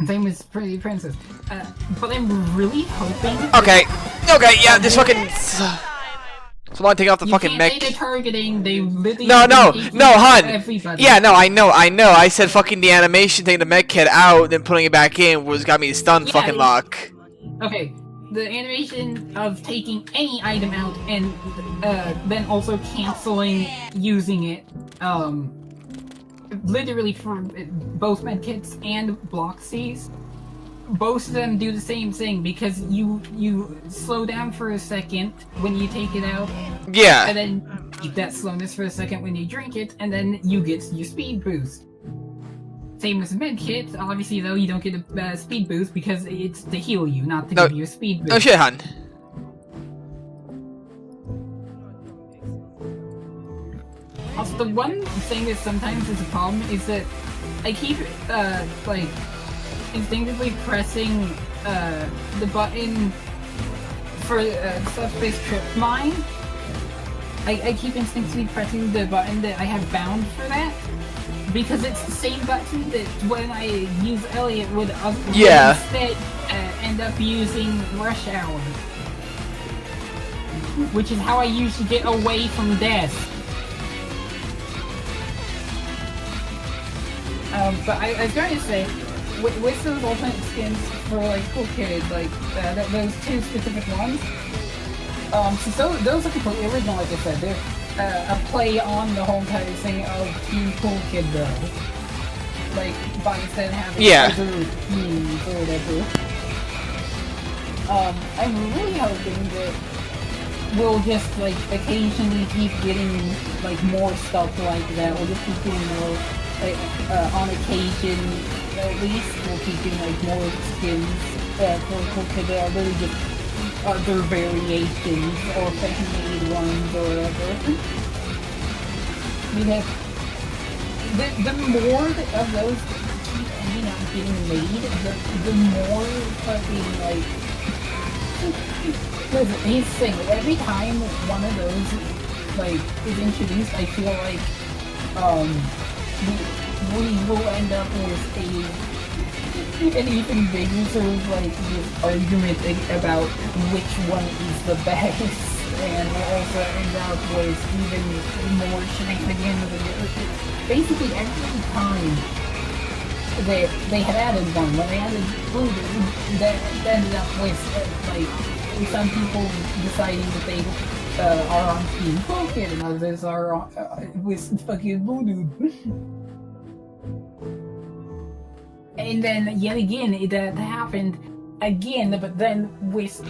Same as Pretty Princess. But I'm really hoping... Okay, yeah, this fucking... So I take off the you fucking can't mech. say they're targeting, they literally... No, hun! Everybody. Yeah, no, I know. I said fucking the animation taking the mech kit out, then putting it back in was got me to stun Yeah, fucking lock. Okay, the animation of taking any item out and then also canceling using it, literally for both medkits and block Cs, both of them do the same thing because you slow down for a second when you take it out, Yeah. and then keep that slowness for a second when you drink it, and then you get your speed boost. Same as a medkit, obviously though you don't get a speed boost because it's to heal you, not to No. give you a speed boost. Oh shit, hun. Also, the one thing that sometimes is a problem is that I keep, like, instinctively pressing, the button for, subspace trip mine. I keep instinctively pressing the button that I have bound for that, because it's the same button that when I use Elliot would Yeah. instead, end up using Rush Hour. Which is how I usually get away from death. But I was going to say, with those alternate skins for like Cool Kid, like those two specific ones, so those are completely original, like I said. They're a play on the whole entire thing of Team Cool Kid, though. Like, by instead of having other teams or whatever. I'm really hoping that we'll just like occasionally keep getting like more stuff like that. We'll just keep getting more. Like, on occasion, at least, we'll keep getting, like, more skins for Kid that are really just other variations or fan-made ones or whatever. Because the more of those keep ending up getting made, the more fucking, like... Listen, here's the thing, every time one of those, like, is introduced, I feel like, we will end up with an even bigger sort of like this argument about which one is the best, and we'll also end up with even more shenanigans. Basically, every time they had added one, when they added Blue, that ended up with like some people deciding that they are on Team Pocket and others are on, with fucking Voodoo. And then, yet again, that happened again, but then with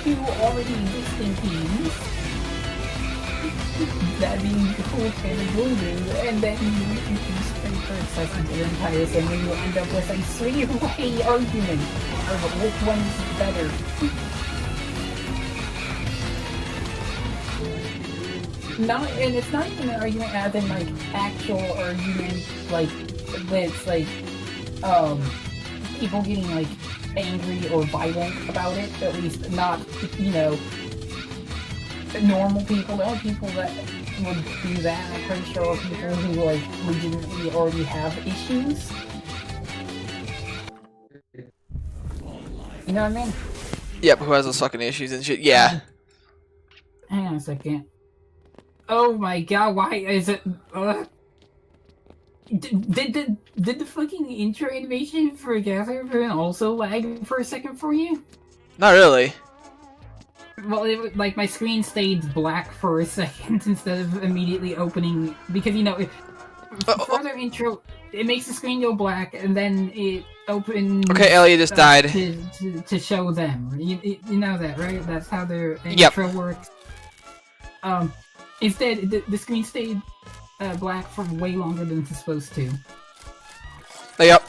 two already existing teams, that being Cool Kid and Voodoo, and then you introduce Pretty Princess into the entire thing, and you end up with a three-way argument over which one's better. And it's not even an argument as in like actual argument like that's like people getting like angry or violent about it, at least not, you know, normal people. There are people that would do that. I'm pretty sure are people who like legitimately already have issues. You know what I mean? Yep, who has those fucking issues and shit. Yeah. Hang on a second. Oh my god, why is it? Did the fucking intro animation for Gas Harpoon also lag for a second for you? Not really. Well, like my screen stayed black for a second instead of immediately opening because you know, further intro, it makes the screen go black and then it opens. Okay, Ellie just died. To show them. You know that, right? That's how their intro works. Instead, the screen stayed black for way longer than it's supposed to. Yep.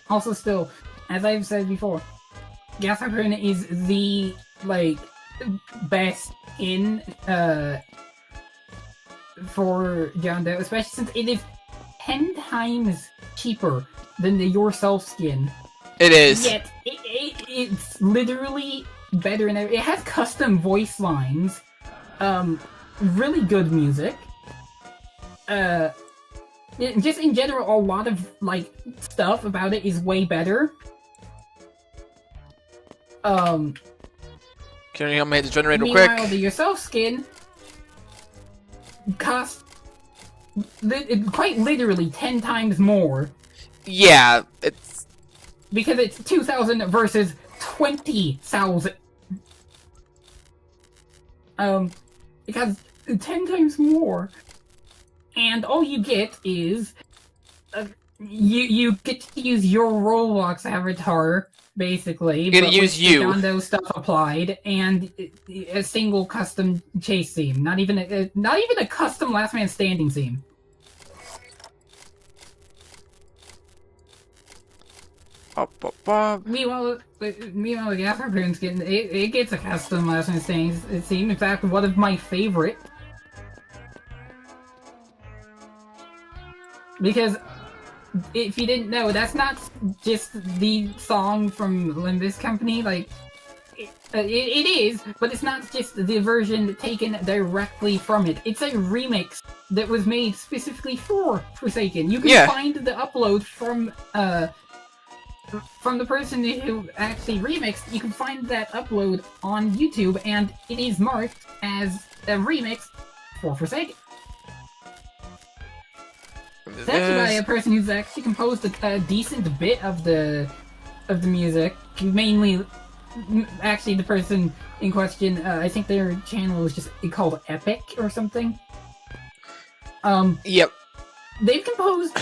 Also, still, as I've said before, Gas Harpoon is the like best in for John Doe, especially since it is 10 times cheaper than the Yourself skin. It is. Yet it's literally better than ever. It has custom voice lines, really good music. Just in general, a lot of like stuff about it is way better. Can you help me hit the generator Meanwhile, quick? the Yourself skin costs quite literally 10 times more. Yeah, it's... Because it's 2,000 versus 20,000. Because 10 times more. And all you get is... you get to use your Roblox avatar, basically. You're gonna but use with you. the Dondo stuff applied, and a single custom chase theme. Not even a custom Last Man Standing theme. Meanwhile, the Gas Harpoon's getting it gets a custom Last Man Standing theme. In fact, one of my favorite. Because if you didn't know, that's not just the song from Limbus Company. Like, it is, but it's not just the version taken directly from it. It's a remix that was made specifically for Forsaken. You can find the upload from the person who actually remixed. You can find that upload on YouTube, and it is marked as a remix for Forsaken. It's actually by a person who's actually composed a decent bit of the music. Mainly, actually, the person in question, I think their channel is just called Epic or something. Yep. They've composed.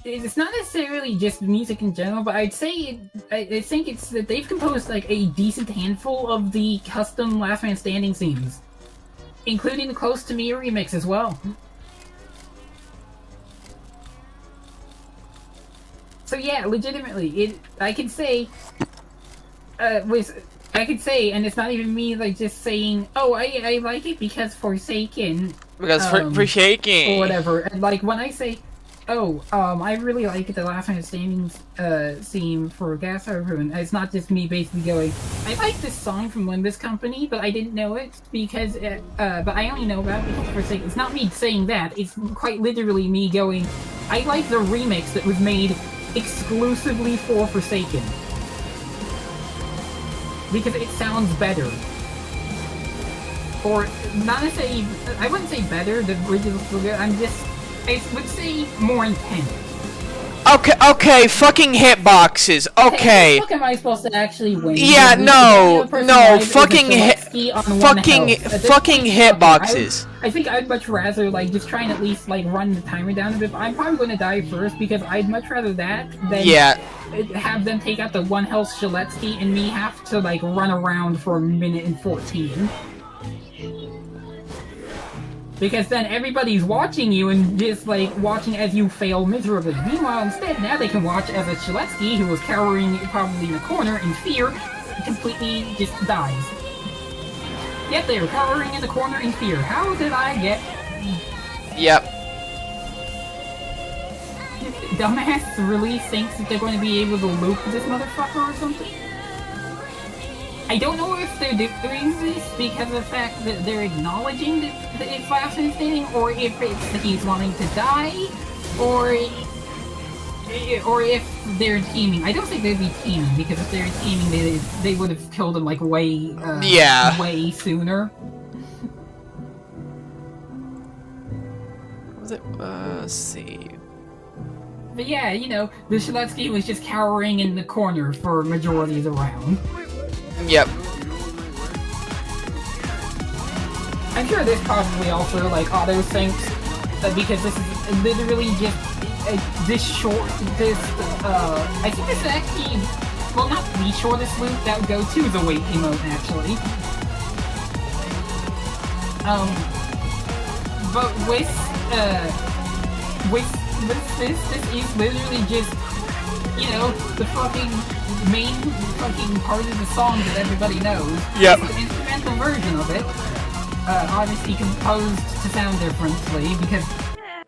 It's not necessarily just music in general, but I'd say I think it's that they've composed like a decent handful of the custom Last Man Standing themes, including the Close to Me remix as well. So yeah, legitimately, I could say, and it's not even me like just saying, oh, I like it because Forsaken. Because Forsaken. Or whatever. And like when I say, oh, I really like the Last Man Standing theme for Gas Harpoon. It's not just me basically going, I like this song from Limbus Company, but I didn't know it because, but I only know about it because Forsaken. It's not me saying that. It's quite literally me going, I like the remix that was made exclusively for Forsaken. Because it sounds better. Or, not necessarily, I wouldn't say better, the original still good, I would say more intense. Okay, fucking hitboxes, okay. How the fuck am I supposed to actually win? Yeah, no, fucking hitboxes. I think I'd much rather, like, just try and at least, like, run the timer down a bit, but I'm probably gonna die first, because I'd much rather that than have them take out the 1 health Shaletsky and me have to, like, run around for 1 minute and 14. Because then everybody's watching you and just, like, watching as you fail miserably. Meanwhile, instead, now they can watch as a Shaletsky, who was cowering probably in a corner in fear, completely just dies. Yet they are cowering in the corner in fear. How did I get... Yep. Dumbass really thinks that they're going to be able to loop this motherfucker or something? I don't know if they're doing this because of the fact that they're acknowledging that it's Last Man Standing, or if it's that he's wanting to die, or or if they're teaming. I don't think they'd be teaming, because if they're teaming, they would have killed him like way sooner. What was it? Let's see. But yeah, you know, the Shaletsky was just cowering in the corner for majority of the round. Yep. I'm sure there's probably also like auto syncs, because this is literally just this short. I think this is actually, well, not the shortest loop that would go to the wait emote actually. But with this is literally just, you know, the fucking main fucking part of the song that everybody knows. Yep. It's the instrumental version of it. Obviously composed to sound differently, because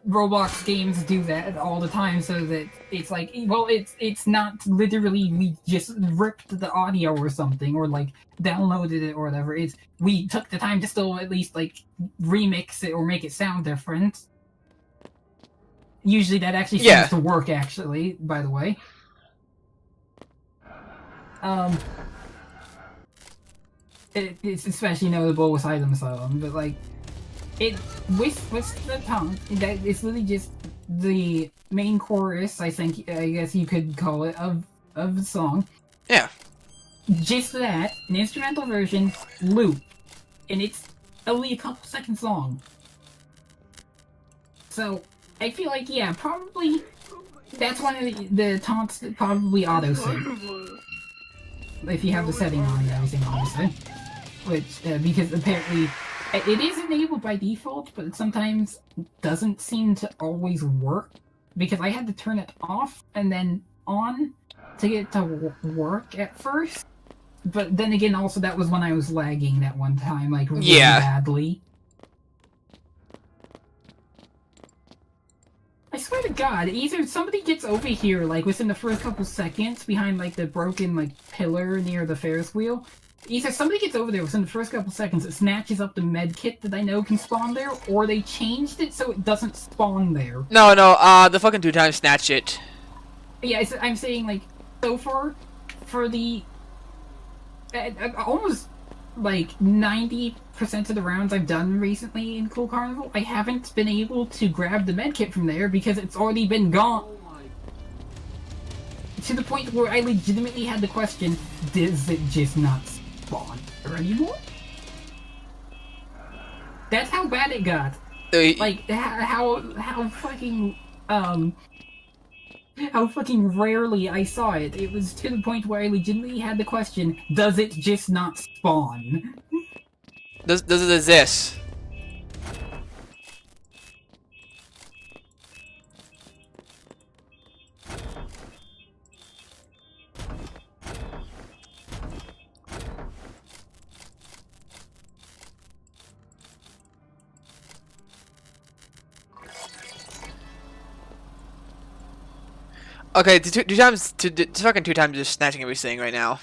Roblox games do that all the time, so that it's like, well, it's not literally we just ripped the audio or something, or like downloaded it or whatever. It's we took the time to still at least like remix it or make it sound different. Usually that actually seems to work, actually, by the way. It's especially notable with Item Asylum, but like, with the tongue, that it's really just the main chorus, I guess you could call it, of the song. Yeah. Just that, an instrumental version, loop. And it's only a couple seconds long. So, I feel like, yeah, probably, that's one of the taunts that probably auto-sync. If you have the setting on and everything, obviously. Which, because apparently, it is enabled by default, but it sometimes doesn't seem to always work. Because I had to turn it off and then on to get it to work at first. But then again, also that was when I was lagging that one time, like, really badly. I swear to God, either somebody gets over here, like, within the first couple seconds, behind, like, the broken, like, pillar near the Ferris wheel. Either somebody gets over there within the first couple seconds, it snatches up the med kit that I know can spawn there, or they changed it so it doesn't spawn there. No, the fucking 2x snatch it. Yeah, I'm saying, like, so far, for the... almost, like, 90% of the rounds I've done recently in Cool Carnival, I haven't been able to grab the medkit from there because it's already been gone. To the point where I legitimately had the question, does it just not spawn there anymore? That's how bad it got. Like, how fucking, how fucking rarely I saw it. It was to the point where I legitimately had the question, does it just not spawn? Does it exist? Okay, two times just snatching everything right now.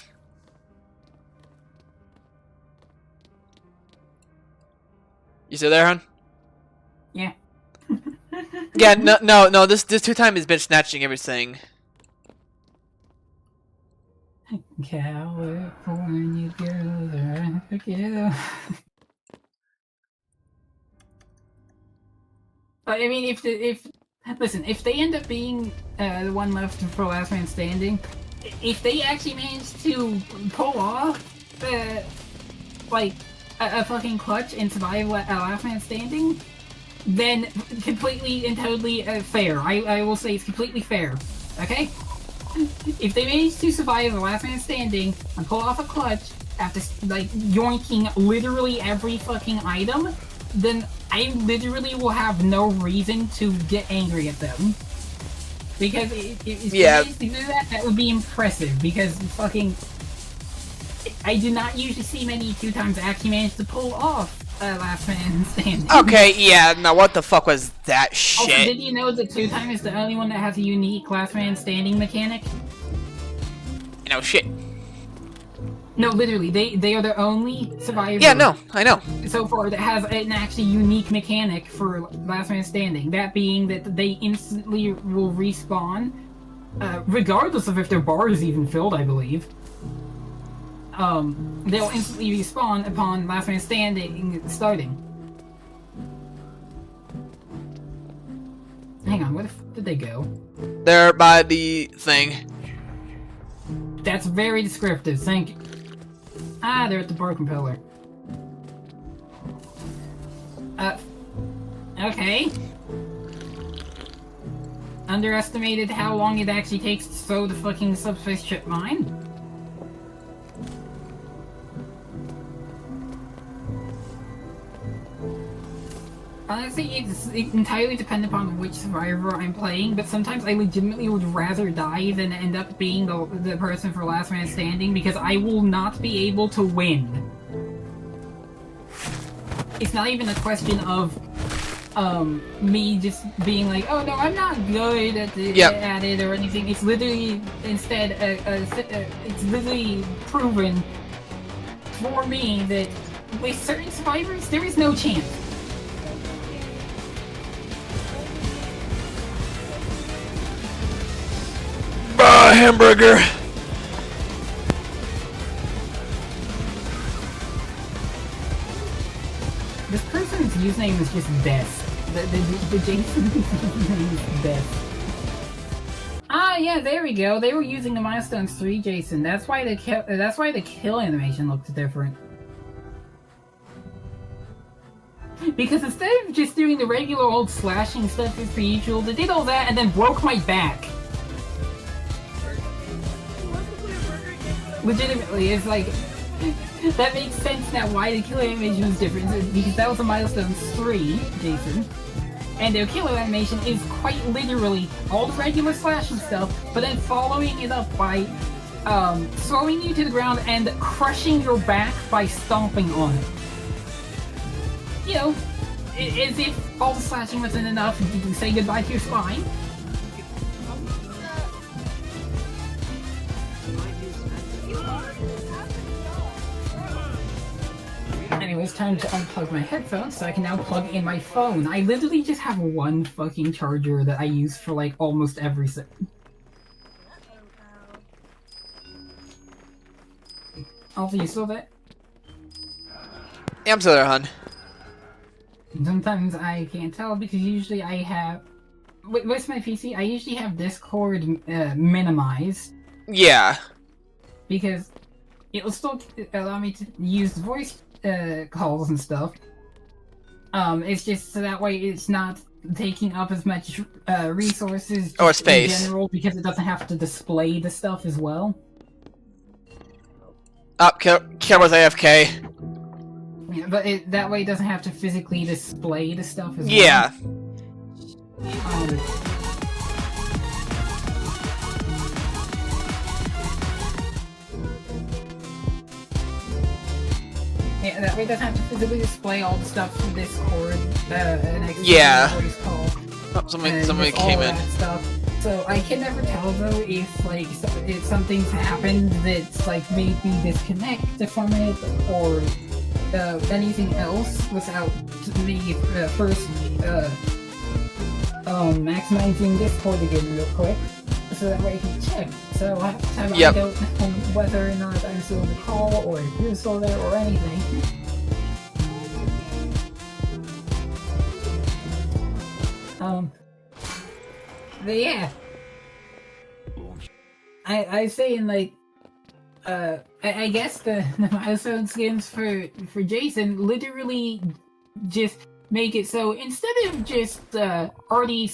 You still there, hon? Yeah. Yeah, no, this 2x has been snatching everything. California girl, yeah. I mean, if they end up being the one left for Last Man Standing, if they actually manage to pull off like a fucking clutch and survive Last Man Standing, then completely and totally fair. I will say it's completely fair. Okay? If they manage to survive the Last Man Standing and pull off a clutch after like yoinking literally every fucking item, then I literally will have no reason to get angry at them. Because if they manage to do that, that would be impressive. Because fucking, I do not usually see many 2x actually manage to pull off Last Man Standing. Okay, yeah, now what the fuck was that shit? Also, did you know that 2x is the only one that has a unique Last Man Standing mechanic? No shit. No, literally, they are the only survivor. Yeah, no, I know. So far, that has an actually unique mechanic for Last Man Standing. That being that they instantly will respawn regardless of if their bar is even filled, I believe. They'll instantly respawn upon last man standing starting. Hang on, where the f did they go? They're by the thing. That's very descriptive, thank you. Ah, they're at the broken pillar. Okay. Underestimated how long it actually takes to throw the fucking subspace ship mine. Honestly, it's entirely dependent upon which survivor I'm playing, but sometimes I legitimately would rather die than end up being the person for last man standing, because I will not be able to win. It's not even a question of me just being like, oh no, I'm not good at it or anything. It's literally instead it's literally proven for me that with certain survivors there is no chance. Hamburger. This person's username is just Beth. The Jason username is Beth. Ah, yeah, there we go. They were using the Milestones 3 Jason. That's why the kill animation looked different. Because instead of just doing the regular old slashing stuff as per usual, they did all that and then broke my back. Legitimately, it's like, that makes sense now why the kill animation was different, because that was a Milestones 3, Jason. And their kill animation is quite literally all the regular slashing stuff, but then following it up by throwing you to the ground and crushing your back by stomping on it. You know, as if all the slashing wasn't enough, you can say goodbye to your spine. Anyway, it's time to unplug my headphones so I can now plug in my phone. I literally just have one fucking charger that I use for like almost everything. Also, you still there? Yeah, I'm still there, hon. Sometimes I can't tell because usually I have... With my PC, I usually have Discord minimized. Yeah. Because it will still allow me to use voice calls and stuff. It's just so that way it's not taking up as much resources or space in general, because it doesn't have to display the stuff as well. Camera's AFK. Yeah, but that way it doesn't have to physically display the stuff as well. Yeah. Yeah, that way it doesn't have to physically display all the stuff from Discord, yeah. voice call, Oh, somebody came in. Stuff. So I can never tell though if like if something's happened that's like made me disconnect from it or anything else without me first maximizing Discord again real quick, so that way I can check. So half the time I don't know whether or not I'm still on the call or if you're still there or anything. But yeah, I say in like, I guess the milestone skins for Jason literally just make it so instead of just already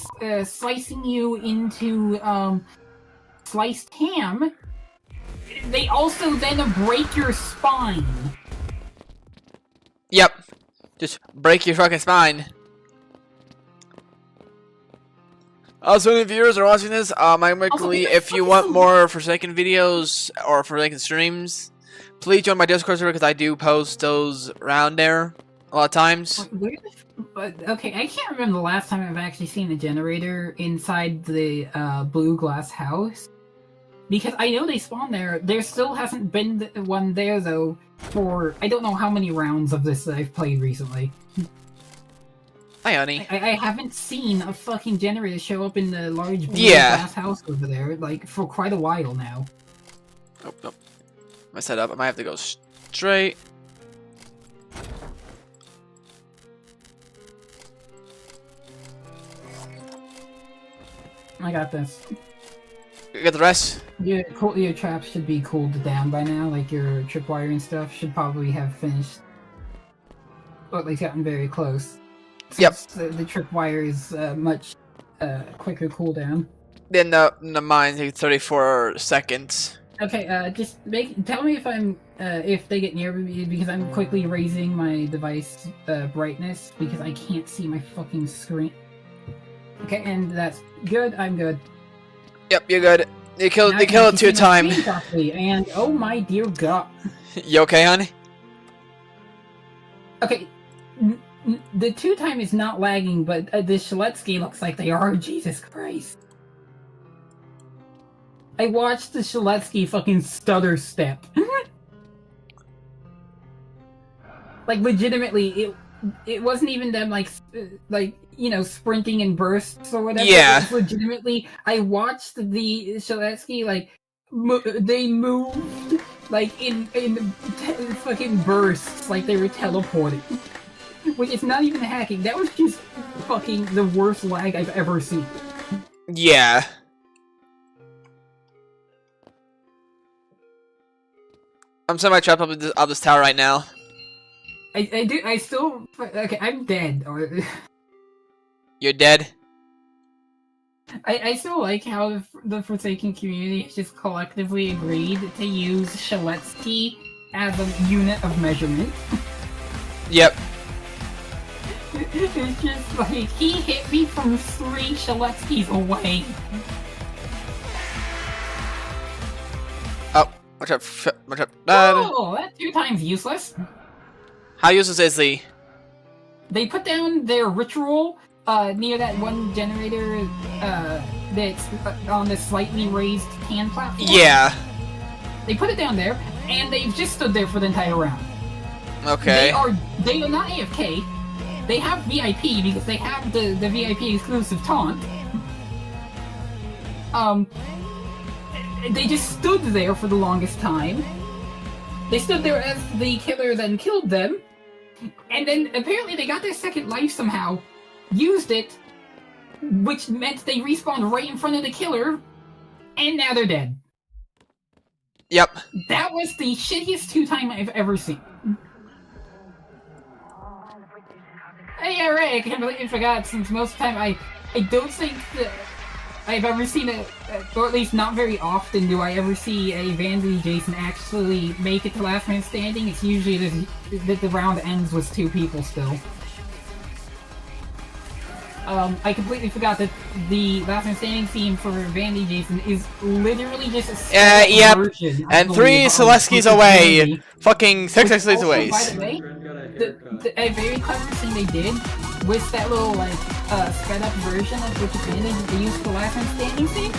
slicing you into sliced ham, they also then break your spine. Yep. Just break your fucking spine. Also, any viewers are watching this, if you want more Forsaken videos or Forsaken streams, please join my Discord server because I do post those around there a lot of times. But okay, I can't remember the last time I've actually seen a generator inside the blue glass house, because I know they spawn there. There still hasn't been one there though for I don't know how many rounds of this that I've played recently. Hi, honey. I haven't seen a fucking generator show up in the large blue Yeah. glass house over there, like, for quite a while now. Oh, nope. I set up. I might have to go straight. I got this. You got the rest? Your traps should be cooled down by now, like your tripwire and stuff should probably have finished. Or at least gotten very close. Yep. The tripwire is much quicker cooldown. Then the mine takes 34 seconds. Okay, just tell me if they get near me, because I'm quickly raising my device brightness because I can't see my fucking screen. Okay, and that's good. I'm good. Yep, you're good. They killed Now I it can 2 see my times. screen properly, and oh my dear god. You okay, honey? Okay, the 2 time is not lagging, but the Shaletsky looks like they are. Jesus Christ. I watched the Shaletsky fucking stutter step. Like, legitimately, it wasn't even them, like, you know, sprinting in bursts or whatever. Yeah. It was legitimately, I watched the Shaletsky, like, they moved, like, in fucking bursts, like they were teleporting. Which is not even hacking, that was just fucking the worst lag I've ever seen. Yeah. I'm setting my trap up this tower right now. I still, okay, I'm dead. You're dead? I still like how the Forsaken community has just collectively agreed to use Shaletsky as a unit of measurement. Yep. It's just like, he hit me from 3 Shaletskys away. Oh, watch out. Watch out. Oh, that's 2 times useless. How useless is he? They put down their ritual near that one generator that's on the slightly raised tan platform. Yeah. They put it down there, and they've just stood there for the entire round. Okay. They are not AFK. They have VIP because they have the VIP exclusive taunt. They just stood there for the longest time. They stood there as the killer then killed them. And then apparently they got their second life somehow, used it, which meant they respawned right in front of the killer, and now they're dead. Yep. That was the shittiest 2 time I've ever seen. Yeah, right, I completely forgot, since most of the time I don't think that I've ever seen it, or at least not very often do I ever see a Vanity Jason actually make it to last man standing. It's usually that the round ends with 2 people still. I completely forgot that the last man standing theme for Vanity Jason is literally just a Yep. version. I And believe, 3 of Celeskis Forsaken away. Vanity. Fucking 6 Which Celeskis also, away. by the way, a very clever thing they did with that little, like, sped up version of Wicked Bandage that they used for last man standing thing.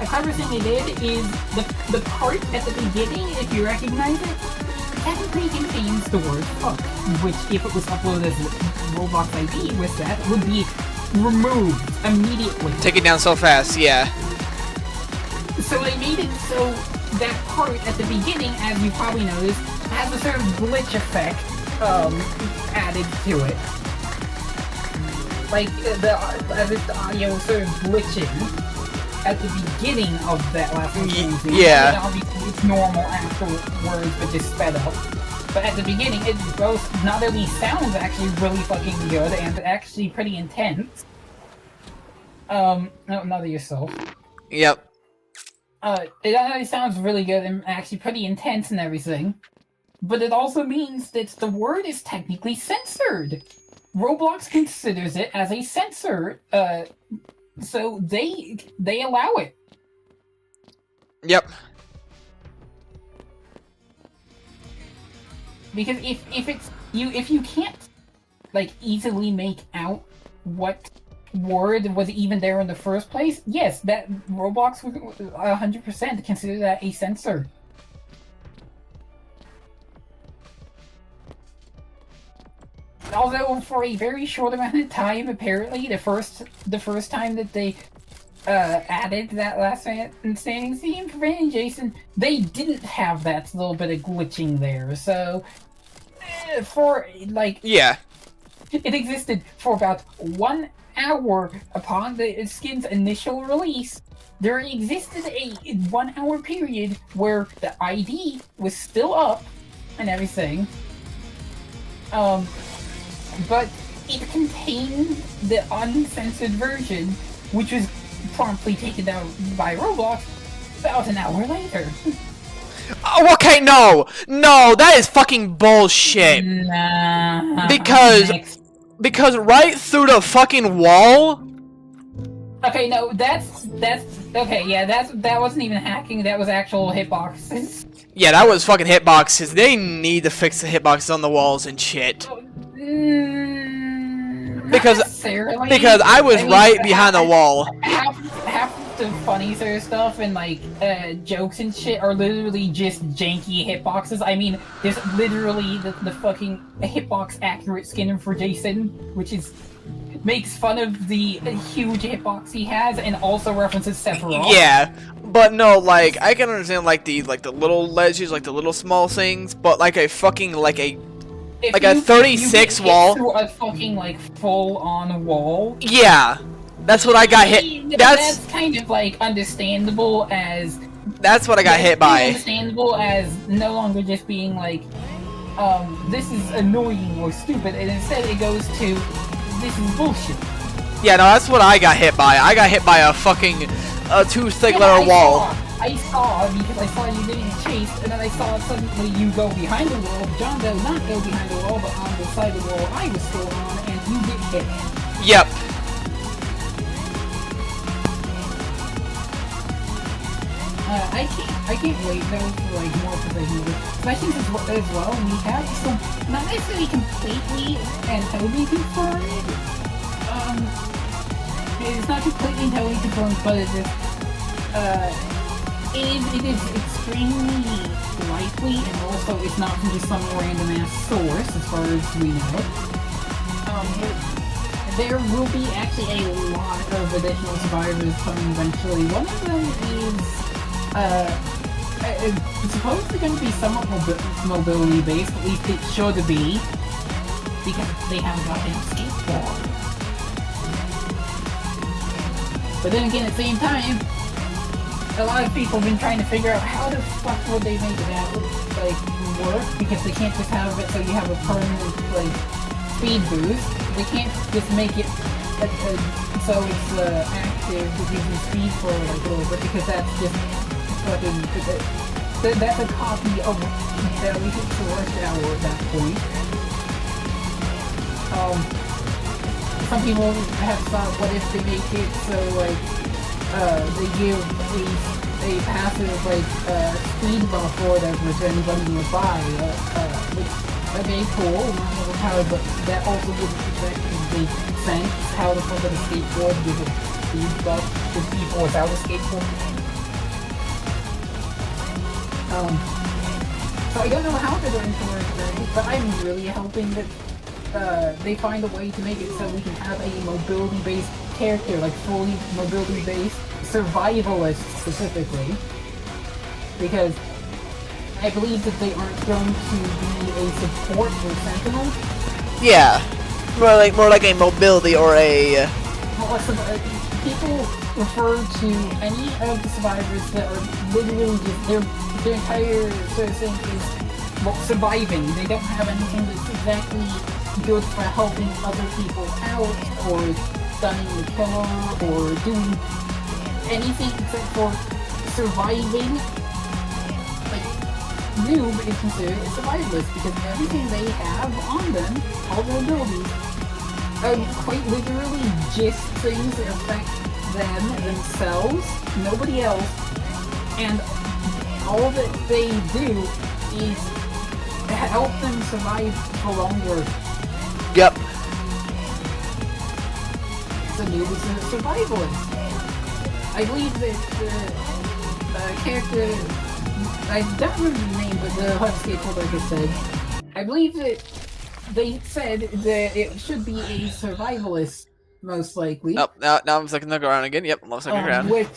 A clever thing they did is the part at the beginning, if you recognize it, technically contains the word fuck, which if it was uploaded as Roblox ID with that, would be removed immediately. Take it down so fast, yeah. So they made it so that part at the beginning, as you probably noticed, has a sort of glitch effect added to it. Like, as if the audio was sort of glitching at the beginning of that last one. Yeah. And obviously it's normal afterwards, but just sped up. But at the beginning, it both not only sounds actually really fucking good and actually pretty intense. No, not yourself. Yep. It actually sounds really good and actually pretty intense and everything. But it also means that the word is technically censored. Roblox considers it as a censor, so they allow it. Yep. Because if you can't, like, easily make out what word was even there in the first place, yes, that Roblox would 100% consider that a censor. although for a very short amount of time, apparently the first time that they added that last man standing theme for Van and Jason, they didn't have that little bit of glitching there. So for like Yeah. it existed for about 1 hour upon the skin's initial release. There existed a 1 hour period where the ID was still up and everything. But it contained the uncensored version, which was promptly taken down by Roblox about an hour later. Oh, okay, no, that is fucking bullshit. Nah. Because Next. because right through the fucking wall. Okay, no, that's okay. Yeah, that wasn't even hacking. That was actual hitboxes. Yeah, that was fucking hitboxes. They need to fix the hitboxes on the walls and shit. Not Because necessarily. I was mean, right behind the wall. Half the funny sort of stuff and like jokes and shit are literally just janky hitboxes. I mean, there's literally the fucking hitbox accurate skin for Jason, which is makes fun of the huge hitbox he has and also references Sephiroth. Yeah, but no, like I can understand like the little ledges, like the little small things, but like a fucking If like a you 36 get wall. through a fucking like full-on wall. Yeah, that's what I got hit. That's kind of like understandable as. That's what I got hit by. Understandable as no longer just being like, this is annoying or stupid, and instead it goes to, this is bullshit. Yeah, no, that's what I got hit by. I got hit by a fucking 2 thick letter wall. I saw because I saw you getting chased, and then I saw suddenly you go behind the wall. John does not go behind the wall, but on the side of the wall I was still on, and you get hit. Yep. I can't wait though for like more professional, especially as well we have some not necessarily completely and totally confirmed. It's not completely and totally confirmed, but it is extremely likely, and also it's not from just some random ass source as far as we know. There will be actually a lot of additional survivors coming eventually. One of them is it's supposedly going to be somewhat mobility based, at least it should be, because they have a goddamn skateboard. But then again, at the same time, a lot of people have been trying to figure out how the fuck would they make that like work, because they can't just have it so you have a permanent like speed boost. They can't just make it so it's active with using speed for like a little bit, because that's just fucking that's a copy of that we hit to rush hour at that point. Some people have thought, what if they make it so like they give a passive like speed buff or whatever to anybody who would buy, which okay, cool, not overpowered, but that also wouldn't make sense. How the fuck would a skateboard give a speed buff to people without a skateboard? So I don't know how they're going to work that, but I'm really hoping that they find a way to make it so we can have a mobility-based character, like fully mobility-based survivalist specifically, because I believe that they aren't going to be a support or sentinel. Yeah, more like a mobility or a. Well, people refer to any of the survivors that are literally just their entire sort of thing is surviving. They don't have anything that's exactly good for helping other people out, or stunning the killer, or doing anything except for surviving. Like, noob is considered a survivalist because everything they have on them, all their abilities, are quite literally just things that affect them themselves, nobody else, and all that they do is help them survive for longer. Yep. So noob is a survivalist. I believe that the character, I don't remember the name, but the hot skateboard, like I said, I believe that they said that it should be a survivalist, most likely. Nope. Now I'm second look around again. Yep. Looks like a ground. Which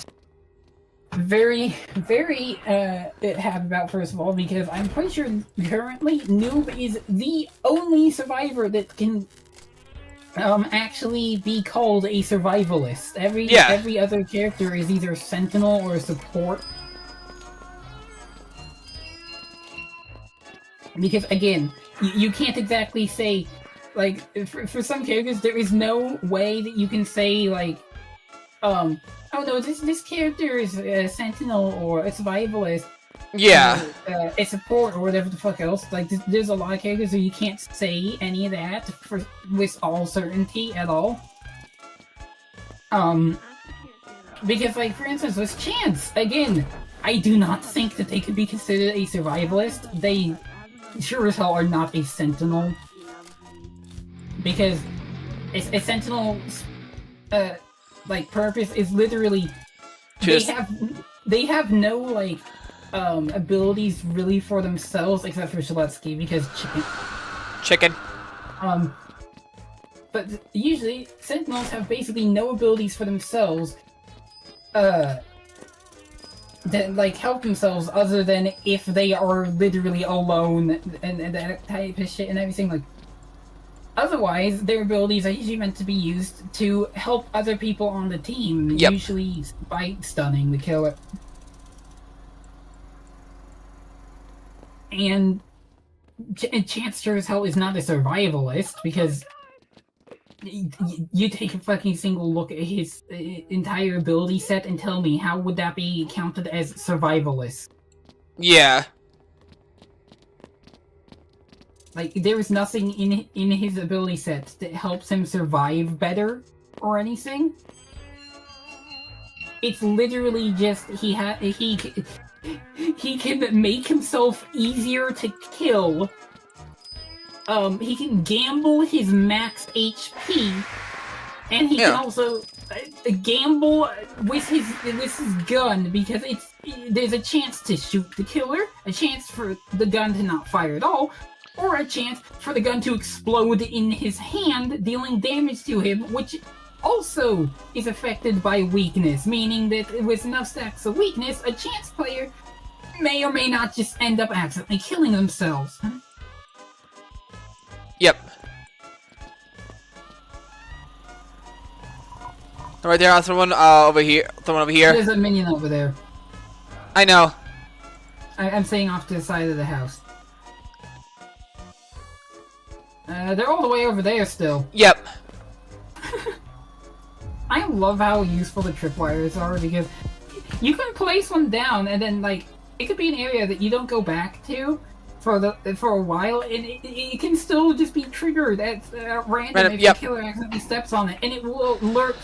very, very happy about, first of all, because I'm pretty sure currently Noob is the only survivor that can actually be called a survivalist. Every other character is either sentinel or support. Because again, you can't exactly say, like, for some characters there is no way that you can say, like, oh no, this character is a sentinel or a survivalist. Yeah. A support or whatever the fuck else. Like, there's a lot of characters where you can't say any of that with all certainty at all. Because, like, for instance, with Chance, again, I do not think that they could be considered a survivalist. They sure as hell are not a sentinel. Because a sentinel's, like, purpose is literally... They have no, like, abilities really for themselves, except for Shaletsky, because Chicken. But usually, Sentinels have basically no abilities for themselves, that, like, help themselves other than if they are literally alone and that type of shit and everything. Like, otherwise, their abilities are usually meant to be used to help other people on the team, usually by stunning the killer. And Chance sure as hell is not a survivalist, because you take a fucking single look at his entire ability set and tell me how would that be counted as survivalist? Yeah. Like, there is nothing in his ability set that helps him survive better or anything. It's literally just he can make himself easier to kill. He can gamble his max HP, and he can also gamble with his gun, because there's a chance to shoot the killer, a chance for the gun to not fire at all, or a chance for the gun to explode in his hand, dealing damage to him, which also is affected by weakness, meaning that with enough stacks of weakness, a chance player may or may not just end up accidentally killing themselves. Yep. Right there, I'll throw one over here. Throw one over here. There's a minion over there. I know. I'm saying off to the side of the house. They're all the way over there still. Yep. I love how useful the tripwires are, because you can place one down and then, like, it could be an area that you don't go back to for a while, and it can still just be triggered at random if the killer accidentally steps on it, and it will alert.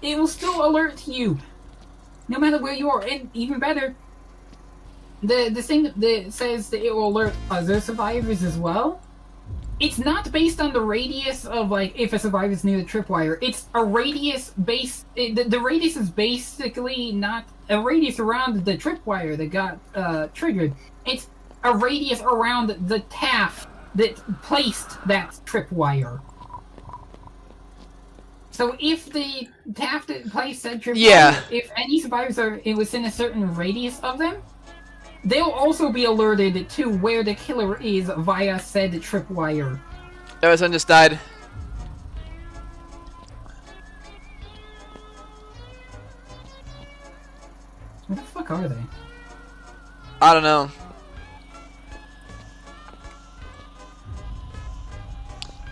It will still alert you, no matter where you are. And even better, the thing that says that it will alert other survivors as well. It's not based on the radius of, like, if a survivor is near the tripwire. It's a radius base. The radius is basically not a radius around the tripwire that got triggered. It's a radius around the taft that placed that tripwire. So if the taft that placed that tripwire, if any survivors are within a certain radius of them, they'll also be alerted to where the killer is via said tripwire. That son just died. Where the fuck are they? I don't know.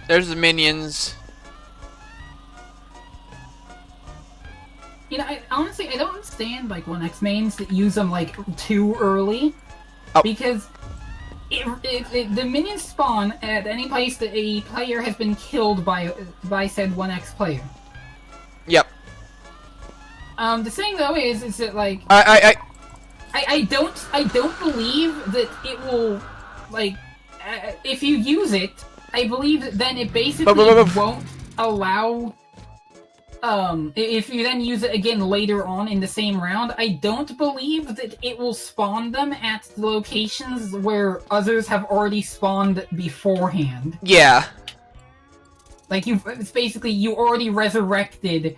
There's the minions. You know, honestly, I don't understand, like, 1X mains that use them, like, too early. Oh. Because if the minions spawn at any place that a player has been killed by said 1X player. Yep. The thing, though, is that, like... I don't believe that it will, like... if you use it, I believe that then it basically won't allow... If you then use it again later on in the same round, I don't believe that it will spawn them at the locations where others have already spawned beforehand. Yeah. Like, it's basically, you already resurrected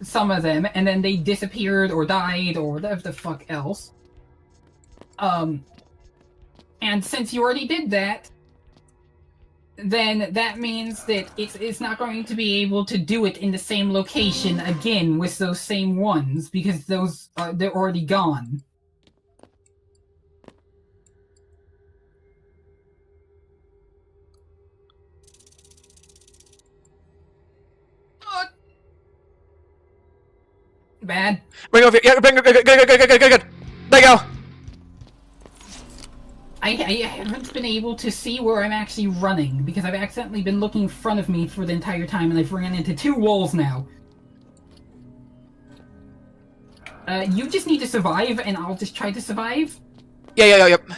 some of them, and then they disappeared or died or whatever the fuck else. And since you already did that, then that means that it's not going to be able to do it in the same location again with those same ones, because those they're already gone. Bad. Bring over here. Yeah, bring, good. There you go. I haven't been able to see where I'm actually running, because I've accidentally been looking in front of me for the entire time, and I've ran into 2 walls now. You just need to survive, and I'll just try to survive. Yep.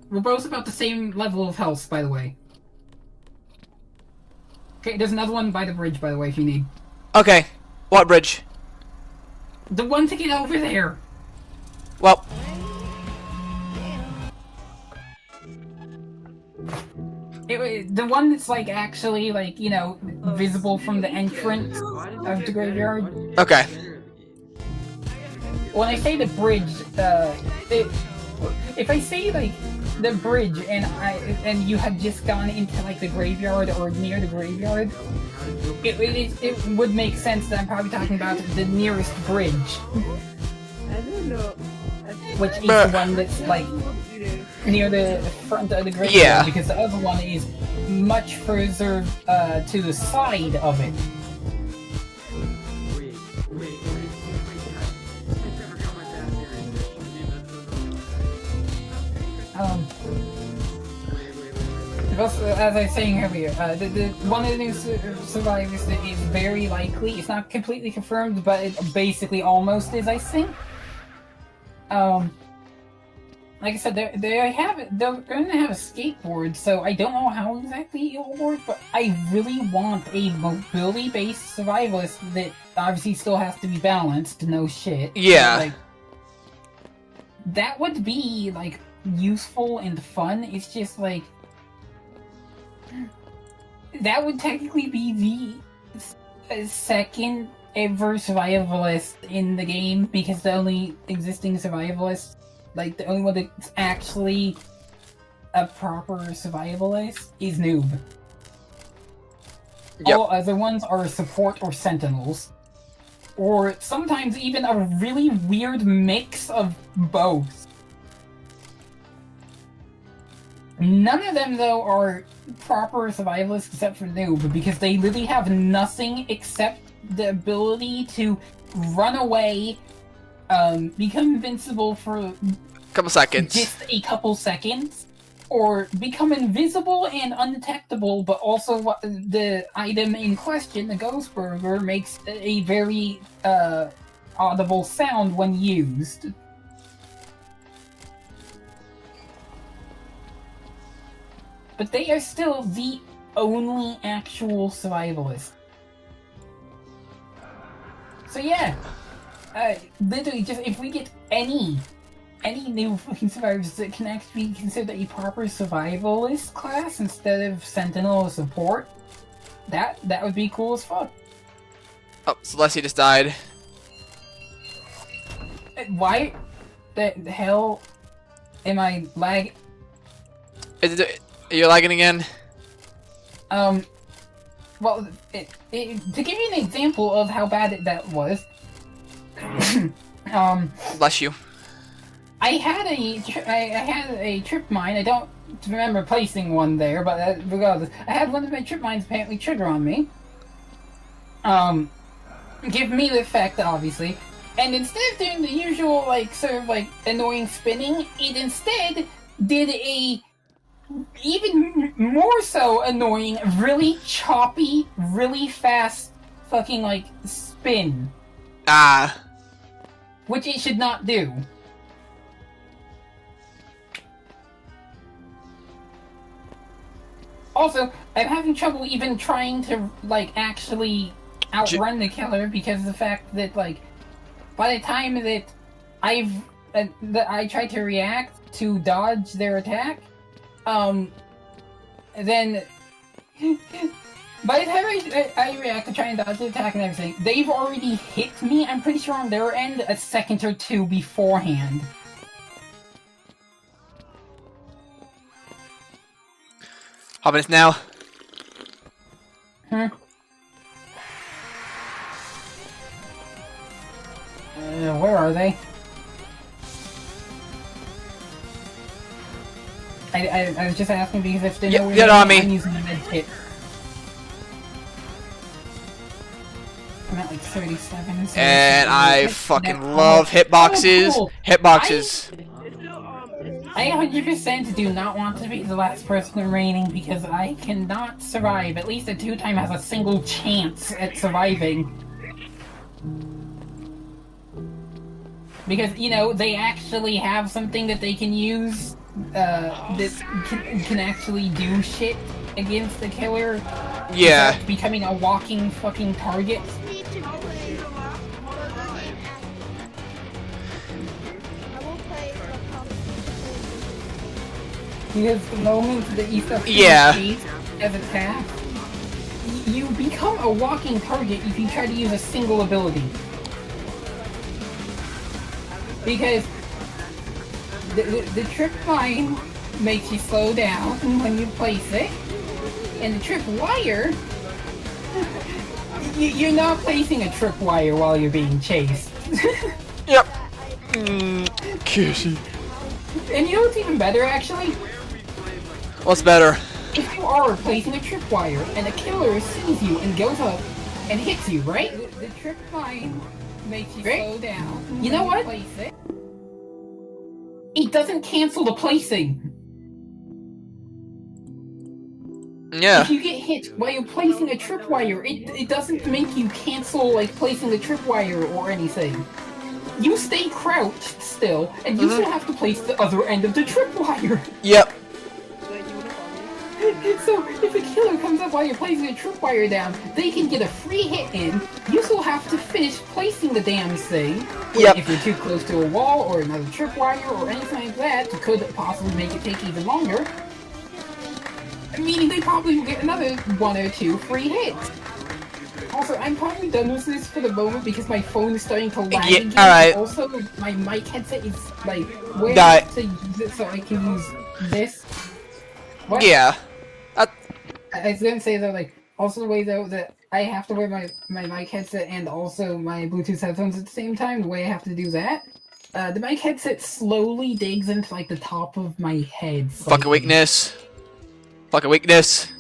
We're both about the same level of health, by the way. Okay, there's another one by the bridge, by the way, if you need. Okay. What bridge? The one to get over there! Well. The one that's, like, actually, like, you know, visible from the entrance of the graveyard. Okay. When I say the bridge, if I say, like, the bridge and you had just gone into, like, the graveyard or near the graveyard, it would make sense that I'm probably talking about the nearest bridge. I don't know. Which is the one that's, like, near the front of the graveyard, Yeah. because the other one is much further to the side of it. As I was saying earlier, the one of the new survivors that is very likely, it's not completely confirmed, but it basically almost is, I think. Like I said, they're going to have a skateboard, so I don't know how exactly it'll work, but I really want a mobility-based survivalist that obviously still has to be balanced, no shit. Yeah. Like, that would be, like, useful and fun. It's just, like, that would technically be the second ever survivalist in the game, because the only existing survivalist, like, the only one that's actually a proper survivalist is Noob. Yep. All other ones are support or sentinels. Or sometimes even a really weird mix of both. None of them, though, are proper survivalists except for Noob, because they literally have nothing except the ability to run away, become invincible for Couple seconds. just a couple seconds, or become invisible and undetectable, but also the item in question, the Ghost Burger, makes a very audible sound when used. But they are still the only actual survivalist. So yeah, literally, just if we get any new fucking survivors that can actually be considered a proper survivalist class instead of sentinel or support, that would be cool as fuck. Oh, Celestia just died. Why the hell am I lag? You're lagging again? Well, to give you an example of how bad that was, Bless you. I had a trip mine. I don't remember placing one there, but regardless, I had one of my trip mines apparently trigger on me. Give me the effect, obviously, and instead of doing the usual, like, sort of, like, annoying spinning, it instead did a even more so annoying, really choppy, really fast fucking, like, spin. Ah. Which it should not do. Also, I'm having trouble even trying to, like, actually outrun the killer because of the fact that, like, by the time that I tried to react to dodge their attack, then by the time I react to try and dodge the attack and everything, they've already hit me, I'm pretty sure on their end, a second or two beforehand. How about now? Where are they? I was just asking because if they know where get they on are, me. I'm using the med kit. I'm at like 37. So And I fucking love Oh, hitboxes. cool. Hitboxes. I 100% do not want to be the last person remaining because I cannot survive. At least a 2-time has a single chance at surviving. Because, you know, they actually have something that they can use that can actually do shit against the killer. Yeah. without becoming a walking fucking target. Need to play. I will play Because the moment that you start Yeah. chase as attack, you become a walking target if you try to use a single ability. Because the trip line makes you slow down when you place it, and the trip wire, you're not placing a trip wire while you're being chased. Yep. Kissy. And you know what's even better, actually? What's better? If you are placing a tripwire and a killer sees you and goes up and hits you, right? The trip line makes you slow down. You know what? It doesn't cancel the placing. Yeah. If you get hit while you're placing a tripwire, it doesn't make you cancel like placing the tripwire or anything. You stay crouched still, and you still have to place the other end of the tripwire. Yep. So, if a killer comes up while you're placing a tripwire down, they can get a free hit in. You still have to finish placing the damn thing. Yep. If you're too close to a wall or another tripwire or anything like that, it could possibly make it take even longer. Meaning they probably will get another 1 or 2 free hits. Also, I'm probably done with this for the moment because my phone is starting to lag again. alright. Also, my mic headset is like where Got it. to use it so I can use this. What? Yeah. I was gonna say though, like, also the way though that I have to wear my mic headset and also my Bluetooth headphones at the same time, the way I have to do that, the mic headset slowly digs into like the top of my head. Fucking weakness. Fucking weakness.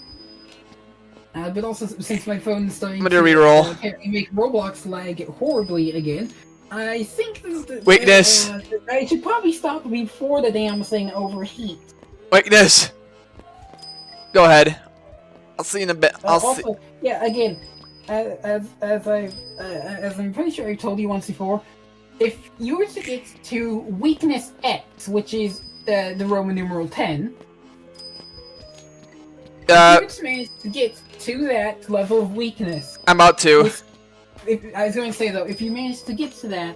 But also since my phone is starting I'm gonna do a reroll. Make Roblox lag horribly again, I think Weakness. I should probably stop before the damn thing overheats. Weakness. Go ahead. I'll see you in a bit. I'll see. Also, yeah, again, as I'm pretty sure I told you once before, if you were to get to weakness X, which is the Roman numeral 10, if you were to manage to get to that level of weakness, I'm about to. I was going to say though, if you manage to get to that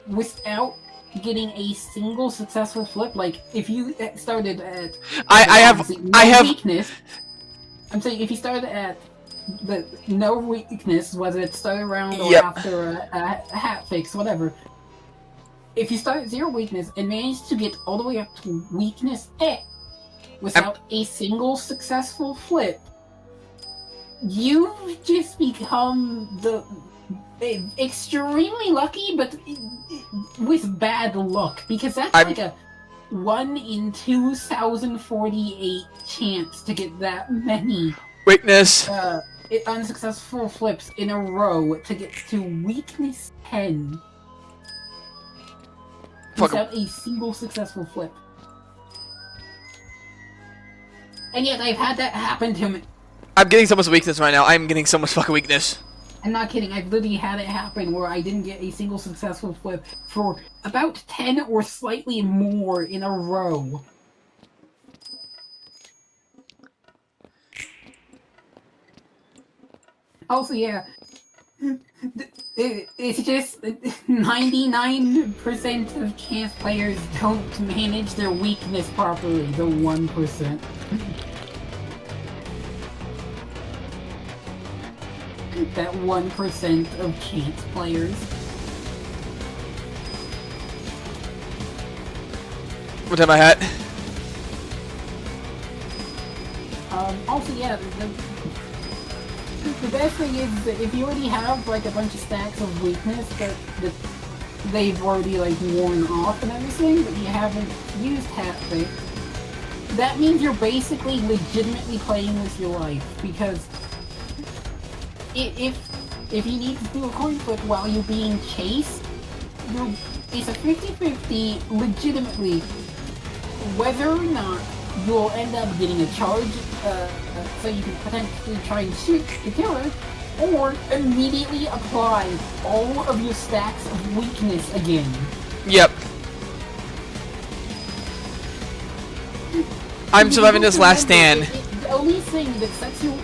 without getting a single successful flip, like if you started at I have weakness. I'm saying if you started at the no weakness, whether it started around or Yep. after a hat fix, whatever. If you start at 0 weakness and manage to get all the way up to weakness X without a single successful flip, you've just become the extremely lucky, but with bad luck, because that's like a 1 in 2,048 chance to get that many Weakness. unsuccessful flips in a row to get to weakness 10 without a single successful flip. And yet I've had that happen to me. I'm getting so much weakness right now. I'm getting so much fucking weakness. I'm not kidding, I've literally had it happen where I didn't get a single successful flip for about 10 or slightly more in a row. Also, yeah, It's just 99% of chance players don't manage their weakness properly. The 1%. That 1% of chance players. What time I had? Also, yeah, the best thing is that if you already have like a bunch of stacks of weakness that they've already like worn off and everything, but you haven't used Hatpick, that means you're basically legitimately playing with your life, because if you need to do a coin flip while you're being chased, it's a 50-50 legitimately whether or not you'll end up getting a charge, so you can potentially try and shoot the killer, or immediately apply all of your stacks of weakness again. Yep. I'm surviving this last stand. The only thing that sets your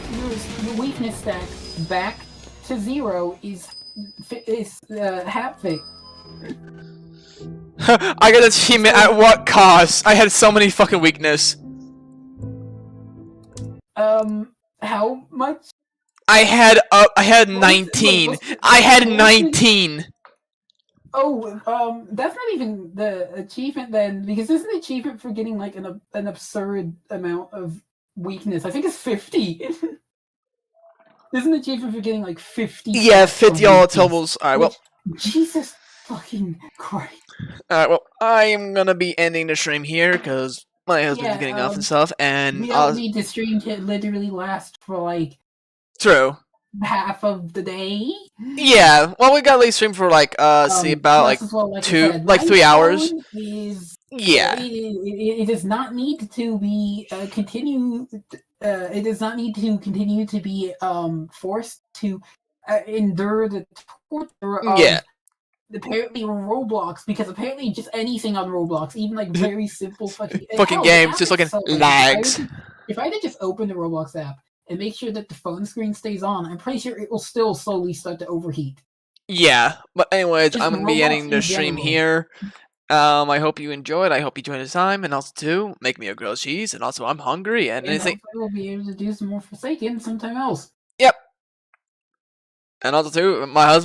weakness stack back to 0 is Hatpick. I got achievement at what cost? I had so many fucking weakness. How much? I had 19. I had 19. Oh, that's not even the achievement then, because isn't the achievement for getting like an absurd amount of weakness? I think it's 50. Isn't the achievement for getting like 50? Yeah, 50 all totals. Alright, well. Jesus fucking Christ. Alright, well, I am gonna be ending the stream here, because my husband's getting off and stuff, and we don't need the stream to literally last for like true. half of the day. Yeah, well, we got at least stream for like see about like plus, well, like I 2 said, like 3 hours. Yeah, it does not need to be continue. It does not need to continue to be forced to endure the torture of apparently Roblox, because apparently just anything on Roblox, even like very simple fucking games, just looking lags. If I could just open the Roblox app and make sure that the phone screen stays on, I'm pretty sure it will still slowly start to overheat. Yeah, but anyways, Just I'm gonna be Roblox ending the in stream general. here. I hope you enjoyed. I hope you joined this time, and also too, make me a grilled cheese. And also, I'm hungry. And anything. Hopefully we'll be able to do some more Forsaken sometime else. Yep. And also too, my husband.